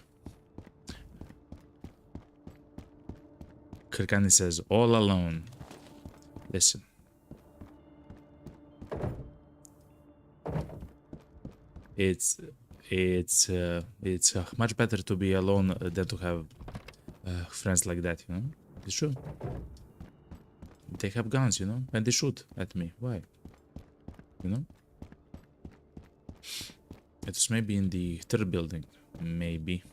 Kirkani says, all alone. Listen. It's much better to be alone than to have friends like that, you know? It's true. They have guns, you know, and they shoot at me. Why? You know? It's maybe in the third building. Maybe.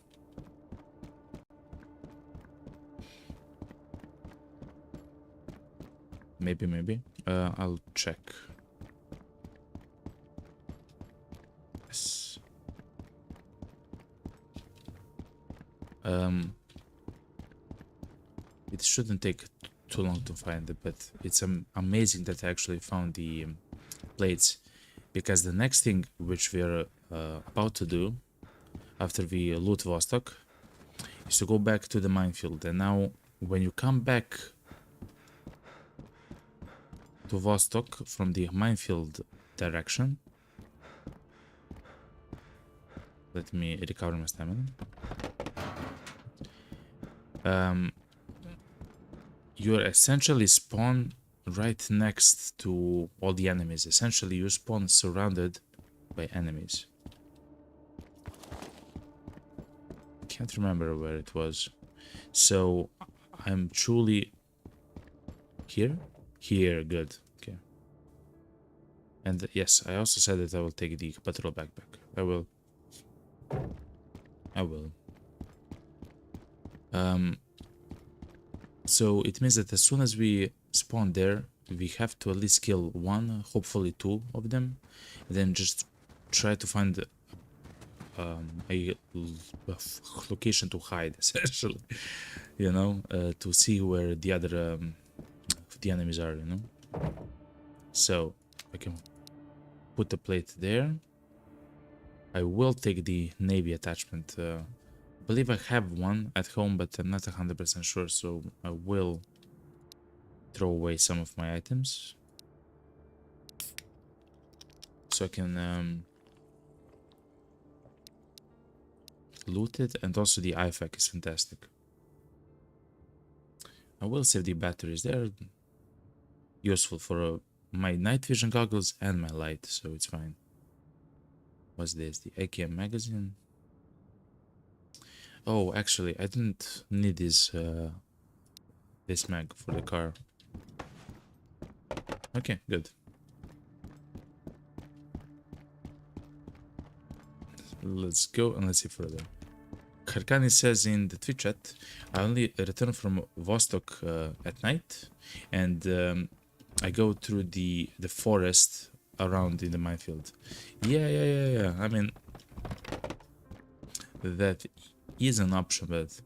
Maybe. I'll check. Yes. It shouldn't take too long to find it, but it's amazing that I actually found the plates, because the next thing which we're about to do after we loot Vostok is to go back to the minefield. And now when you come back to Vostok from the minefield direction, let me recover my stamina. You're essentially spawn right next to all the enemies. Essentially, you spawn surrounded by enemies. Can't remember where it was. So I'm truly here. Here, good. Okay. And yes, I also said that I will take the patrol backpack. I will. So it means that as soon as we spawn there, we have to at least kill one, hopefully two of them, and then just try to find a location to hide, essentially, you know, to see where the other the enemies are, you know. So I can put the plate there. I will take the navy attachment. I believe I have one at home, but I'm not 100% sure, so I will throw away some of my items so I can loot it. And also the IFAC is fantastic. I will save the batteries. They're useful for my night vision goggles and my light, so it's fine. What's this? The AKM magazine. Oh, actually, I didn't need this mag for the car. Okay, good. Let's go and let's see further. Karkani says in the Twitch chat, I only return from Vostok at night, and I go through the forest around in the minefield. Yeah. I mean, that is an option, but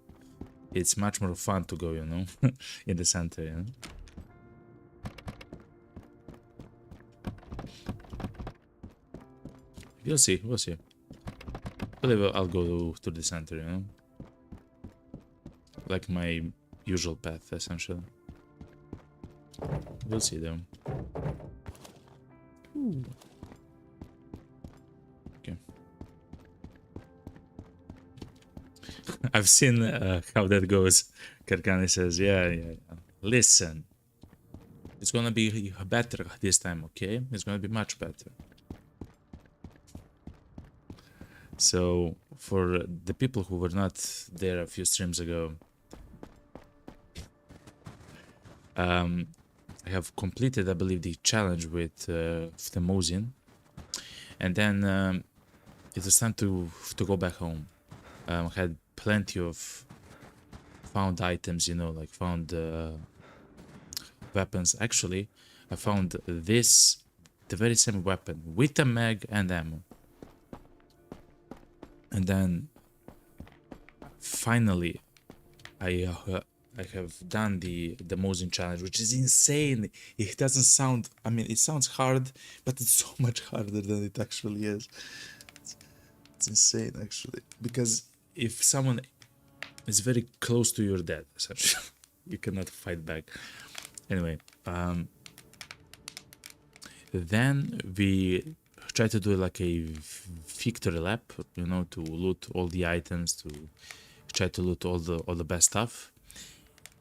it's much more fun to go, you know, in the center, you know. We'll see. I believe I'll go to the center, you know, like my usual path, essentially. We'll see, though. Ooh. Okay. I've seen how that goes. Karkani says, yeah. Listen, it's gonna be better this time, okay? It's gonna be much better. So, for the people who were not there a few streams ago, I have completed, I believe, the challenge with Themosin, and then it was time to go back home. I had plenty of found items, you know, like found weapons. Actually, I found the very same weapon with a mag and ammo. And then finally, I have done the Mosin challenge, which is insane. It doesn't sound, I mean, it sounds hard, but it's so much harder than it actually is. It's insane, actually, because if someone is very close to your death, essentially, you cannot fight back. Anyway, then we try to do like a victory lap, you know, to loot all the items, to try to loot all the best stuff.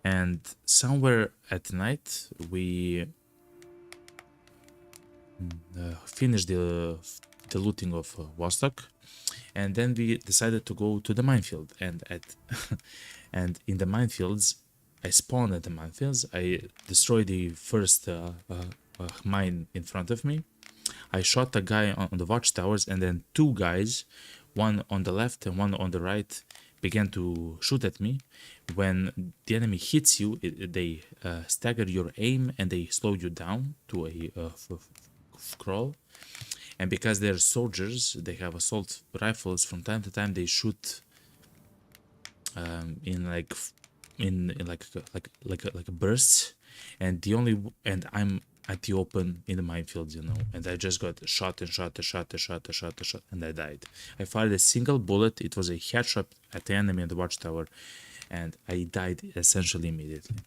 And somewhere at night we finished the looting of Vostok, and then we decided to go to the minefield. And and in the minefields, I spawned at the minefields. I destroyed the first mine in front of me. I shot a guy on the watchtowers, and then two guys, one on the left and one on the right, began to shoot at me. When the enemy hits you, they stagger your aim and they slow you down to a crawl. And because they're soldiers, they have assault rifles. From time to time, they shoot in like bursts, and I'm at the open in the minefield, you know, and I just got shot, and I died. I fired a single bullet. It was a headshot at the enemy in the watchtower, and I died essentially immediately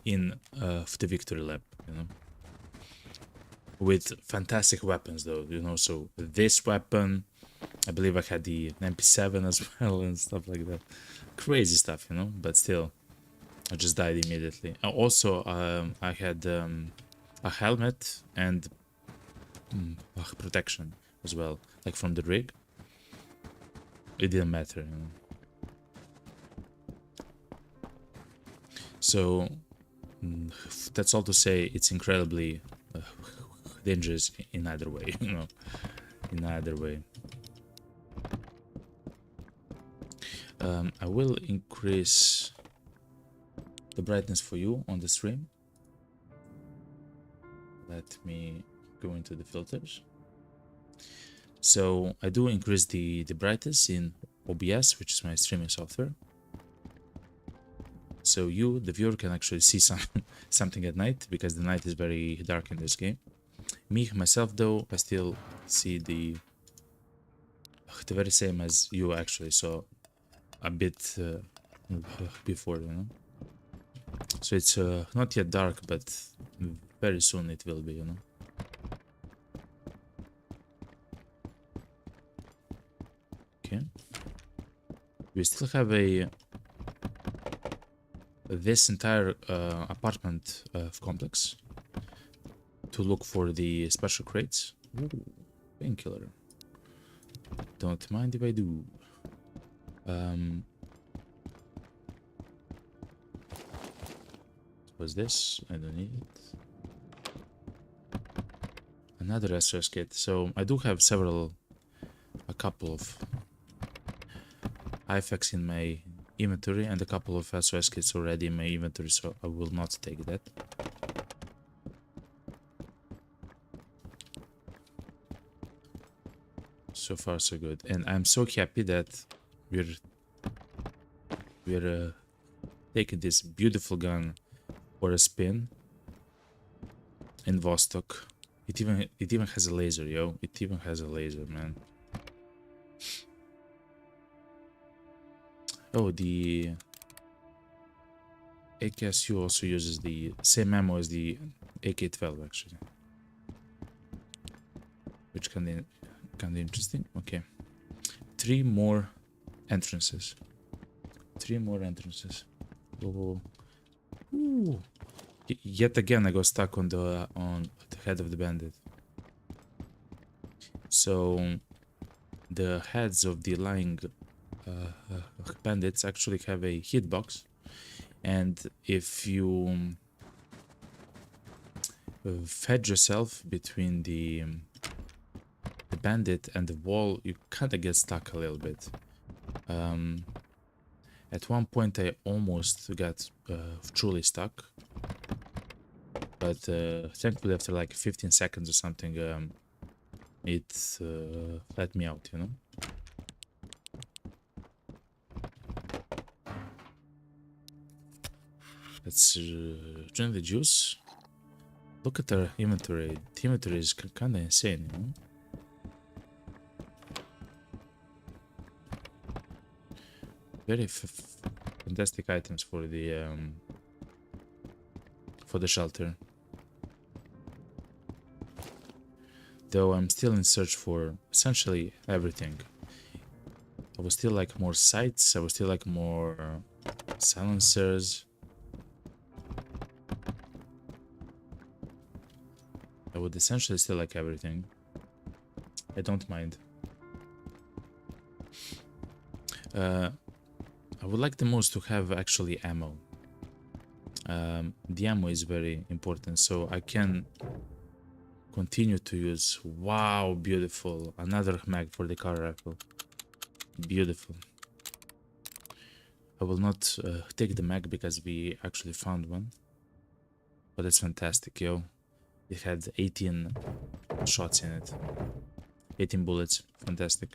in the victory lap, you know, with fantastic weapons though, you know. So this weapon, I believe I had the MP7 as well and stuff like that. Crazy stuff, you know, but still, I just died immediately. Also, I had a helmet and protection as well, like from the rig. It didn't matter, you know. So that's all to say. It's incredibly dangerous in either way, you know, in either way. I will increase the brightness for you on the stream. Let me go into the filters. So I do increase the brightness in OBS, which is my streaming software. So you, the viewer, can actually see something at night, because the night is very dark in this game. Me, myself, though, I still see the very same as you actually saw a bit before, you know. So it's not yet dark, but very soon it will be, you know. Okay. We still have this entire apartment complex to look for the special crates. Ooh, Painkiller. Don't mind if I do. What's this? I don't need it. Another SOS kit. So I do have a couple of IFAKs in my inventory and a couple of SOS kits already in my inventory, so I will not take that. So far so good, and I'm so happy that we're taking this beautiful gun for a spin in Vostok. It even has a laser, yo. It even has a laser, man. Oh, the AKSU also uses the same ammo as the AK-12, actually, which kind of interesting. Okay, 3 more entrances. 3 more entrances. Oh, ooh. Yet again, I got stuck on the head of the bandit. So the heads of the lying bandits actually have a hitbox, and if you fed yourself between the bandit and the wall, you kind of get stuck a little bit. At one point I almost got truly stuck, but thankfully after like 15 seconds or something, it let me out, you know. Let's drink the juice. Look at our inventory. The inventory is kind of insane, you know. Very fantastic items for the shelter. Though I'm still in search for essentially everything. I would still like more sights. I would still like more silencers. I would essentially still like everything. I don't mind. I would like the most to have actually ammo. The ammo is very important, so I can continue to use. Wow, beautiful! Another mag for the car rifle. Beautiful. I will not take the mag because we actually found one, but it's fantastic, yo. It had 18 shots in it. 18 bullets. Fantastic.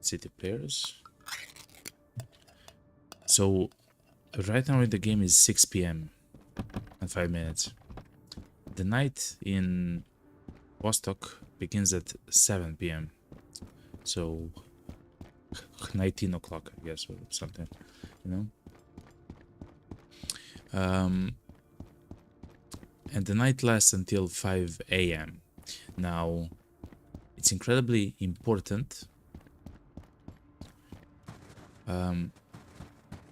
City players. So right now in the game is 6 p.m. and 5 minutes. The night in Vostok begins at 7 p.m. So 19 o'clock, I guess, or something, you know. And the night lasts until 5 a.m. Now, it's incredibly important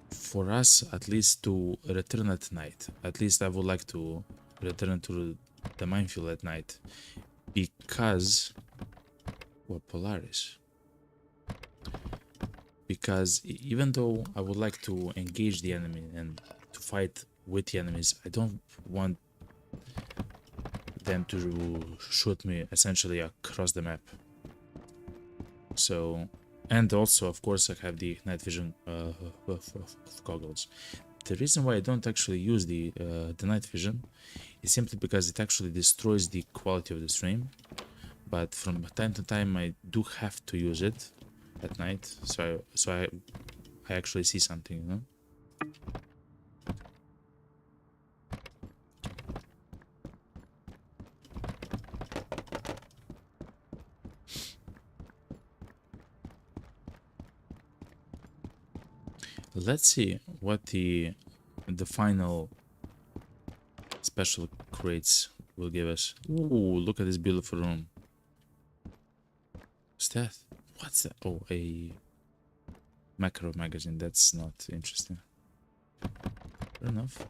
for us, at least, to return at night. At least I would like to return to the minefield at night, because Polaris. Because even though I would like to engage the enemy and to fight with the enemies, I don't want them to shoot me essentially across the map. So, and also of course I have the night vision goggles. The reason why I don't actually use the night vision is simply because it actually destroys the quality of the stream, but from time to time I do have to use it at night, so I actually see something, you know. Let's see what the final special crates will give us. Ooh, look at this beautiful room. What's that? What's that? Oh, a macro magazine. That's not interesting. Fair enough.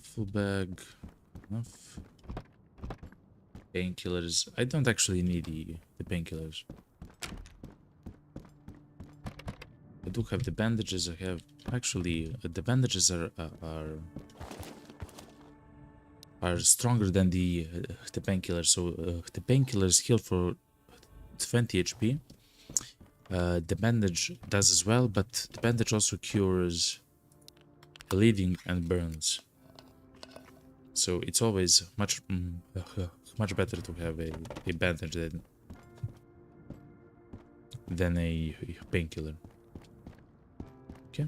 Full bag. Enough. Painkillers. I don't actually need the painkillers. I do have the bandages. I have actually the bandages are stronger than the painkillers. So the painkillers heal for 20 HP. The bandage does as well, but the bandage also cures bleeding and burns. So it's always much better to have a bandage than a painkiller. Okay.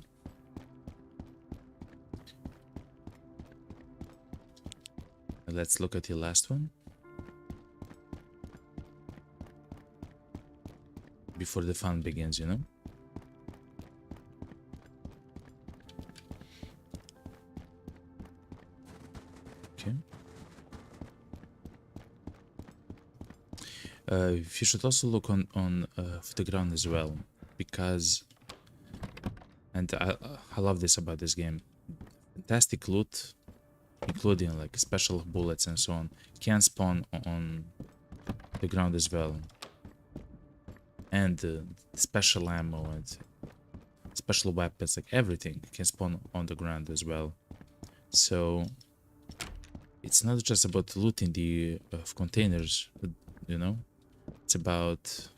Let's look at the last one. Before the fun begins, you know? Okay. You should also look on the ground as well, because, and I love this about this game, fantastic loot, including like special bullets and so on, can spawn on the ground as well, and special ammo and special weapons, like everything can spawn on the ground as well. So it's not just about looting the containers, you know, it's about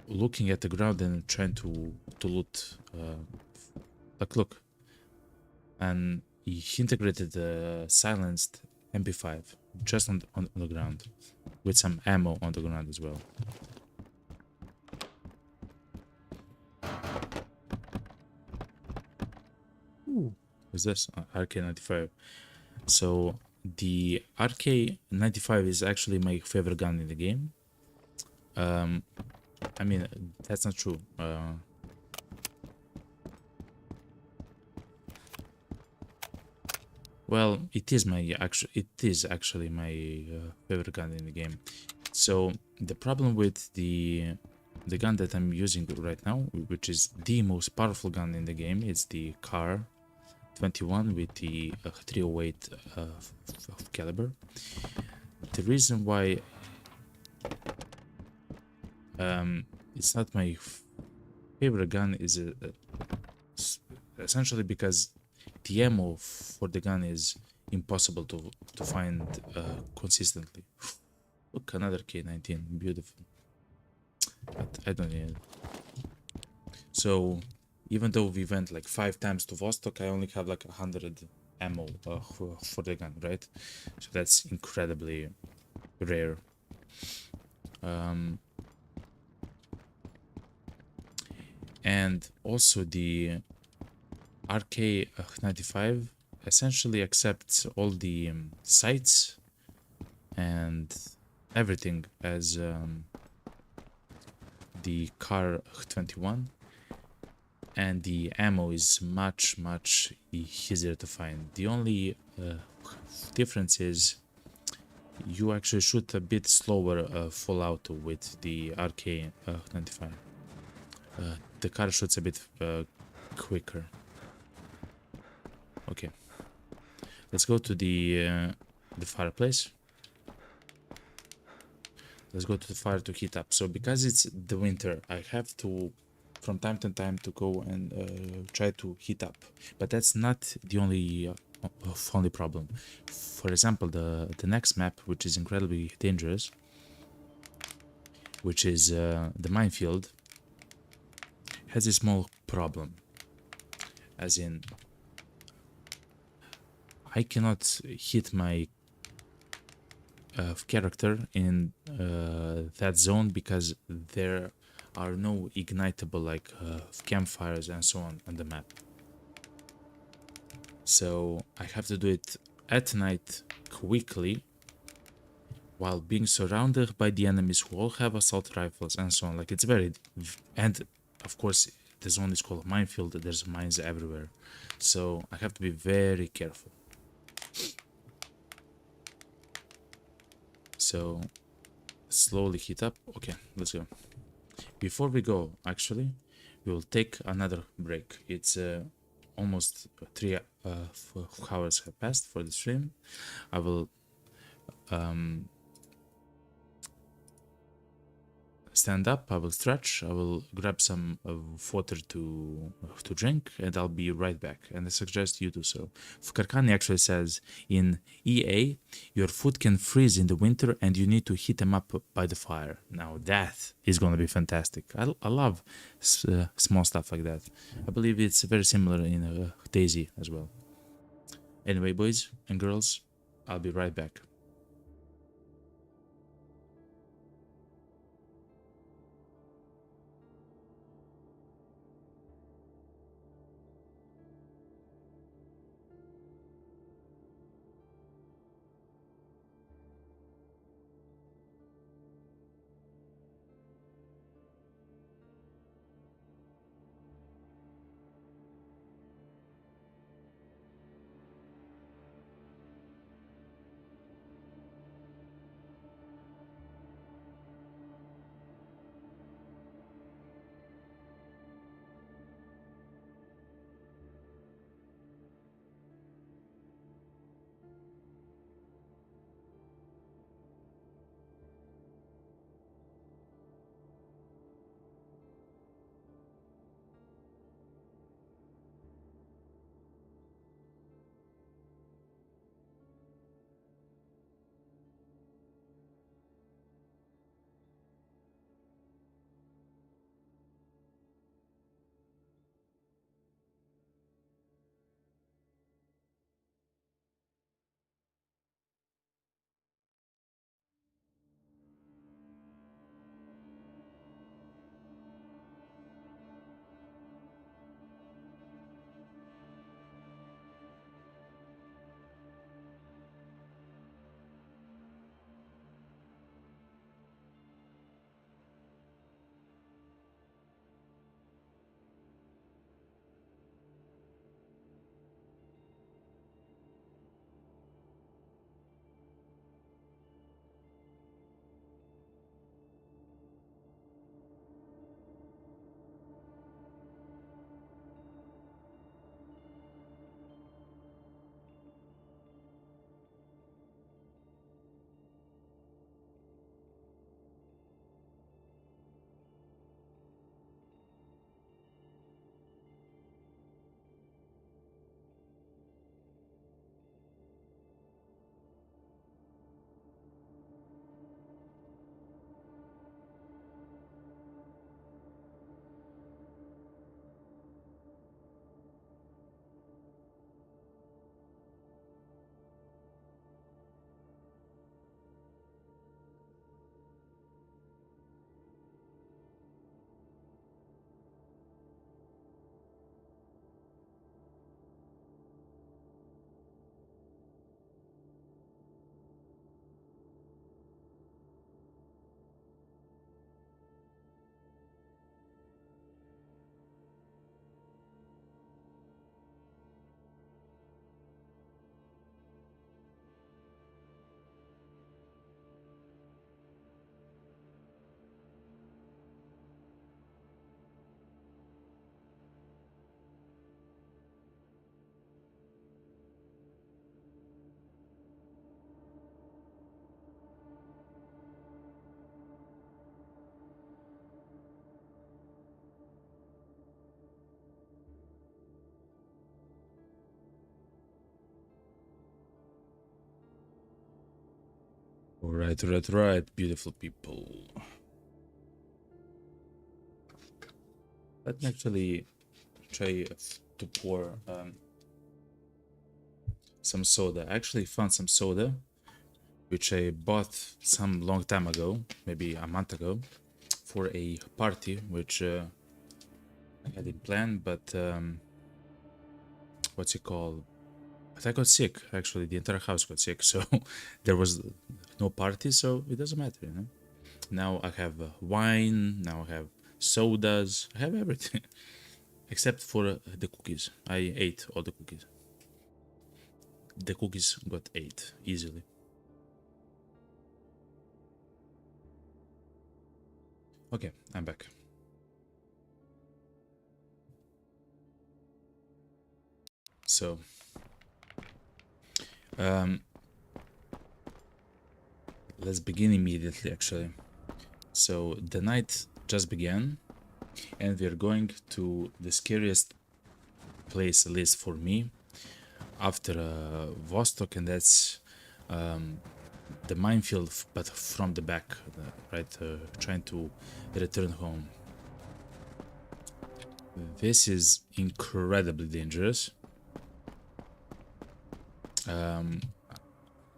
looking at the ground and trying to loot. Like, look, and he integrated the silenced MP5 just on the ground, with some ammo on the ground as well. Ooh, what's this? RK95. So the RK95 is actually my favorite gun in the game. I mean, that's not true. Well, it is actually my favorite gun in the game. So the problem with the gun that I'm using right now, which is the most powerful gun in the game, is the Car 21 with the 308 caliber. The reason why it's not my favorite gun is essentially because the ammo for the gun is impossible to find consistently. Look, another K19, beautiful. But I don't need it. So even though we went like 5 times to Vostok, I only have like 100 ammo for the gun, right? So that's incredibly rare. And also the RK95 essentially accepts all the sights and everything as the Car 21, and the ammo is much easier to find. The only difference is you actually shoot a bit slower full auto with the RK95. The car shoots a bit quicker. Okay, let's go to the fireplace. Let's go to the fire to heat up. So because it's the winter, I have to from time to time to go and try to heat up, but that's not the only problem. For example, the next map, which is incredibly dangerous, which is the minefield, has a small problem, as in I cannot hit my character in that zone because there are no ignitable like campfires and so on the map. So I have to do it at night quickly while being surrounded by the enemies who all have assault rifles and so on. Like, it's very, and of course the zone is called minefield, there's mines everywhere, so I have to be very careful. So slowly heat up. Okay, let's go. Before we go, actually, we will take another break. It's almost 3 for hours have passed for the stream. I will stand up, I will stretch, I will grab some water to drink, and I'll be right back. And I suggest you do so. Karkani actually says in EA, your food can freeze in the winter and you need to heat them up by the fire. Now that is going to be fantastic. I love small stuff like that. I believe it's very similar in Daisy as well. Anyway, boys and girls, I'll be right back. Right, beautiful people. Let me actually try to pour some soda. I actually found some soda, which I bought some long time ago, maybe a month ago, for a party, which I hadn't planned, but what's it called? But I got sick, actually. The entire house got sick, so there was no party, so it doesn't matter, you know? Now I have wine, now I have sodas, I have everything. Except for the cookies. I ate all the cookies. The cookies got ate easily. Okay, I'm back. So, Um, let's begin immediately, actually. So the night just began, and we're going to the scariest place, at least for me, after Vostok, and that's the minefield, but from the back, right? Trying to return home. This is incredibly dangerous.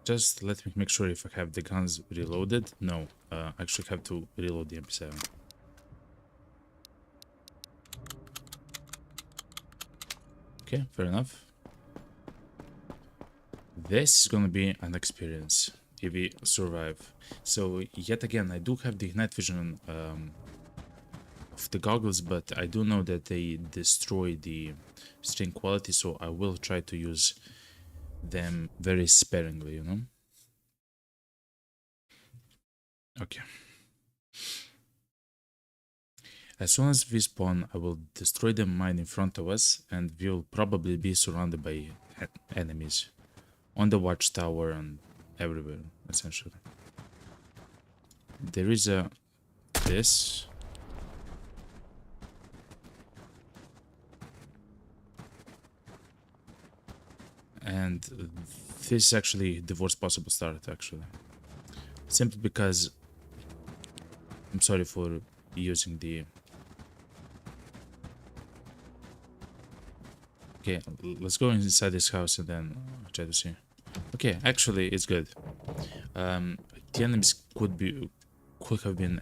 Just let me make sure if I have the guns reloaded. No, I actually have to reload the MP7. Okay, fair enough. This is gonna be an experience if we survive. So yet again, I do have the night vision of the goggles, but I do know that they destroy the string quality, so I will try to use them very sparingly, you know? Okay. As soon as we spawn, I will destroy the mine in front of us, and we will probably be surrounded by enemies. On the watchtower and everywhere, essentially. There is a... this... and this is actually the worst possible start, actually. Simply because... I'm sorry for using the... Okay, let's go inside this house and then try to see. Okay, actually, it's good. The enemies could have been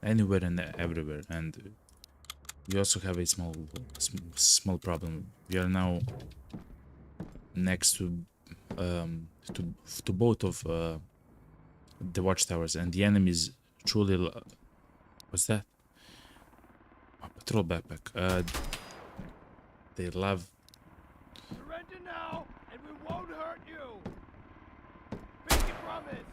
anywhere and everywhere, and we also have a small problem. We are now next to both of the watchtowers, and the enemies truly. What's that? A patrol backpack. They love. Surrender now, and we won't hurt you. Pinky promise.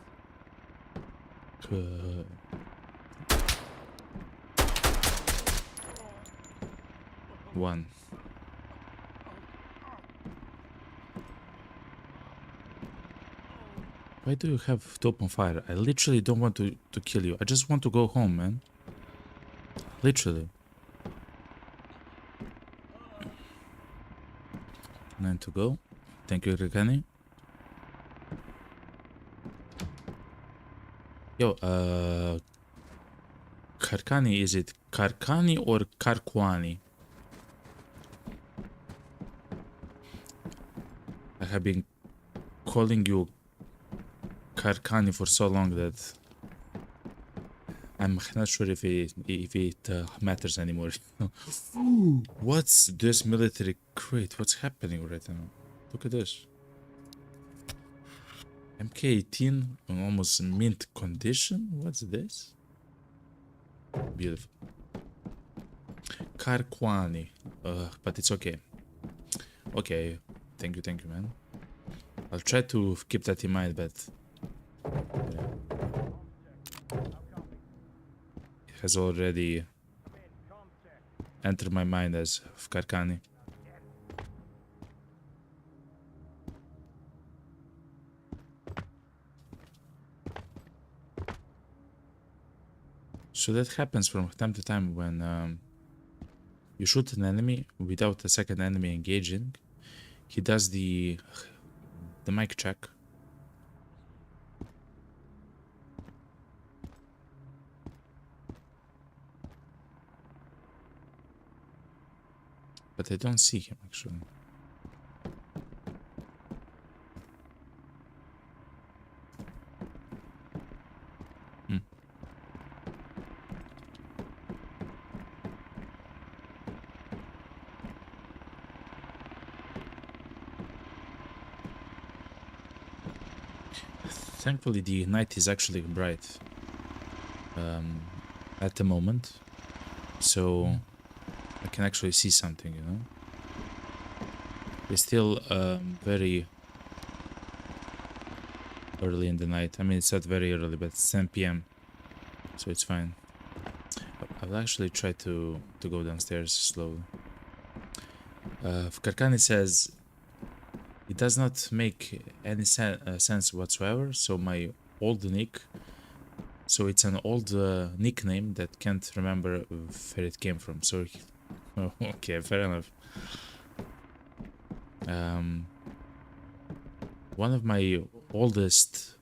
One. Why do you have to open fire? I literally don't want to kill you. I just want to go home, man. Literally. 9 to go. Thank you, Rikani. Yo, Karkani, is it Karkani or Karkwani? I have been calling you Karkani for so long that I'm not sure if it matters anymore. What's this military crate? What's happening right now? Look at this. MK18 in almost mint condition? What's this? Beautiful. Karkwani. But it's okay. Okay. Thank you, man. I'll try to keep that in mind, but... yeah. It has already entered my mind as Karkani. So that happens from time to time when you shoot an enemy without a second enemy engaging. He does the mic check. But I don't see him actually. Thankfully, the night is actually bright at the moment, so I can actually see something, you know. It's still very early in the night. I mean, it's not very early, but it's 10 p.m., so it's fine. I'll actually try to go downstairs slowly. Karkani says It does not make any sense whatsoever. So my old nick, so it's an old nickname that can't remember where it came from. So, oh, okay, fair enough. One of my oldest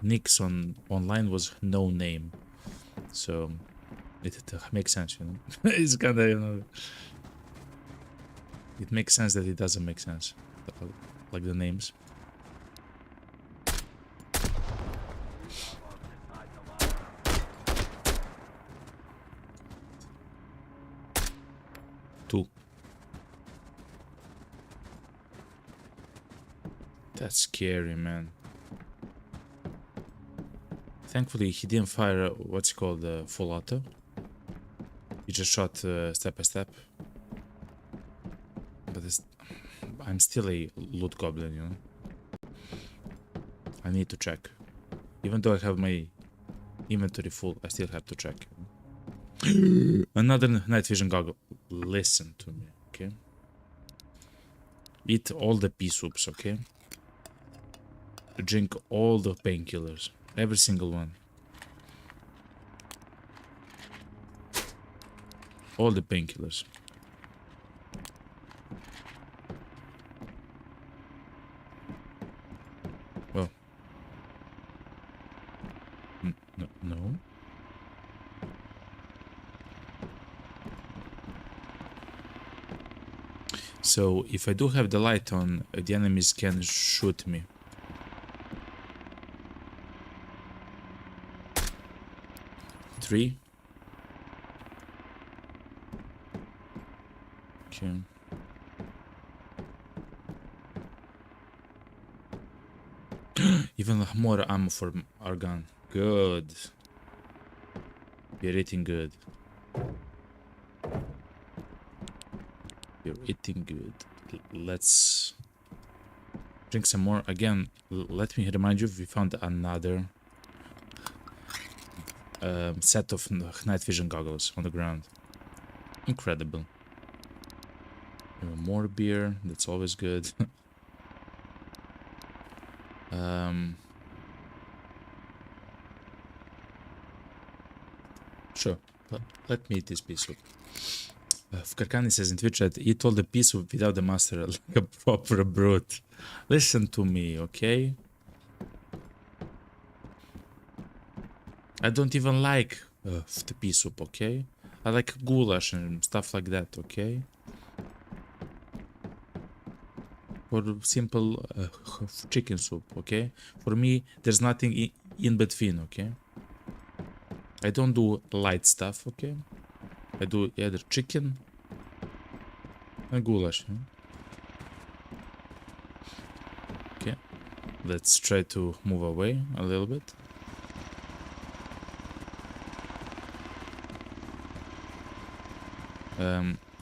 nicks on online was no name, so it makes sense, you know. It's kind of, you know, it makes sense that it doesn't make sense, like the names. Two. That's scary, man. Thankfully, he didn't fire what's called full auto. He just shot step by step. But I'm still a loot goblin, you know. I need to check. Even though I have my inventory full, I still have to check. Another night vision goggle. Listen to me, okay? Eat all the pea soups, okay? Drink all the painkillers. Every single one. All the painkillers. Well. No. So, if I do have the light on, the enemies can shoot me. Three. Okay. Even more ammo for our gun. Good. You're eating good. You're eating good. Let's drink some more. Again, let me remind you, we found another set of night vision goggles on the ground. Incredible. More beer. That's always good. Sure. Let me eat this pea soup. Fkarkani says in Twitch that eat all the pea soup without the master like a proper brute. Listen to me, okay? I don't even like the pea soup, okay? I like goulash and stuff like that, okay? Or simple chicken soup, okay? For me, there's nothing in between, okay? I don't do light stuff, okay? I do either chicken and goulash. Okay, let's try to move away a little bit.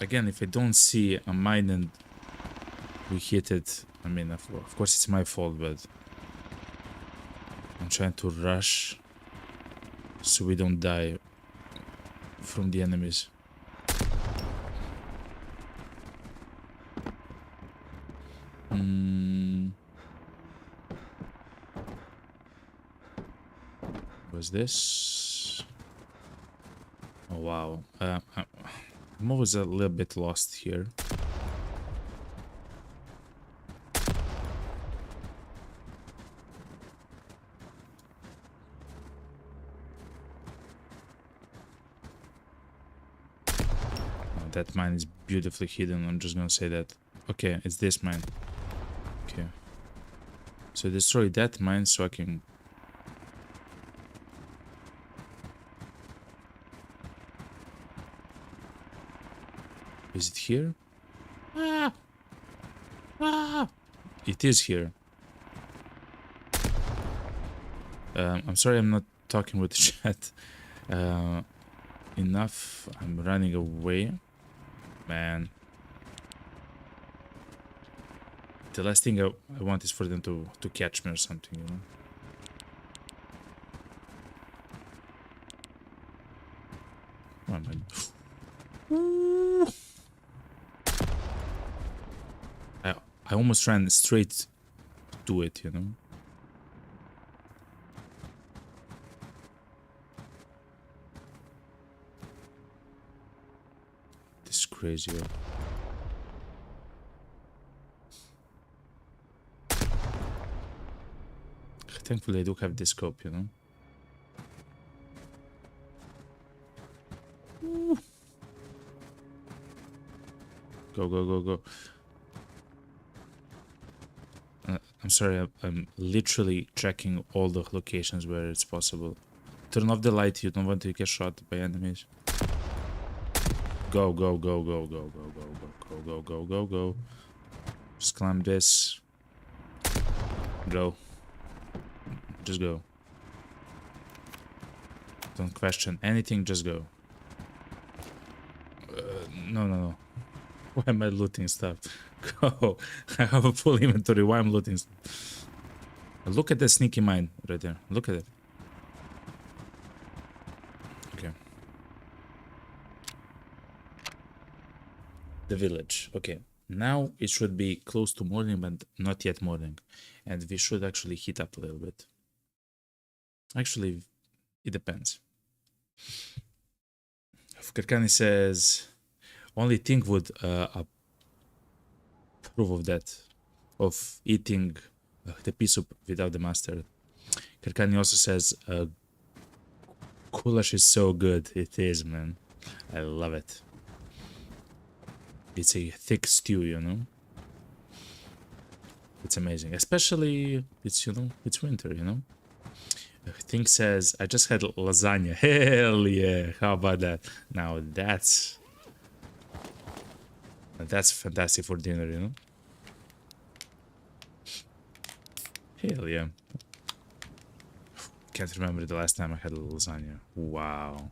Again, if I don't see a mine and we hit it, I mean, of course it's my fault, but I'm trying to rush so we don't die from the enemies. Was this? Oh wow. I'm always a little bit lost here. That mine is beautifully hidden. I'm just gonna say that. Okay, it's this mine. Okay. So destroy that mine so I can... Is it here? Ah! Ah! It is here. I'm sorry I'm not talking with the chat. Enough. I'm running away. Man. The last thing I want is for them to catch me or something, you know? Oh, man. I almost ran straight to it, you know. This is crazy. Thankfully, I do have this scope, you know. Ooh. Go, go, go, go. I'm sorry, I'm literally checking all the locations where it's possible. Turn off the light, you don't want to get shot by enemies. Go, go, go, go, go, go, go, go, go, go, go, go, go. Just climb this. Go. Just go. Don't question anything, just go. No, no, no. Why am I looting stuff? Go. I have a full inventory. Why I'm looting stuff? Look at the sneaky mine right there. Look at it. Okay. The village. Okay. Now it should be close to morning, but not yet morning. And we should actually heat up a little bit. Actually, it depends. Karkani says, only Ting would approve of that, of eating the pea soup without the mustard. Karkani also says, goulash is so good. It is, man. I love it. It's a thick stew, you know. It's amazing. Especially, it's, you know, it's winter, you know. Thing says, I just had lasagna. Hell yeah. How about that? Now that's fantastic for dinner, you know. Hell yeah. Can't remember the last time I had lasagna. Wow.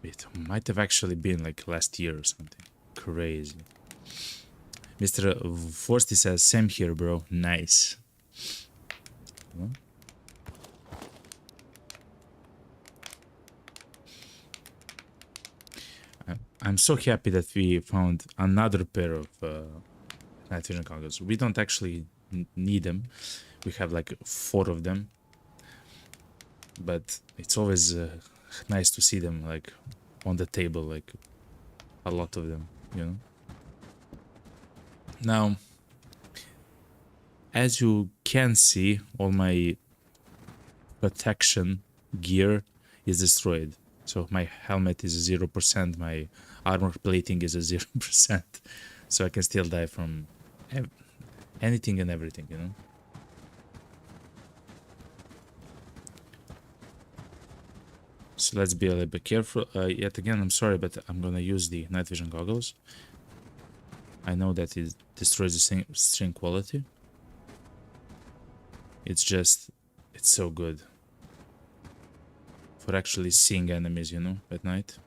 It might have actually been like last year or something. Crazy. Mr. Forsty says, same here, bro. Nice. Huh? I'm so happy that we found another pair of night vision goggles. We don't actually need them. We have like 4 of them. But it's always nice to see them like on the table, like a lot of them, you know. Now, as you can see, all my protection gear is destroyed. So my helmet is 0%, my armor plating is a 0%. So I can still die from anything and everything, you know. So let's be a little bit careful. Yet again, I'm sorry, but I'm gonna use the night vision goggles. I know that it destroys the string quality. It's just, it's so good for actually seeing enemies, you know, at night.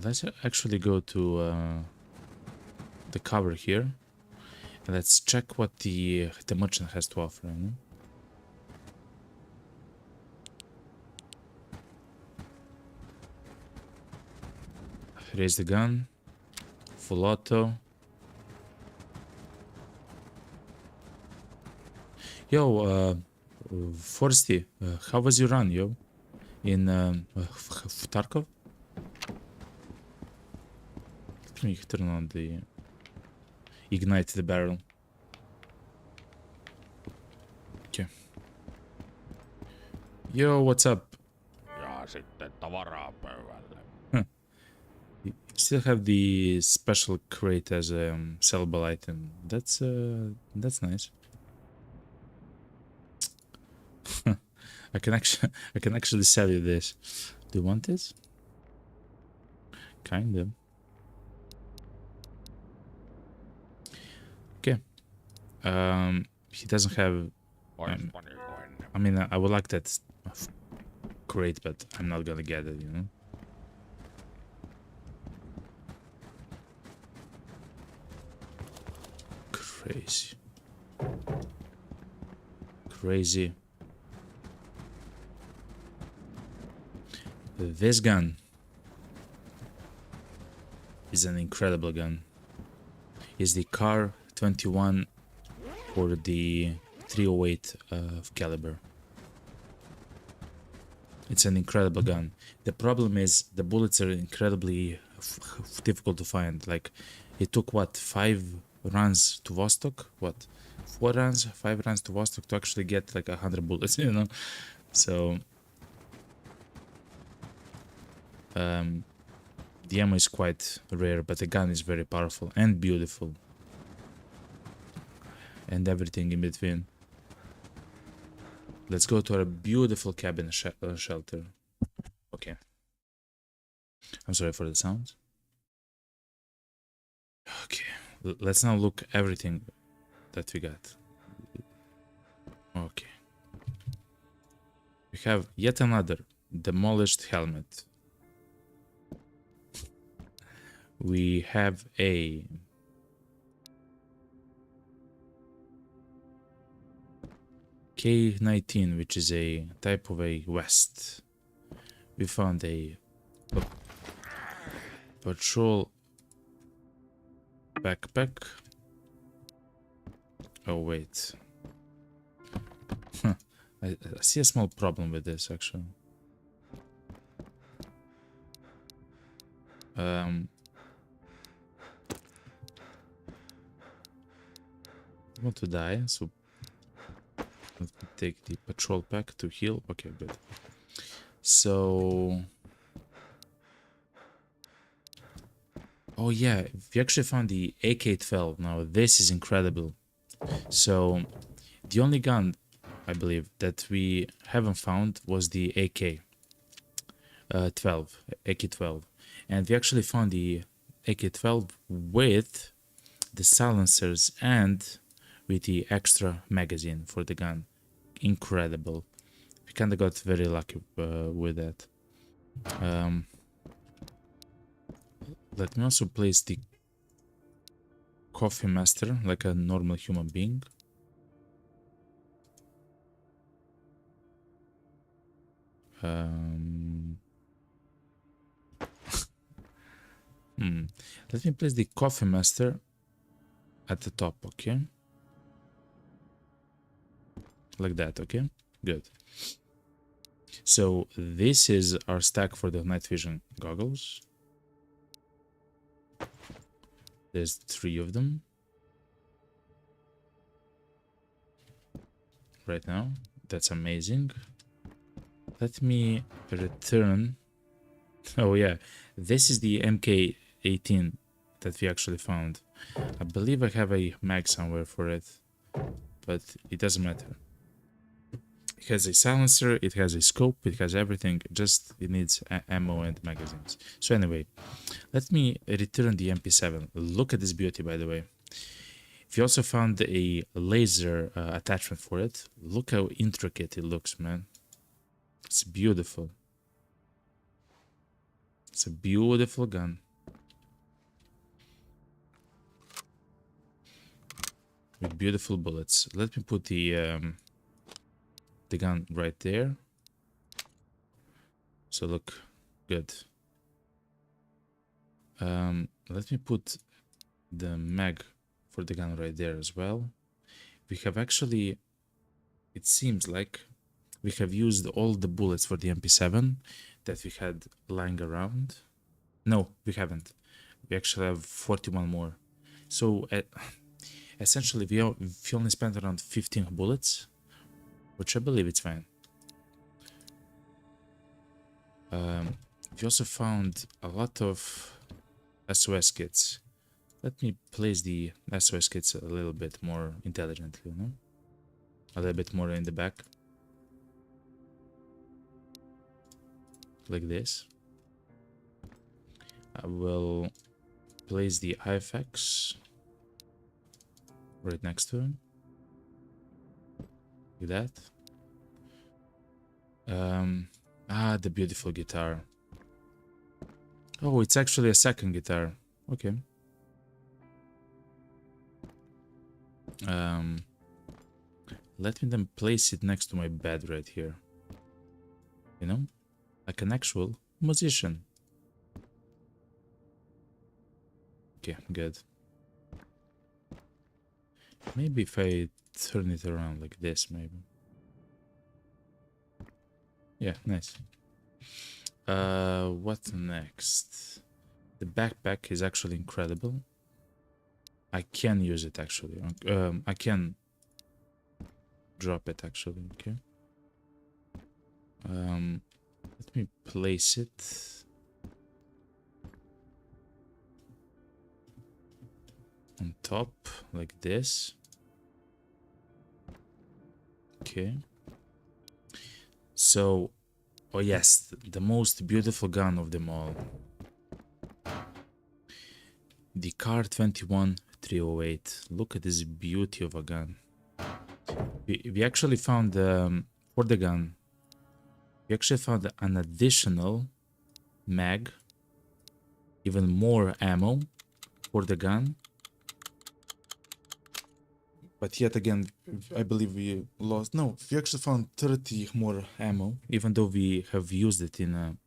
Let's actually go to the cover here. And let's check what the merchant has to offer, you know? Raise the gun. Full auto. Yo, Forsty, how was your run, yo? In Tarkov? Let me turn on the... Ignite the barrel. Okay. Yo, what's up? Ja sitten tavaraa pöydälle. You still have the special crate as a sellable item. That's nice. I can actually sell you this. Do you want this? Kind of. Okay. He doesn't have. I mean, I would like that crate, but I'm not gonna get it, you know. Crazy. Crazy. This gun is an incredible gun. is the Car 21 for the 308 caliber. It's an incredible gun. The problem is the bullets are incredibly difficult to find. Like, it took what, 5 runs to Vostok? What, 4 runs, 5 runs to Vostok to actually get like 100 bullets, you know? So the ammo is quite rare, but the gun is very powerful and beautiful, and everything in between. Let's go to our beautiful cabin shelter. Okay. I'm sorry for the sound. Okay. Let's now look everything that we got. Okay. We have yet another demolished helmet. We have a K-19, which is a type of a vest. We found a patrol backpack. Oh wait. I see a small problem with this actually. I want to die, so let me take the patrol pack to heal. Okay, good. So, oh yeah, we actually found the AK-12. Now this is incredible. So the only gun I believe that we haven't found was the AK-12, and we actually found the AK-12 with the silencers and with the extra magazine for the gun. Incredible. We kinda got very lucky with that. Let me also place the coffee master like a normal human being. Let me place the coffee master at the top, okay? Like that, okay? Good. So this is our stack for the night vision goggles. There's 3 of them right now. That's amazing. Let me return. Oh yeah, this is the MK18 that we actually found. I believe I have a mag somewhere for it, but it doesn't matter. It has a silencer, it has a scope, it has everything, just it needs ammo and magazines. So anyway, let me return the MP7. Look at this beauty, by the way. We also found a laser attachment for it. Look how intricate it looks, man. It's beautiful. It's a beautiful gun. With beautiful bullets. Let me put the gun right there. So look good. Let me put the mag for the gun right there as well. We have actually, it seems like we have used all the bullets for the MP7 that we had lying around. No, we haven't. We actually have 41 more. So essentially we only spent around 15 bullets, which I believe it's fine. We also found a lot of SOS kits. Let me place the SOS kits a little bit more intelligently, you know? A little bit more in the back. Like this. I will place the IFX right next to him. Like that. The beautiful guitar. Oh, it's actually a second guitar. Okay. Let me then place it next to my bed right here. You know? Like an actual musician. Okay, good. Maybe if I turn it around like this, maybe. Yeah, nice. What's next? The backpack is actually incredible. I can use it actually. I can drop it actually. Okay. Let me place it on top like this. Okay. So, oh yes, the most beautiful gun of them all. The Car 21308. Look at this beauty of a gun. We actually found, for the gun, we actually found an additional mag, even more ammo for the gun. But yet again, I believe we lost. No, we actually found 30 more ammo, even though we have used it in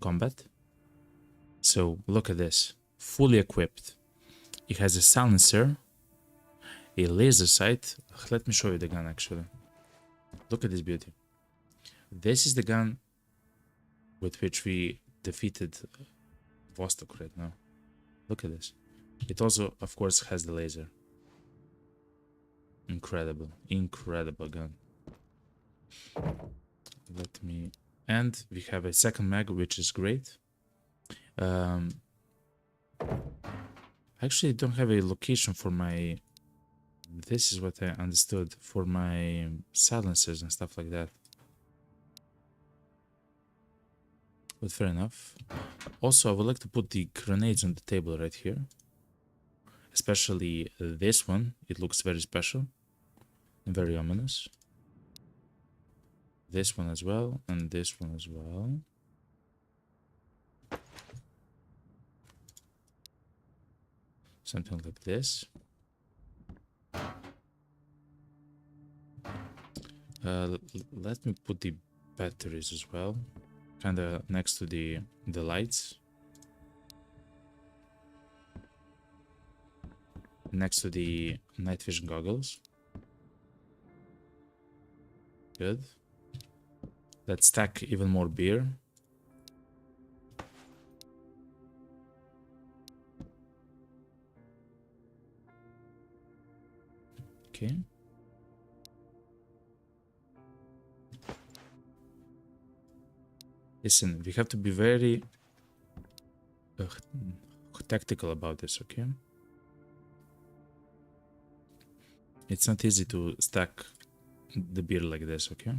combat. So look at this, fully equipped. It has a silencer, a laser sight. Let me show you the gun actually. Look at this beauty. This is the gun with which we defeated Vostok right now. Look at this. It also, of course, has the laser. Incredible, incredible gun. Let me... And we have a second mag, which is great. I actually don't have a location for my... This is what I understood for my silencers and stuff like that. But fair enough. Also, I would like to put the grenades on the table right here. Especially this one. It looks very special and very ominous. This one as well, and this one as well. Something like this. Let me put the batteries as well, kind of next to the lights, next to the night vision goggles. Good. Let's stack even more beer. Okay. Listen, we have to be very tactical about this, okay? It's not easy to stack the beer like this, okay?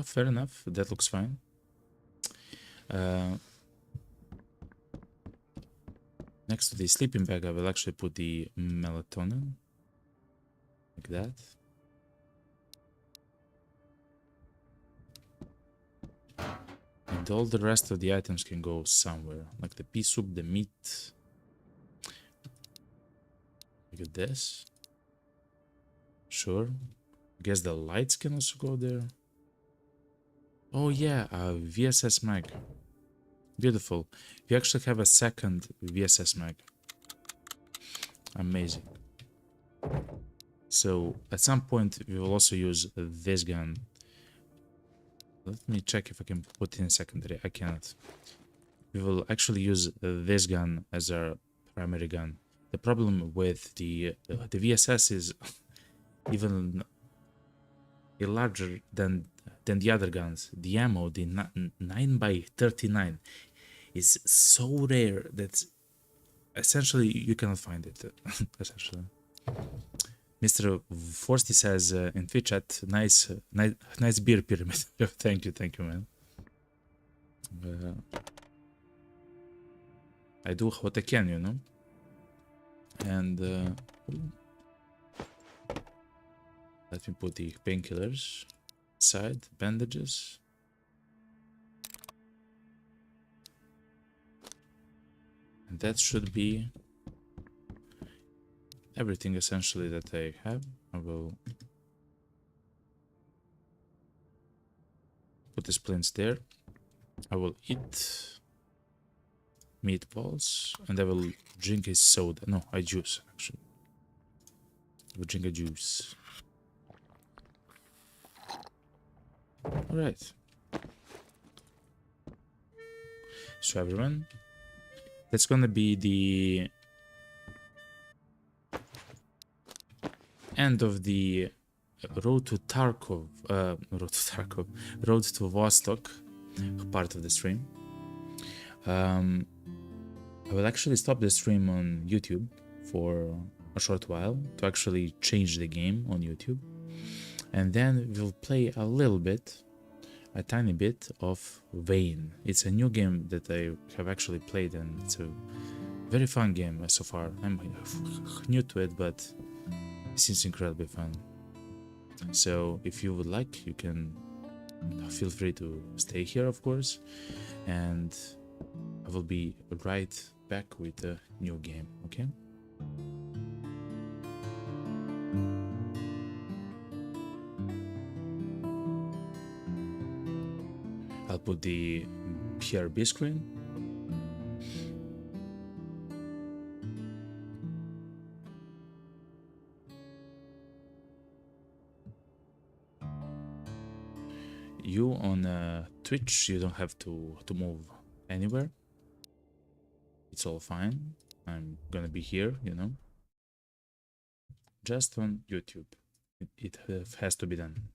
Fair enough. That looks fine. Next to the sleeping bag, I will actually put the melatonin. Like that. And all the rest of the items can go somewhere. Like the pea soup, the meat. Look at this. Sure. Guess the lights can also go there. Oh yeah, VSS mag. Beautiful. We actually have a second VSS mag. Amazing. So at some point we will also use this gun. Let me check if I can put in secondary. I cannot. We will actually use this gun as our primary gun. The problem with the VSS is even larger than the other guns. The ammo, the 9x39, is so rare that essentially you cannot find it. Essentially. Mr. Forsty says in Twitch chat, nice beer pyramid. Thank you, man. I do what I can, you know. And let me put the painkillers aside, bandages. And that should be everything essentially that I have. I will put the splints there. I will eat. meatballs, and I will drink a soda. No, a juice, actually. I will drink a juice. Alright. So everyone, that's gonna be the end of the road to Tarkov, road to Vostok part of the stream. I will actually stop the stream on YouTube for a short while to actually change the game on YouTube, and then we'll play a little bit, a tiny bit of Vane. It's a new game that I have actually played, and it's a very fun game so far. I'm new to it, but it seems incredibly fun. So if you would like, you can feel free to stay here, of course, and I will be right back with a new game, okay? I'll put the PRB screen. You on Twitch, you don't have to move anywhere. It's all fine. I'm gonna be here, you know. Just on YouTube. It has to be done.